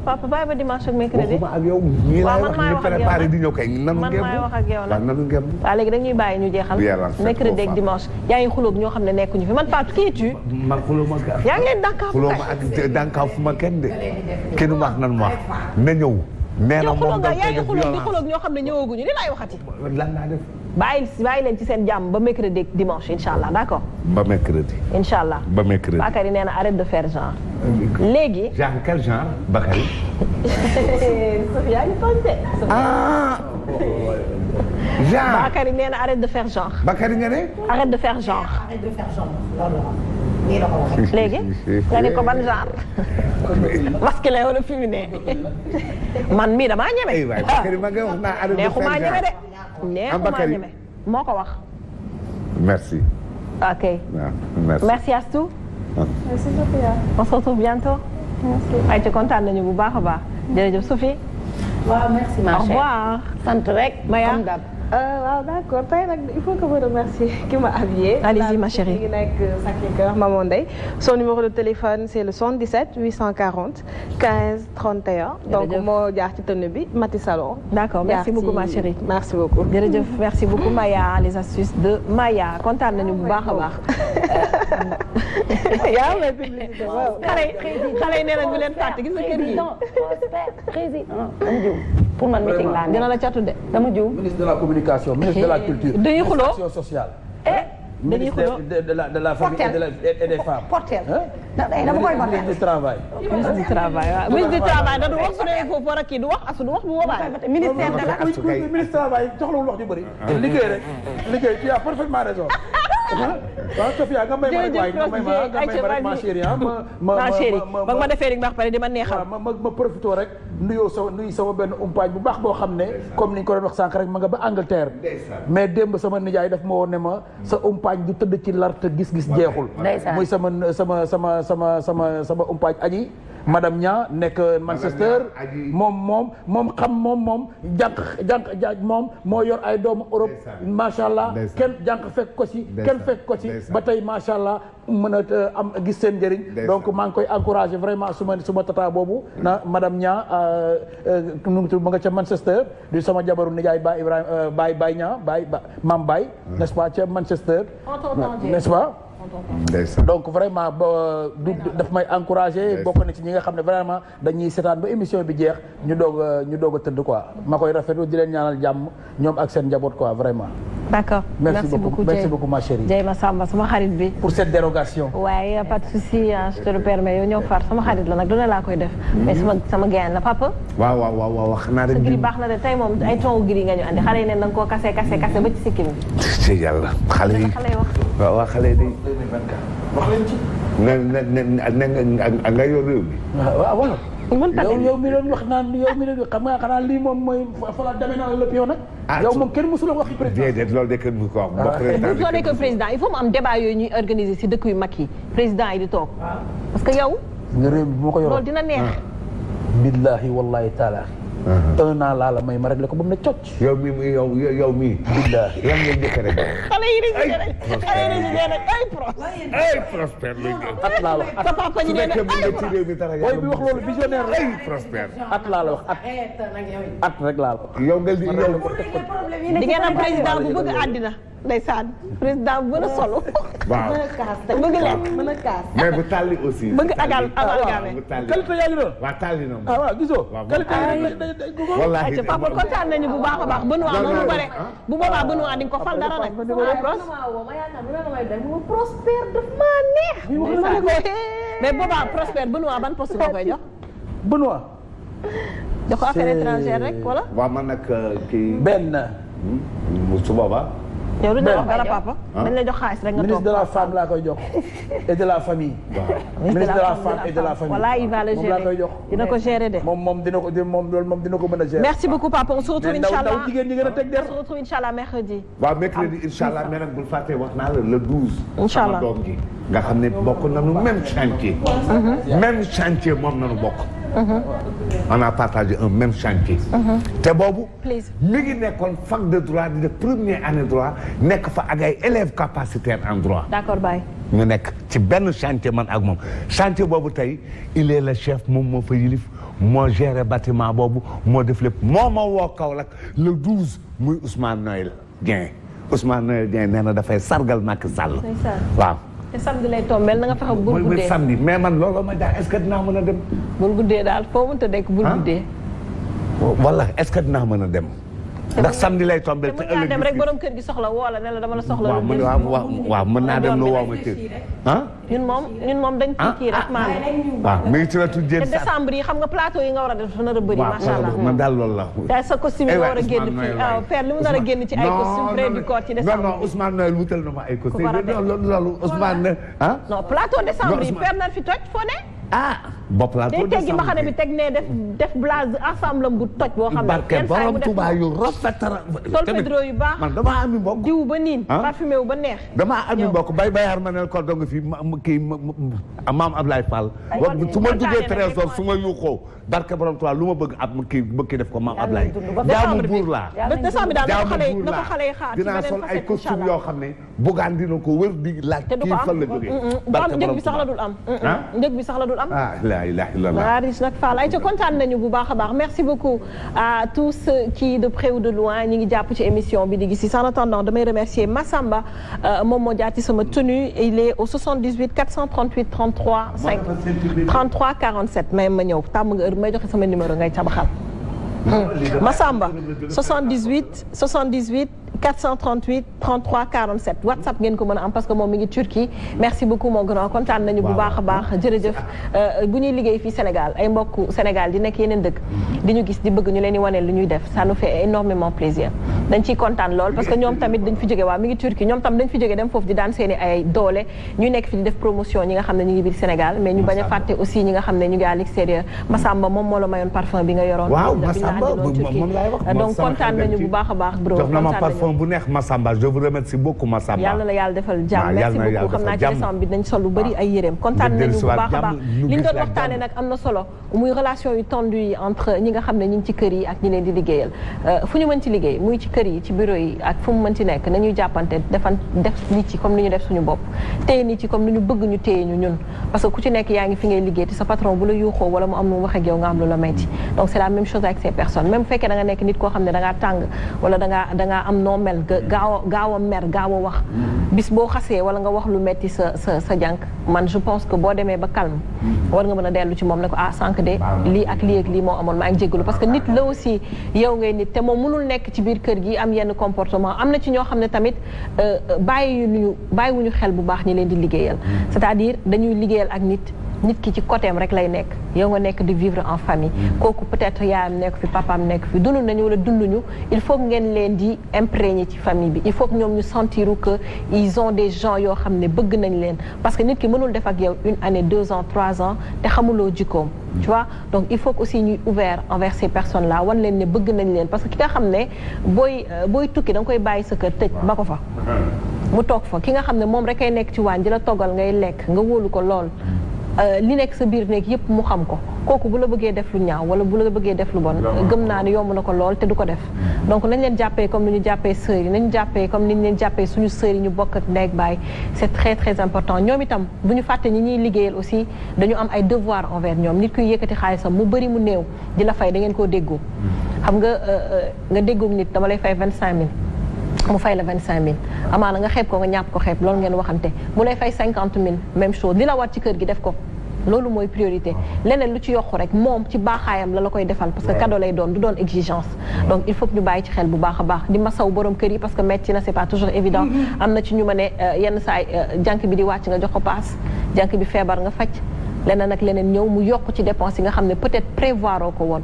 papa bàyyi ba dimanche ak mercredi waxuma ak yow ñii laay wax ñu préparé di ñëw kay nanu man maay wax ak yow nag nanu ngem waaw léegi dañuy bàyyi ñu jeexal mercredi ak dimanche yaa ngi xulóog ñoo xam ne nekkuñu fi man Fatou kii tu man xuloo ma yaa ngi leen dànkaafu xuloo ma ak dànkaafu ma kenn de kenn wax nan ma wax na ñëw nee na moom yaa ngi xulóog di xulóog ñoo xam ne ñëwaguñu li laay waxati lan laa def bàyyi leen ci seen jàmm ba mercredi ak dimanche incha allah d'accord ba mercredi incha allah ba mercredi Bakary nee na arrête de faire genre léegi genre quel genre Bakary yaa ngi tonte ah genre Bakary nee na arrête de faire genre Bakary nga ne arrête de faire genre léegi nga ne ko ban genre masculin wala féminin man mii damaa ñeme Bakary ma nga wax naa arrête de faire genre neexumaa ñeme de neexumaa ñeme moo ko wax merci ok merci Astou merci Sophia on se retrouve bientôt ay ci kontaan nañu bu baax a baax jërëjëf Sophie waaw merci ma chère au revoir sant rek Maya waaw d'accord tey nag il faut que je remercie qui m'a habillée. Allez-y ma chérie. mi ngi nekk Sacré-Cœur Maman Ndeye. Son numéro de téléphone c'est le 77 840 15 31. donc moo jaar ci tenue bi Mati Salon. d'accord merci beaucoup ma chérie. merci beaucoup. jërëjëf merci beaucoup Maya les astuces de Maya kontaan nañu bu baax a baax. yaa ngi publicité waaw. xale yi nee nañ bu leen fàtte gis nga kër gi. président dama jiw pour man meeting laa ne dina la catu de dama jiw. ministre de la communication ministre de la culture. dañuy xuloo action sociale. dañuy xuloo de la famille et des femmes. portel dama koy portel. ministre du travail. ministre du travail waaw ministre du travail da du wax su dee foofu war a kii du wax asu du wax bu boobaa. ministère de la ministre du travail soxlawul wax ju bëri. liggéey rek liggéey tu as parfaitement raison. waaw Sophia nga may ma rek waaye nga may ma rek ma chérie ma chérie ba ma defee rek baax pare di ma neexal. ma profité rek nuyu sama benn umpaañ bu baax boo xam ne comme ni ñu ko doon wax sànq rek ma nga ba Angleterre. mais démb sama nijaay daf ma woon ne ma sa umpaañ du tëdd ci lar te gis-gis jeexul. muy sama umpaañ aji madame Nia nekk Manchester moom jànq moom moo yor ay doomu Europe macha allah kenn jànq fekk ko ci ba tey macha allah mën a am gis seen njëriñ donc maa ngi koy encouragé vraiment suma tata boobu na madame Nia nu mu nga ca Manchester di sama jabaru nijaay Baye Ibrahima Baye Nia Mam Baye n'est-ce pas ca Manchester n'est-ce pas donc vraiment daf may encouragé bokk na ci ñi nga xam ne vraiment dañuy seetaan ba émission bi jeex ñu doog a tëdd quoi ma koy rafetlu di leen ñaanal jàmm ñoom ak seen njaboot quoi vraiment. d'accord merci beaucoup ma chérie. Dieye Massamba sama xarit bi. pour cette dérogation. waaye pas de souci je te le permets yow ñëw far sama xarit la nag dina laa koy def. mais sama gain la papa. waaw xanaa rek. sa gris baax na de tey moom ay ton gris nga ñu andi xale yi ne da nga koo kase ba ci sikkim bi. ci yàlla xale yi waaw xale yi day. wax leen ci. nga yor réew mi. waaw yow mi doon wax naan yow mi doon xam nga xanaa lii moom mooy fa la demee naa la lépp yow nag. yow moom kenn mësul wax ci président. déedéet loolu de kenn mësu ko wax. bu soo nekk président il faut mu am débat yooyu ñuy organiser si dëkk yu mag yi président yi di toog. parce que yow. nga réew mi bu ma ko yoroon loolu dina neex. billahi wallahi taala. 1 an laa la may ma réglé ko ba mu ne cocc. yow mii billahi yan ngay njëkk rek. xale yi ay Prospère at laa la wax sa papa ñu ne booy bi wax loolu visionnaire la. Prospère at laa la wax at rek laa la wax. yow nga di yow. di ngeen am président bu bëgg àddina ndeysaan président bu mën a solo. waaw bëgg lekk mën a kaas. mais bu tàlli aussi. bëgg amalgamé. qualité yaa ngi doon. waaw tàlli na ah waaw gisoo. qualité wallaahi papa kontaan nañu bu baax a baax Benoît noonu bare bu boobaa Benoît di nga ko fal dara nag. Prospère daf maa neex. mais boobaa Prospère Benoît ban poste nga koy jox. Benoît. jox ko affaire étrangère rek wala. waaw man nag kii. benn. su boobaa. yow du ñu wax dara papa. dañ lay jox xaalis rek nga toog. ministre de la femme laa koy jox et de la famille. ministre de la femme et de la famille. voilà il va le gérer moom laa koy jox. dina ko gérer de. moom dina ko mën a gérer. merci beaucoup papa on se retrouve inchallah. ndaw jigéen ñi gën a teg der. on se retrouve inchallah mercredi. waaw mercredi inchallah mais nag bul fàtte wax naa la le 12. inchallah sama doom ji nga xam ne bokk nañu même chantier. même chantier moom nañu bokk. on a partagé un même chantier. te boobu. mi ngi nekkoon fac de droit di def première année droit nekk fa ak ay élèves capacitaires en droit. d'accord Baye. ñu nekk ci benn chantier man ak moom chantier boobu tey il est le chef moom moo fa yilif moo géré bâtiment boobu moo def lépp moo ma woo Kaolack le 12 muy Ousmane Noël Dieng Ousmane Noël Dieng nee na dafay sargal Macky Sall. waaw. te samedi lay tombé na nga fexe bul guddee samedi mais man loolu ma jaaxal est-ce que dinaa mën a dem. bul guddee daal foo mënta dekk bul guddee. wala est-ce que dinaa mën a dem. ndax samedi lay tombé te ëllëg dem rek borom kër gi soxla woo la ne la dama la soxla. waaw mën naa dem lu woo ma ci. ñun moom dañ ci kii rek maanaam. waaw mi ngi ci wetu jéem te décembre yi xam nga plateau yi nga war a def nar a bëri. macha allah man daal loolu la. te sa costume yi nga war a génn fii Père li mu nar a génn ci ay costume près du corps ci décembre. non Ousmane Noël wutal na ma ay costume loolu Ousmane non plateau décembre yi Père nar fi toj foo ne. bopp laa day teggi mbaxane bi teg ne def blase ensemble bu toj boo xam ne barke borom Tuubaa yu rafet sol pédro yu baax man damaa ami mbokk diw ba niin parfumé wu ba neex damaa ami mbokk bayaar ma ne ko dong fii kii maam Ablaye Fall su ma duggee trésor su ma yuuxoo barke borom Tuubaa lu ma bëgg ab kii def ko maam Ablaye jaamu buur laa décembre daal na ko xale yi xaar dinaa sol ay costume yoo xam ne bugaan dina ko wër di laaj kii fan la jógee njëg bi sax la dul am njëg bi sax la dul am la ilaha illallah Riche nag Fall ay ca kontaan nañu bu baax a baax merci beaucoup à tous ceux qui de près ou de loin ñi ngi jàpp ci émission bi di gis en attendant damay remercier Massamba moom moo jaar ci sama tenue il est au 78 438 33 5 33 47 may ma ñëw tàmm nga heure may joxe sama numéro ngay cabaxal Massamba 78 438 33 47 WhatsApp ngeen ko mën a am parce que moom mi ngi Turquie merci beaucoup mon grand kontaan nañu bu baax a baax jërëjëf bu ñuy liggéey fii Sénégal ay mbokk Sénégal di nekk yeneen dëkk di ñu gis di bëgg ñu leen di waneel lu ñuy def ça nous fait énormément plaisir dañ ciy kontaan lool parce que ñoom tamit dañ fi jóge waa mi ngi Turquie ñoom tam dañ fi jóge dem foofu di daan seeni ay doole ñu nekk fi di def promotion ñi nga xam ne ñu ngi biir Sénégal mais ñu bañ a fàtte aussi ñi nga xam ne ñu ngi à l'extérieur Massamba moom moo la mayoon parfum bi nga yoroon donc kontaan nañu bu baax a baax bro bu neex Massamba je vous remercie beaucoup Massamba. yàlla na yàlla defal jàmm merci beaucoup xam naa ci décembre bi dañ sol lu bëri ay yéreem kontaan nañu bu baax a baax li ñu doon waxtaane nag am na solo muy relation yu tendu yi entre ñi nga xam ne ñi ngi ci kër yi ak ñi leen di liggéeyal fu ñu mën ci liggéey muy ci kër yi ci bureau yi ak fu mu mën ci nekk nañuy jàppante def nit ci comme ni ñu def suñu bopp téye nit ci comme ni ñu bëgg ñu téye ñu ñun parce que ku ci nekk yaa ngi fi ngay liggéey te sa patron bu la yuuxoo wala mu am nu mu wax ak yow nga am lu la metti donc c'est la même chose avec ces personnes même bu fekkee da nga nekk nit koo xam ne da ngaa tàng wala da ngaa am noo mel gaaw a mer gaaw a wax bis boo xasee wala nga wax lu metti sa jànk man je pense que boo demee ba calme war nga mën a dellu ci moom ne ko sànq de lii ak lii ak lii moo amoon maa ngi jéggalu parce que nit la aussi yow ngay nit te moom mënul nekk ci biir kër gi am yenn comportement am na ci ñoo xam ne tamit bàyyiwuñu xel bu baax ñi leen di liggéeyal c'est-à-dire dañuy liggéeyal ak nit ki ci côté am rek lay nekk yow nga nekk di vivre en famille kooku peut-être yaayam nekk fi papaam nekk fi dund nañu wala dunduñu il faut ngeen leen di imprégner ci famille bi il faut que ñoom ñu sentiru que ils ont des gens yoo xam ne bëgg nañ leen parce que nit ki mënul def ak yow 1 année 2 ans 3 ans te xamuloo jikkoom tu vois donc il faut que aussi ñuy ouvert envers ces personnes là wan leen ne bëgg nañ leen parce que ki nga xam ne booy tukki da nga koy bàyyi sa kër tëj ba ko fa mu toog fa ki nga xam ne moom rek ay nekk ci waañ di la toggal ngay lekk nga wóolu ko lool li nekk sa biir néeg yëpp mu xam ko kooku bu la bëggee def lu ñaaw wala bu la bëggee def lu bon gëm naa ne yomb na ko lool te du ko def donc nañ leen jàppee comme ni ñu jàppee sœurs yi nañu jàppee comme ni ñu leen jàppee suñu sœurs yi ñu bokk ak ndey ak baay c'est très très important ñoom itam bu ñu fàtte ñi ñuy liggéeyal aussi dañu am ay devoir envers ñoom nit kuy yëkkati xaalisam mu bëri mu néew di la fay da ngeen koo déggoo xam nga déggoog nit dama lay fay 25000 mu fay la 25000 amaana nga xeeb ko nga ñàpp ko xeeb loolu ngeen waxante mu lay fay 50000 même chose li la war ci kër gi def ko loolu mooy priorité leneen lu ci yokku rek moom ci baaxaayam la koy defal parce que cadeau lay doon du doon exigence donc il faut que ñu bàyyi ci xel bu baax a baax di masaw borom kër yi parce que metti na c'est pas toujours évident am na ci ñu ma ne yenn saay jànk bi di wàcc nga jox ko paas jànk bi feebar nga faj leneen ak leneen ñëw mu yokk ci dépense yi nga xam ne peut-être prévoir ko woon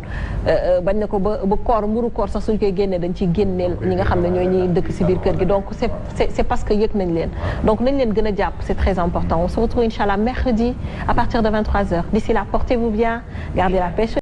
bañ na ko ba koor mburu koor sax suñ koy génnee dañ ciy génneel ñi nga xam ne ñooy ñi dëkk ci biir kër gi donc c'est parce que yëg nañ leen donc nañ leen gën a jàpp c'est très important on se retrouve inchallah mercredi à partir de 23h d'ici là portez-vous bien gardez la pêche